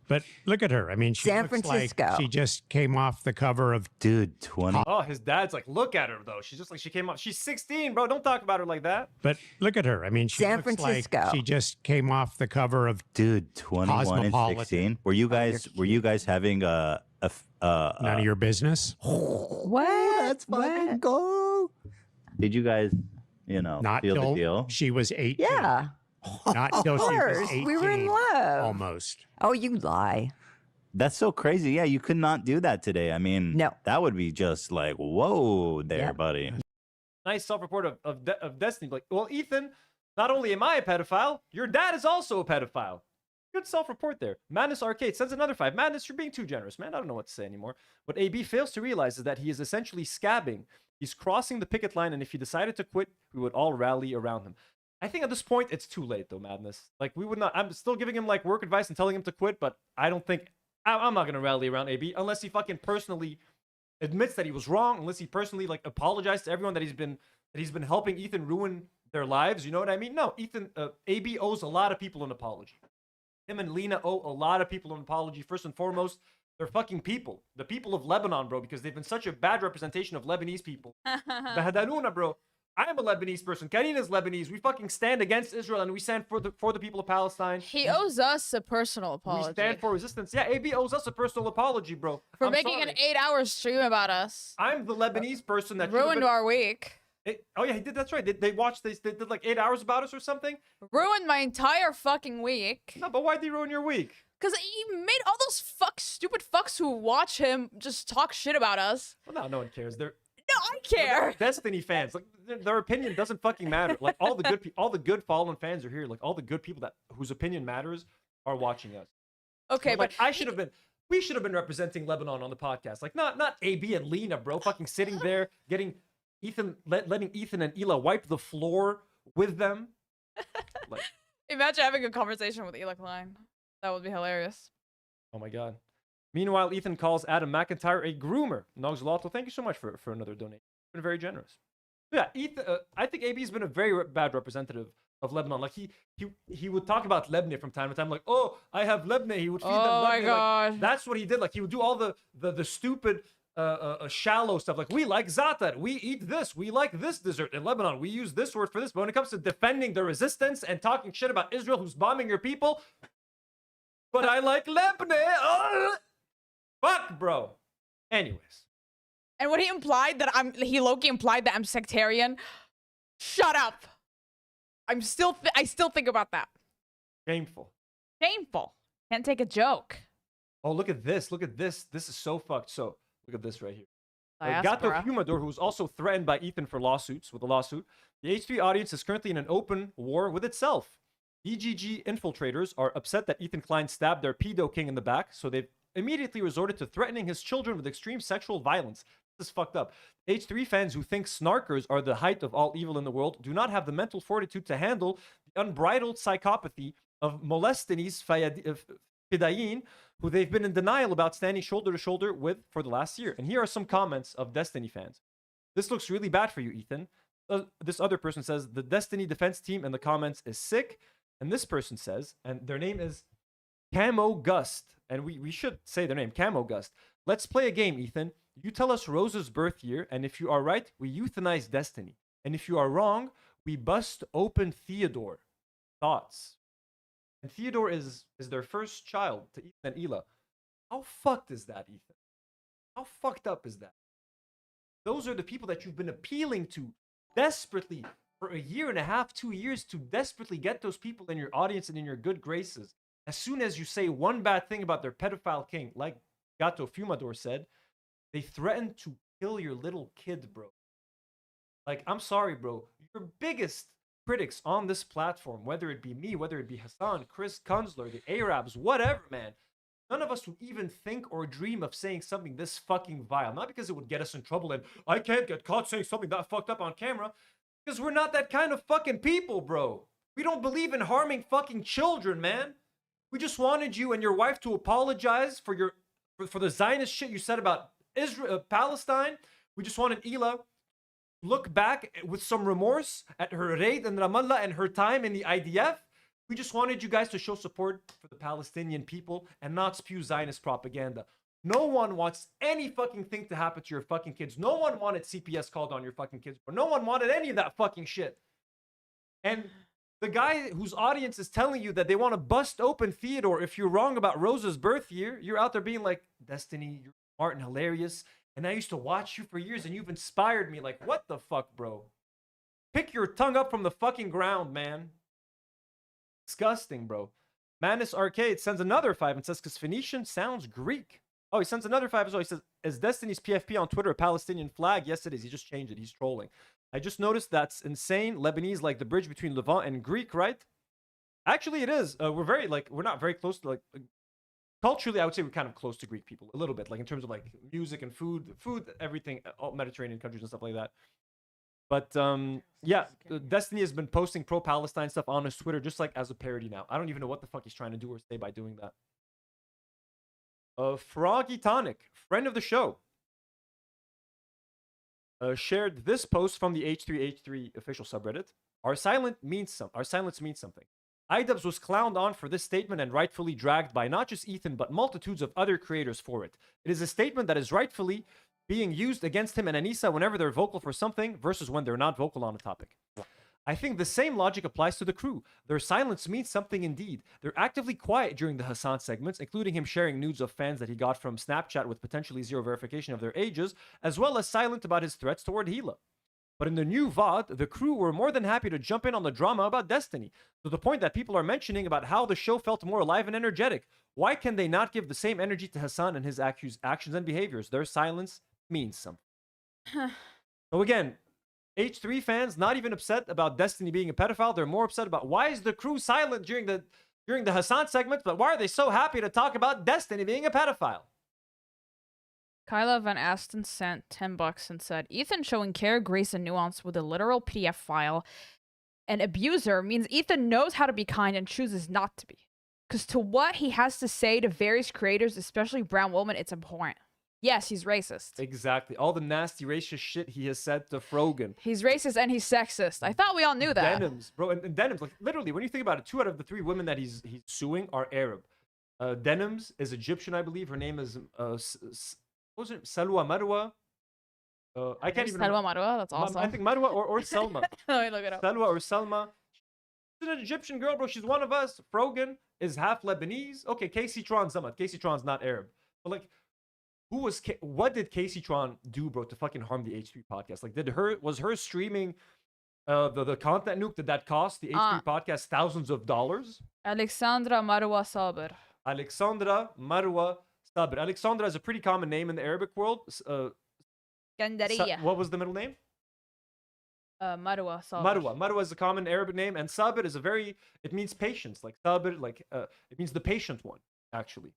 But look at her. I mean, she San looks Francisco. like she just came off the cover of 20. Oh, his dad's like, look at her, though. She's just like, she came up. She's 16, bro. Don't talk about her like that. But look at her. I mean, she San looks Francisco. like she just came off the cover of 21 and 16. Were you guys having none of your business? What? Let's fucking go. Did you guys, Not feel till the deal? she was 18. Yeah. Not till she was 18. We were in love. Almost. Oh, you lie. That's so crazy. Yeah, you could not do that today. I mean, no, that would be just like, whoa there, buddy. Nice self-report of Destiny. Like, well, Ethan, not only am I a pedophile, your dad is also a pedophile. Good self-report there. Madness Arcade sends another 5. Madness, you're being too generous, man. I don't know what to say anymore. What AB fails to realize is that he is essentially scabbing. He's crossing the picket line, and if he decided to quit, we would all rally around him. I think at this point, it's too late, though, Madness. Like, we would not... I'm still giving him, like, work advice and telling him to quit, but I don't think... I'm not going to rally around AB unless he fucking personally admits that he was wrong, unless he personally, like, apologized to everyone that he's been helping Ethan ruin their lives. You know what I mean? No, AB owes a lot of people an apology. Him and Lena owe a lot of people an apology. First and foremost, they're fucking people. The people of Lebanon, bro, because they've been such a bad representation of Lebanese people. Bahadaluna, bro. I am a Lebanese person. Karine is Lebanese. We fucking stand against Israel and we stand for the people of Palestine. He owes us a personal apology. We stand for resistance. Yeah, AB owes us a personal apology, bro. For making an 8-hour stream about us. I'm the Lebanese person that ruined our week. Oh yeah, he did. That's right. They did like 8 hours about us or something. Ruined my entire fucking week. No, but why'd he ruin your week? Because he made all those stupid fucks who watch him just talk shit about us. Well, no one cares. No, I care. Destiny fans, like their opinion doesn't fucking matter. Like all the good fallen fans are here. Like all the good people whose opinion matters are watching us. Okay, but we should have been representing Lebanon on the podcast. Like not AB and Lena, bro, fucking sitting there getting Ethan, letting Ethan and Hila wipe the floor with them. Like, imagine having a conversation with Hila Klein. That would be hilarious. Oh my god. Meanwhile, Ethan calls Adam McIntyre a groomer. Nogzalato, thank you so much for another donation. Been very generous. Yeah, Ethan. I think AB's been a very bad representative of Lebanon. Like he would talk about Lebanon from time to time. Like, oh, I have Lebanon. He would feed them Lebanon. Oh my god. Like, that's what he did. Like he would do all the stupid shallow stuff. Like we like zatar. We eat this. We like this dessert in Lebanon. We use this word for this. But when it comes to defending the resistance and talking shit about Israel, who's bombing your people, but I like Lebanon. Fuck, bro. Anyways. And when he implied that Loki implied that I'm sectarian, shut up. I still think about that. Shameful. Shameful. Can't take a joke. Oh, look at this. Look at this. This is so fucked. So, look at this right here. Diaspora. Gato Humador, who's also threatened by Ethan with a lawsuit. The H3 audience is currently in an open war with itself. DGG infiltrators are upset that Ethan Klein stabbed their pedo king in the back, so they've immediately resorted to threatening his children with extreme sexual violence. This is fucked up. H3 fans who think snarkers are the height of all evil in the world do not have the mental fortitude to handle the unbridled psychopathy of Molestinis Fidayin, who they've been in denial about standing shoulder to shoulder with for the last year. And here are some comments of Destiny fans. This looks really bad for you, Ethan. This other person says, the Destiny defense team in the comments is sick. And this person says, and their name is Camo Gust. And we should say their name, Camo Gust. Let's play a game, Ethan. You tell us Rose's birth year, and if you are right, we euthanize Destiny. And if you are wrong, we bust open Theodore. Thoughts? And Theodore is their first child to Ethan and Hila. How fucked is that, Ethan? How fucked up is that? Those are the people that you've been appealing to desperately for a year and a half, 2 years, to desperately get those people in your audience and in your good graces. As soon as you say one bad thing about their pedophile king, like Gato Fumador said, they threaten to kill your little kid, bro. Like, I'm sorry, bro. Your biggest critics on this platform, whether it be me, whether it be Hassan, Chris Kunzler, the Arabs, whatever, man. None of us would even think or dream of saying something this fucking vile. Not because it would get us in trouble and I can't get caught saying something that fucked up on camera. Because we're not that kind of fucking people, bro. We don't believe in harming fucking children, man. We just wanted you and your wife to apologize for the Zionist shit you said about Israel, Palestine. We just wanted Hila to look back with some remorse at her raid in Ramallah and her time in the IDF. We just wanted you guys to show support for the Palestinian people and not spew Zionist propaganda. No one wants any fucking thing to happen to your fucking kids. No one wanted CPS called on your fucking kids. Or no one wanted any of that fucking shit. And the guy whose audience is telling you that they want to bust open Theodore if you're wrong about Rose's birth year, you're out there being like, Destiny, you're smart and hilarious. And I used to watch you for years and you've inspired me. Like, what the fuck, bro? Pick your tongue up from the fucking ground, man. Disgusting, bro. Manus Arcade sends another 5 and says, because Phoenician sounds Greek. Oh, he sends another 5 as well. He says, is Destiny's PFP on Twitter a Palestinian flag? Yes, it is. He just changed it. He's trolling. I just noticed that's insane. Lebanese, like the bridge between Levant and Greek, right? Actually, it is. We're not very close to, culturally, I would say we're kind of close to Greek people. A little bit, like in terms of like music and food, everything, all Mediterranean countries and stuff like that. But yeah, Destiny has been posting pro-Palestine stuff on his Twitter just like as a parody now. I don't even know what the fuck he's trying to do or say by doing that. Froggy Tonic, friend of the show, shared this post from the H3H3 official subreddit. Our silence means something. iDubbbz was clowned on for this statement and rightfully dragged by not just Ethan but multitudes of other creators for it. It is a statement that is rightfully being used against him and Anissa whenever they're vocal for something versus when they're not vocal on a topic. I think the same logic applies to the crew. Their silence means something indeed. They're actively quiet during the Hassan segments, including him sharing nudes of fans that he got from Snapchat with potentially zero verification of their ages, as well as silent about his threats toward Hila. But in the new VOD, the crew were more than happy to jump in on the drama about Destiny, to the point that people are mentioning about how the show felt more alive and energetic. Why can they not give the same energy to Hassan and his actions and behaviors? Their silence means something. So again, H3 fans not even upset about Destiny being a pedophile. They're more upset about why is the crew silent during the Hassan segment, but why are they so happy to talk about Destiny being a pedophile? Kyla Van Asten sent $10 and said, Ethan showing care, grace, and nuance with a literal PDF file. An abuser means Ethan knows how to be kind and chooses not to be. Because to what he has to say to various creators, especially brown women, it's abhorrent. Yes, he's racist. Exactly. All the nasty racist shit he has said to Frogan. He's racist and he's sexist. I thought we all knew that. Denims, bro. And Denims, like literally, when you think about it, 2 out of the 3 women that he's suing are Arab. Denims is Egyptian, I believe. Her name is what was it? Salwa Marwa. I can't even Salwa Marwa, that's awesome. I think Marwa or Selma. Let me look it up. Salwa or Selma. She's an Egyptian girl, bro. She's one of us. Frogan is half Lebanese. Okay, Casey Tron Zamat. Casey Tron's not Arab. But like, what did Casey Tron do, bro, to fucking harm the H3 podcast? Like, was her streaming the content nuke, did that cost the H3 podcast thousands of dollars? Alexandra Marwa Sabir. Alexandra Marwa Sabir. Alexandra is a pretty common name in the Arabic world. Gandariya. What was the middle name? Marwa Sabir. Marwa is a common Arabic name, and Sabir is it means patience. Like Sabir, like it means the patient one, actually.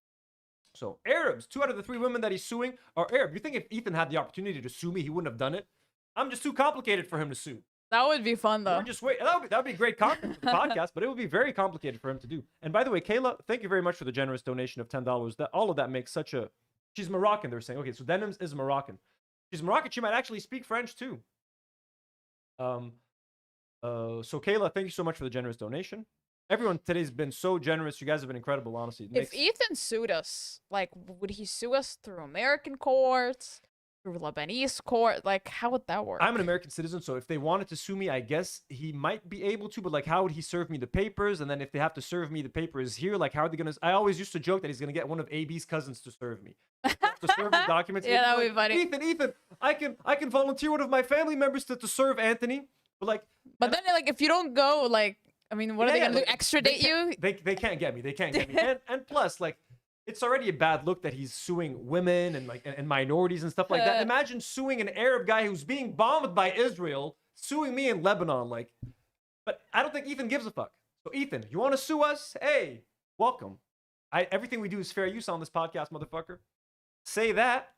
So Arabs, 2 out of the 3 women that he's suing are Arab. You think if Ethan had the opportunity to sue me, he wouldn't have done it? I'm just too complicated for him to sue. That would be fun though. We're just wait. That'd be great content for the podcast, but it would be very complicated for him to do. And by the way, Kayla, thank you very much for the generous donation of $10. That all of that makes such a. She's Moroccan. They're saying, okay, so Denims is Moroccan. She's Moroccan. She might actually speak French too. So Kayla, thank you so much for the generous donation. Everyone today's been so generous. You guys have been incredible, honestly. If Ethan sued us, like, would he sue us through American courts, through Lebanese court? Like, how would that work? I'm an American citizen, so if they wanted to sue me, I guess he might be able to, but like, how would he serve me the papers? And then if they have to serve me the papers here, like, how are they gonna? I always used to joke that he's gonna get one of AB's cousins to serve me. To serve me documents. Yeah, that would be funny. Ethan, I can volunteer one of my family members to serve Anthony, but like. But then, like, if you don't go, like, I mean, what are they gonna do? Extradite you? They can't get me. They can't get me. And plus, like, it's already a bad look that he's suing women and like and minorities and stuff like that. Imagine suing an Arab guy who's being bombed by Israel, suing me in Lebanon. Like, but I don't think Ethan gives a fuck. So Ethan, you want to sue us? Hey, welcome. Everything we do is fair use on this podcast, motherfucker. Say that.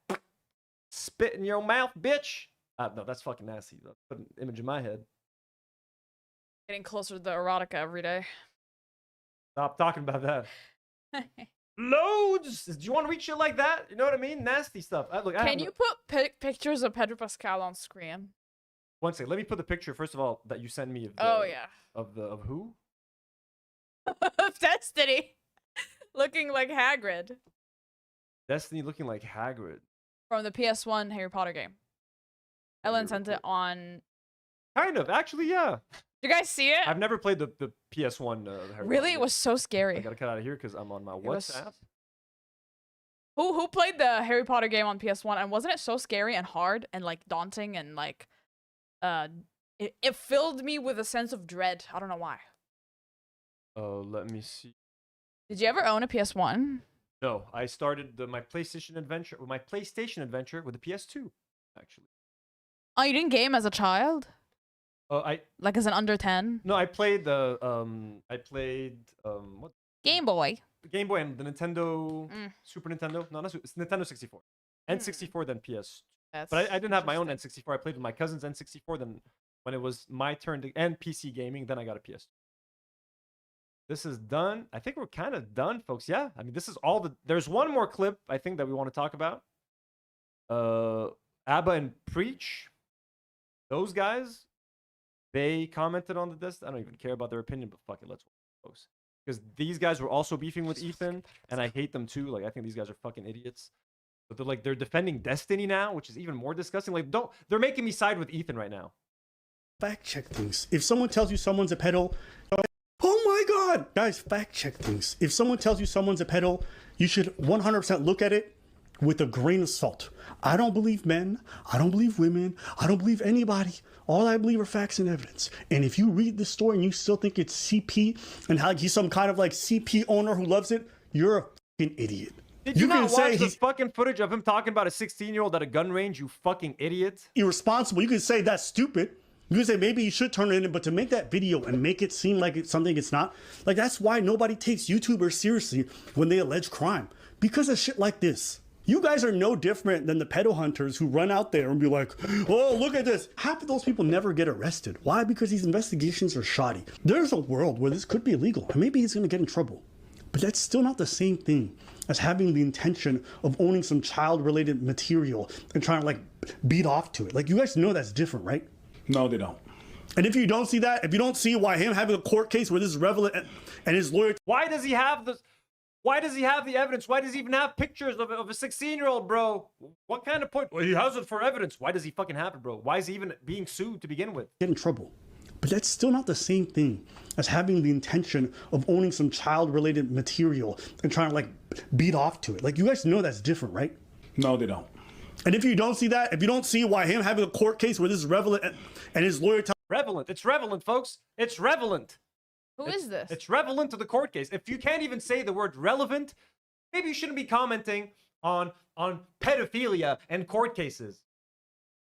Spit in your mouth, bitch. No, that's fucking nasty. Put an image in my head. Getting closer to the erotica every day. Stop talking about that. Loads. Do you want to read shit like that? You know what I mean? Nasty stuff. Look, Can you put pictures of Pedro Pascal on screen? One second. Let me put the picture first of all that you sent me. Of who? Of Destiny, looking like Hagrid. Destiny looking like Hagrid. From the PS1 Harry Potter game. Ellen sent it on. Kind of, actually, yeah. You guys see it? I've never played the PS1. Harry really, Potter. It was so scary. I gotta cut out of here because I'm on my WhatsApp. Who played the Harry Potter game on PS1 and wasn't it so scary and hard and like daunting and like it filled me with a sense of dread. I don't know why. Oh, let me see. Did you ever own a PS1? No, I started my PlayStation adventure with the PS2, actually. Oh, you didn't game as a child? Like as an under 10? No, I played the what? Game Boy. The Game Boy and the Nintendo Super Nintendo. No, it's Nintendo 64. N64 then PS. But I didn't have my own N64. I played with my cousin's N64. Then when it was my turn to end PC gaming, then I got a PS2. This is done. I think we're kind of done, folks. Yeah, I mean, this is all the. There's one more clip I think that we want to talk about. Abba and Preach. Those guys, they commented on the I don't even care about their opinion, but fuck it, let's watch, folks. Because these guys were also beefing with Ethan, and I hate them too. Like, I think these guys are fucking idiots. But they're defending Destiny now, which is even more disgusting. Like, they're making me side with Ethan right now. Fact check things. If someone tells you someone's a pedo, oh my god, guys, fact check things. If someone tells you someone's a pedo, you should 100% look at it with a grain of salt. I don't believe men. I don't believe women. I don't believe anybody. All I believe are facts and evidence. And if you read the story and you still think it's CP and how he's some kind of like CP owner who loves it, you're a fucking idiot. Did you not watch the fucking footage of him talking about a 16-year-old at a gun range, you fucking idiot? Irresponsible. You can say that's stupid. You can say maybe you should turn it in, but to make that video and make it seem like it's something it's not, like that's why nobody takes YouTubers seriously when they allege crime. Because of shit like this. You guys are no different than the pedo hunters who run out there and be like, oh, look at this. Half of those people never get arrested. Why? Because these investigations are shoddy. There's a world where this could be illegal and maybe he's going to get in trouble. But that's still not the same thing as having the intention of owning some child-related material and trying to like beat off to it. Like you guys know that's different, right? No, they don't. And if you don't see that, if you don't see why him having a court case where this is relevant and his lawyer... Why does he have this? Why does he have the evidence? Why does he even have pictures of a 16-year-old, bro? What kind of point? Well, he has it for evidence. Why does he fucking have it, bro? Why is he even being sued to begin with? Get in trouble. But that's still not the same thing as having the intention of owning some child-related material and trying to like beat off to it. Like you guys know that's different, right? No, they don't. And if you don't see that, if you don't see why him having a court case where this is relevant and his lawyer... Relevant. It's relevant, folks. It's relevant. Who is this? It's relevant to the court case. If you can't even say the word relevant, maybe you shouldn't be commenting on pedophilia and court cases.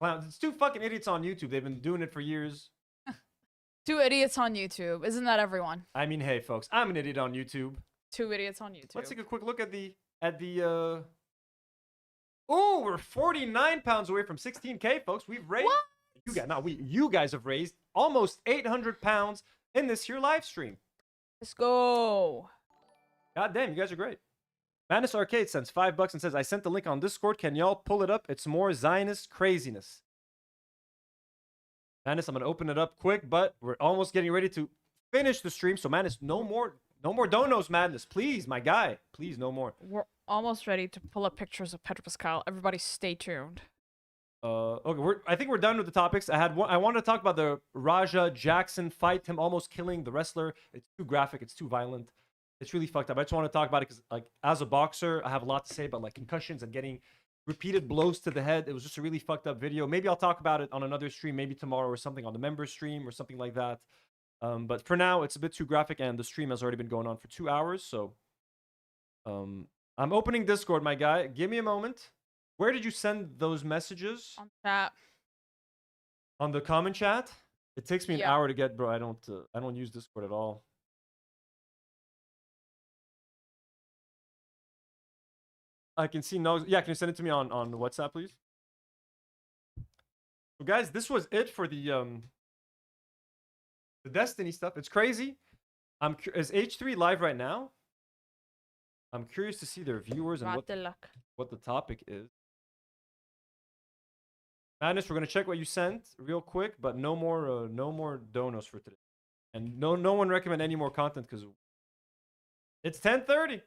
Wow, it's two fucking idiots on YouTube. They've been doing it for years. Two idiots on YouTube. Isn't that everyone? I mean, hey, folks, I'm an idiot on YouTube. Two idiots on YouTube. Let's take a quick look at the at the oh, we're 49 pounds away from 16K, folks. We've raised you guys have raised almost 800 pounds in this here live stream. Let's go. God damn, you guys are great. Madness Arcade sends $5 and says, I sent the link on Discord. Can y'all pull it up? It's more Zionist craziness. Madness, I'm going to open it up quick, but we're almost getting ready to finish the stream. So, Madness, no more donos, Madness. Please, my guy. Please, no more. We're almost ready to pull up pictures of Pedro Pascal. Everybody stay tuned. Okay, I think we're done with the topics. I wanted to talk about the Raja Jackson fight, him almost killing the wrestler. It's too graphic. It's too violent. It's really fucked up. I just want to talk about it because, like, as a boxer, I have a lot to say about, like, concussions and getting repeated blows to the head. It was just a really fucked up video. Maybe I'll talk about it on another stream, maybe tomorrow or something on the member stream or something like that. But for now, it's a bit too graphic, and the stream has already been going on for 2 hours. So, I'm opening Discord, my guy. Give me a moment. Where did you send those messages? On chat. On the comment chat? It takes me an hour to get, bro. I don't use Discord at all. I can see no. Yeah, can you send it to me on WhatsApp, please? So, guys, this was it for the Destiny stuff. It's crazy. Is H3 live right now? I'm curious to see their viewers and what the topic is. Madness, we're gonna check what you sent real quick, but no more donos for today, and no one recommend any more content because it's 10:30.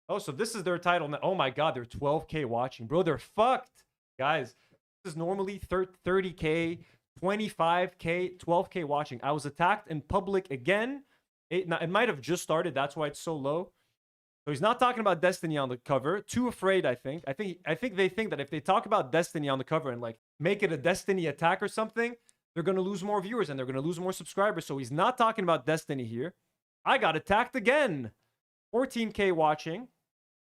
Oh, so this is their title now. Oh my god, they're 12K watching, bro. They're fucked, guys. This is normally 30K, 25K, 12K watching. I was attacked in public again. It might have just started. That's why it's so low. So he's not talking about Destiny on the cover. Too afraid, I think. I think they think that if they talk about Destiny on the cover and, like, make it a Destiny attack or something, they're going to lose more viewers and they're going to lose more subscribers. So he's not talking about Destiny here. I got attacked again. 14K watching.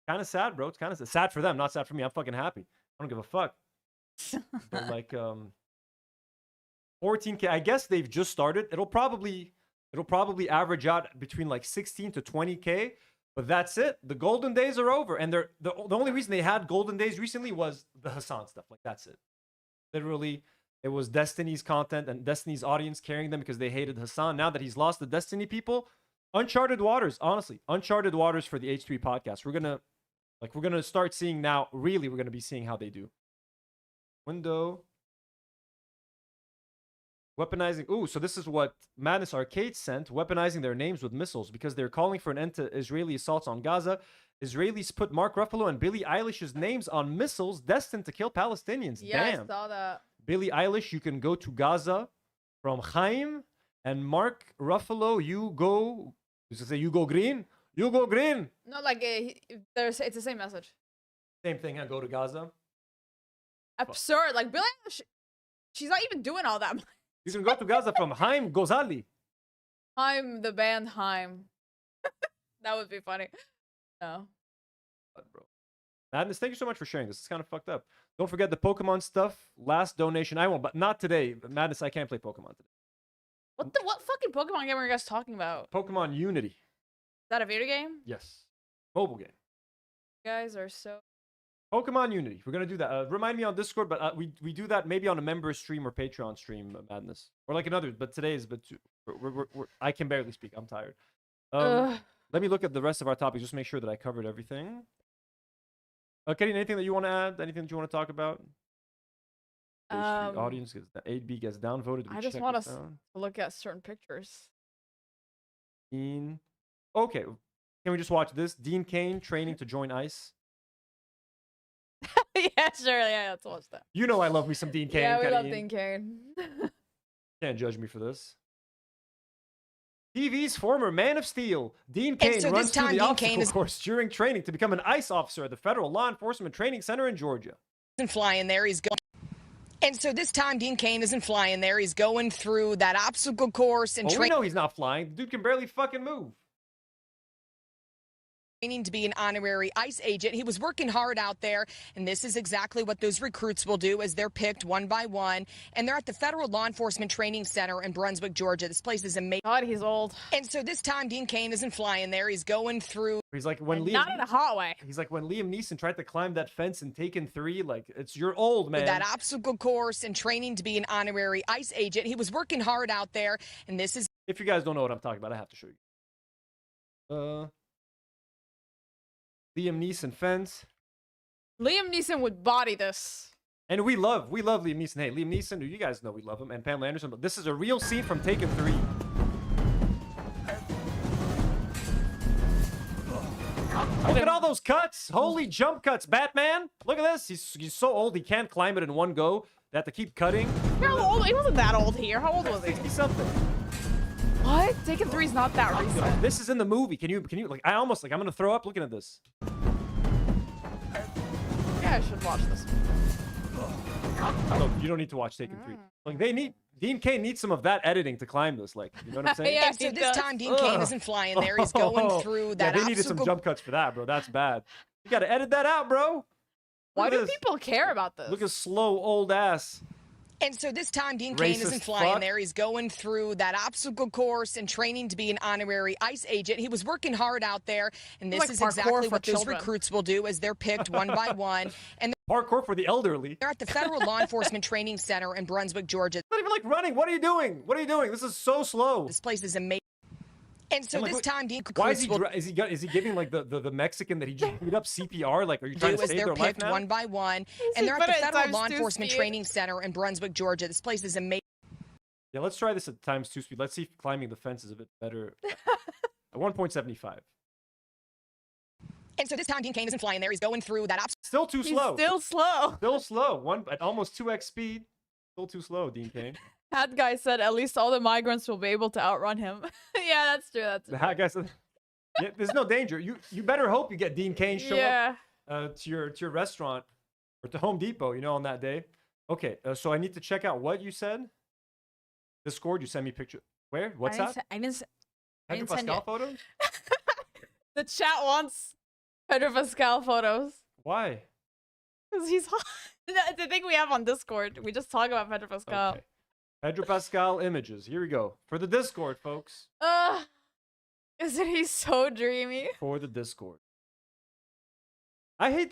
Kind of sad, bro. It's kind of sad for them, not sad for me. I'm fucking happy. I don't give a fuck. But, like, 14K. I guess they've just started. It'll probably average out between, like, 16 to 20K. But that's it. The golden days are over. And the only reason they had golden days recently was the Hassan stuff. Like, that's it. Literally, it was Destiny's content and Destiny's audience carrying them because they hated Hassan. Now that he's lost the Destiny people, uncharted waters, honestly. Uncharted waters for the H3 podcast. We're going to start seeing now. Really, we're going to be seeing how they do. Window. Weaponizing. Ooh, so this is what Madness Arcade sent. Weaponizing their names with missiles because they're calling for an end to Israeli assaults on Gaza. Israelis put Mark Ruffalo and Billie Eilish's names on missiles destined to kill Palestinians. Yeah, damn. I saw that. Billie Eilish, you can go to Gaza from Caine. And Mark Ruffalo, you go green. You go green. No, like, it's the same message. Same thing, go to Gaza. Absurd. Like, Billie Eilish, she's not even doing all that much. You can go to Gaza from Haim Gozali. Haim, the band Haim. That would be funny. No. Bro. Madness, thank you so much for sharing this. It's kind of fucked up. Don't forget the Pokemon stuff. Last donation. I won't, but not today. Madness, I can't play Pokemon today. What fucking Pokemon game are you guys talking about? Pokemon Unity. Is that a video game? Yes. Mobile game. You guys are so... Pokemon Unity. We're going to do that. Remind me on Discord, but we do that maybe on a member stream or Patreon stream, Madness. Or like another, but today is... I can barely speak. I'm tired. Let me look at the rest of our topics. Just make sure that I covered everything. Karine, anything that you want to add? Anything that you want to talk about? Audience gets 8B gets downvoted. I just want us to look at certain pictures. Dean. Okay. Can we just watch this? Dean Caine training to join ICE. Yeah, sure. Yeah, let's watch that. You know I love me some Dean Caine. Yeah, we love Dean Caine. Can't judge me for this. TV's former Man of Steel, Dean Caine, runs through the obstacle course during training to become an ICE officer at the Federal Law Enforcement Training Center in Georgia. Isn't flying there. He's going. And so this time, Dean Caine isn't flying there. He's going through that obstacle course and we know he's not flying. The dude can barely fucking move. training to be an honorary ICE agent. He was working hard out there, and this is exactly what those recruits will do as they're picked one by one. And they're at the Federal Law Enforcement Training Center in Brunswick, Georgia. This place is amazing. God, he's old. And so this time, Dean Caine isn't flying there. He's going through. He's like when Liam. Not in a hot way. He's like when Liam Neeson tried to climb that fence in Taken 3. Like, it's you're old, man. That obstacle course and training to be an honorary ICE agent. He was working hard out there, and this is. If you guys don't know what I'm talking about, I have to show you. Liam Neeson fence. Liam Neeson would body this. And we love Liam Neeson. Hey, Liam Neeson, you guys know we love him. And Pamela Anderson. But this is a real scene from Taken 3. Look at all those cuts. Holy jump cuts, Batman. Look at this. He's so old he can't climb it in one go. They have to keep cutting. How old? He wasn't that old here. How old was he? 60-something. What? Taken 3 is not that recent. This is in the movie. Can you like I almost like I'm gonna throw up looking at this. Yeah, I should watch this. No, you don't need to watch Taken 3. Like Dean Caine needs some of that editing to climb this. Like, you know what I'm saying? Yeah, so this time Dean Caine isn't flying there. He's going through that Yeah, they needed some jump cuts for that, bro. That's bad. You gotta edit that out, bro. Why do people care about this? Look at slow old ass. And so this time, Dean Caine isn't flying there. He's going through that obstacle course and training to be an honorary ICE agent. He was working hard out there, and this is exactly what those recruits will do as they're picked one by one. And parkour for the elderly. They're at the Federal Law Enforcement Training Center in Brunswick, Georgia. Not even like running. What are you doing? What are you doing? This is so slow. This place is amazing. And so like, this time, Dean why is he giving like the Mexican that he just beat up CPR? Like, are you trying to save their life now? One by one, and they're at the Federal Law Enforcement Training Center in Brunswick, Georgia. This place is amazing. Yeah, let's try this at times 2 speed. Let's see if climbing the fence is a bit better. At 1.75. And so this time, Dean Caine isn't flying there. He's going through that obstacle. Still too slow. Still slow. Still slow. At almost 2x speed. Still too slow, Dean Caine. That guy said at least all the migrants will be able to outrun him. Yeah, that's true. That's true. That guy said, yeah, there's no danger. You better hope you get Dean Caine show up to your restaurant or to Home Depot, you know, on that day. Okay, so I need to check out what you said. Discord, you sent me picture. Where? What's that? I didn't Pedro send Pascal it. photos? The chat wants Pedro Pascal photos. Why? Because he's hot. That's the thing we have on Discord. We just talk about Pedro Pascal. Okay. Pedro Pascal images. Here we go. For the Discord, folks. Isn't he so dreamy? For the Discord. I hate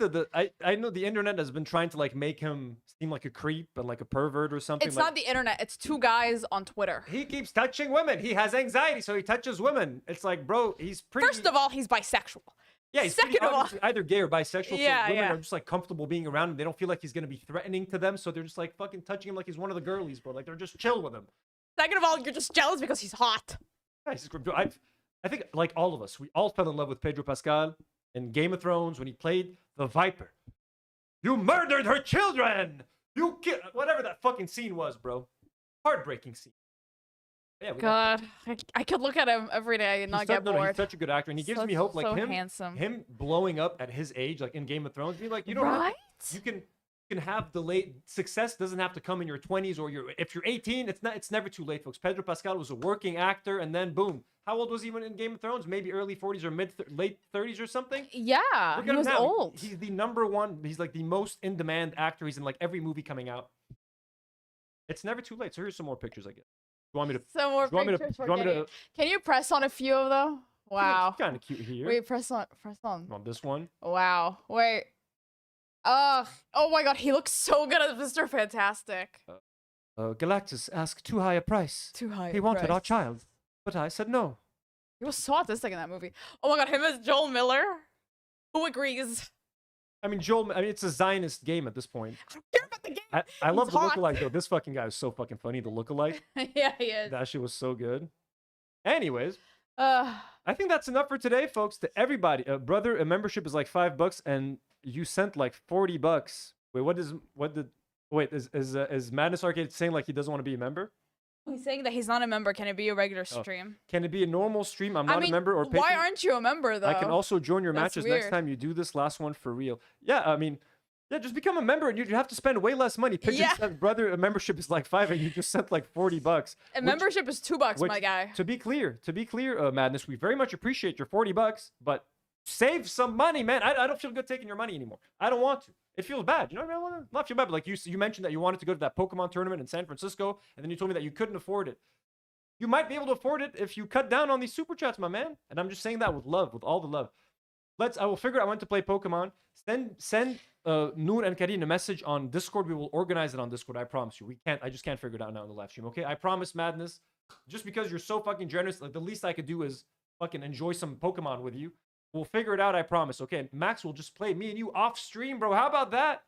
I know the internet has been trying to like make him seem like a creep and like a pervert or something. It's like, not the internet. It's 2 guys on Twitter. He keeps touching women. He has anxiety, so he touches women. It's like, bro, he's pretty. First of all, he's bisexual. Yeah, he's Second of all, either gay or bisexual. Yeah, so women yeah. are just like comfortable being around him. They don't feel like he's gonna be threatening to them, so they're just like fucking touching him like he's one of the girlies, bro. Like they're just chill with him. Second of all, you're just jealous because he's hot. Yeah, I think like all of us, we all fell in love with Pedro Pascal in Game of Thrones when he played the Viper. You murdered her children. You whatever that fucking scene was, bro. Heartbreaking scene. Yeah, God, I could look at him every day and not get bored. He's such a good actor, and he gives me hope. Like so him, handsome. him blowing up at his age, like in Game of Thrones, be like, you know, right? You can have delayed success. Doesn't have to come in your 20s or if you're 18. It's never too late, folks. Pedro Pascal was a working actor, and then boom. How old was he when in Game of Thrones? Maybe early 40s or late 30s or something. Yeah, he was old. He's the #1. He's like the most in-demand actor. He's in like every movie coming out. It's never too late. So here's some more pictures, I guess. You want me to? Some more pictures. Can you press on a few of them? Wow. Kind of cute here. Wait, press on. On this one. Wow. Wait. Oh my God, he looks so good as Mr. Fantastic. Galactus asked too high a price. Too high. He wanted our child, but I said no. He was so autistic in that movie. Oh my God, him as Joel Miller. Who agrees? I mean, it's a Zionist game at this point. I don't care about the game. I love the lookalike though. This fucking guy is so fucking funny. The lookalike. Yeah, he is. That shit was so good. Anyways, I think that's enough for today, folks. To everybody, brother, a membership is like $5, and you sent like $40. Wait, is Madness Arcade saying like he doesn't want to be a member? He's saying that he's not a member. Can it be a regular stream? Can it be a normal stream? I'm not a member or patron. Why aren't you a member though? I can also join your That's matches weird. next time you do this last one for real. Yeah, I mean, yeah, just become a member and you have to spend way less money. Pigeon said, brother, a membership is like $5 and you just sent like $40. A membership is $2, my guy. To be clear, Madness, we very much appreciate your $40, but Save some money, man. I don't feel good taking your money anymore. I don't want to. It feels bad. You know what I mean? I want to not feel bad, but like you mentioned that you wanted to go to that Pokemon tournament in San Francisco, and then you told me that you couldn't afford it. You might be able to afford it if you cut down on these super chats, my man. And I'm just saying that with love, with all the love. I will figure out when to play Pokemon. Send Nour and Karine a message on Discord. We will organize it on Discord. I promise you. I just can't figure it out now in the live stream. Okay, I promise, Madness. Just because you're so fucking generous, like the least I could do is fucking enjoy some Pokemon with you. We'll figure it out. I promise. Okay, Max will just play me and you off stream, bro. How about that?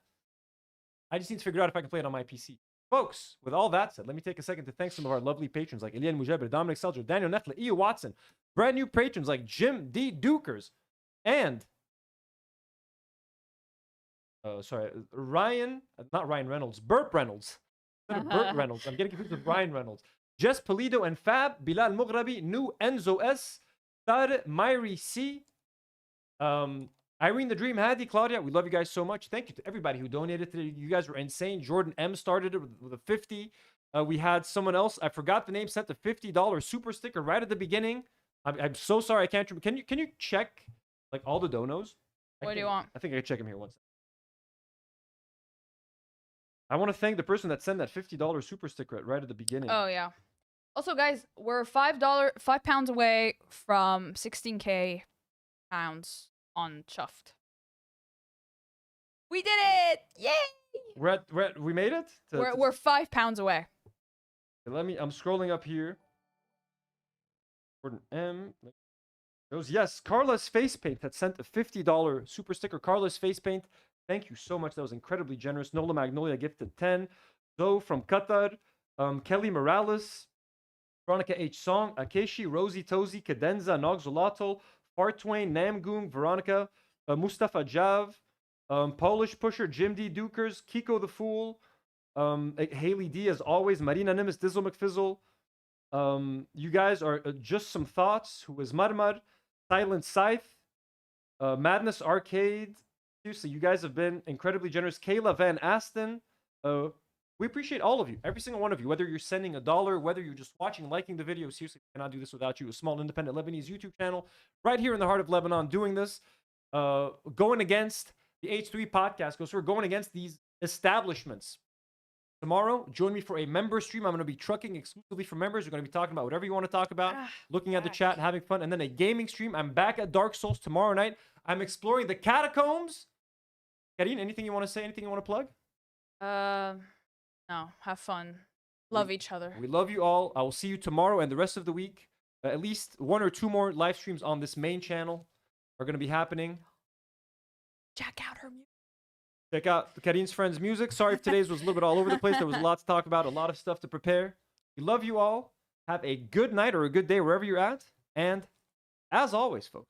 I just need to figure out if I can play it on my PC. Folks, with all that said, let me take a second to thank some of our lovely patrons like Eliane Mujabir, Dominic Selger, Daniel Nefla, Eo Watson, brand new patrons like Jim D. Dukers, and Ryan, not Ryan Reynolds, Burp Reynolds. Burp Reynolds. I'm getting confused with Ryan Reynolds. Jess Polido and Fab, Bilal Mughrabi, New Enzo S, Tar Myri C, Irene the Dream, Hadi, Claudia, we love you guys so much. Thank you to everybody who donated today. You guys were insane. Jordan M started it with a 50. We had someone else, I forgot the name, sent the $50 super sticker right at the beginning. I'm so sorry, I can't remember. Can you check like all the donos? What do you want? I think I can check them here one second. I want to thank the person that sent that $50 super sticker right at the beginning. Oh yeah. Also, guys, we're £5 away from 16K pounds on Chuffed. We did it! Yay! We made it? We're £5 away. I'm scrolling up here. Jordan M. Goes, yes, Carla's Face Paint had sent a $50 super sticker. Carla's Face Paint, thank you so much. That was incredibly generous. Nola Magnolia gifted 10. Zoe from Qatar. Kelly Morales. Veronica H. Song. Akeshi, Rosie Tozy, Cadenza, Nogzolato, Fartwain, Namgoong, Veronica, Mustafa Jav, Polish Pusher, Jim D. Dukers, Kiko the Fool, Haley D. as always, Marina Nimis, Dizzle McFizzle. You guys are just some thoughts. Who is Marmar? Silent Scythe, Madness Arcade. Seriously, you guys have been incredibly generous. Kayla Van Aston. We appreciate all of you, every single one of you, whether you're sending $1, whether you're just watching, liking the video. Seriously, we cannot do this without you. A small independent Lebanese YouTube channel right here in the heart of Lebanon doing this, going against the H3 podcast. So we're going against these establishments. Tomorrow, join me for a member stream. I'm going to be trucking exclusively for members. We're going to be talking about whatever you want to talk about, looking at the chat, having fun, and then a gaming stream. I'm back at Dark Souls tomorrow night. I'm exploring the catacombs. Karine, anything you want to say? Anything you want to plug? No, have fun. Love each other. We love you all. I will see you tomorrow and the rest of the week. At least 1 or 2 more live streams on this main channel are going to be happening. Check out her music. Check out Karine's Friends music. Sorry if today's was a little bit all over the place. There was a lot to talk about, a lot of stuff to prepare. We love you all. Have a good night or a good day wherever you're at. And as always, folks,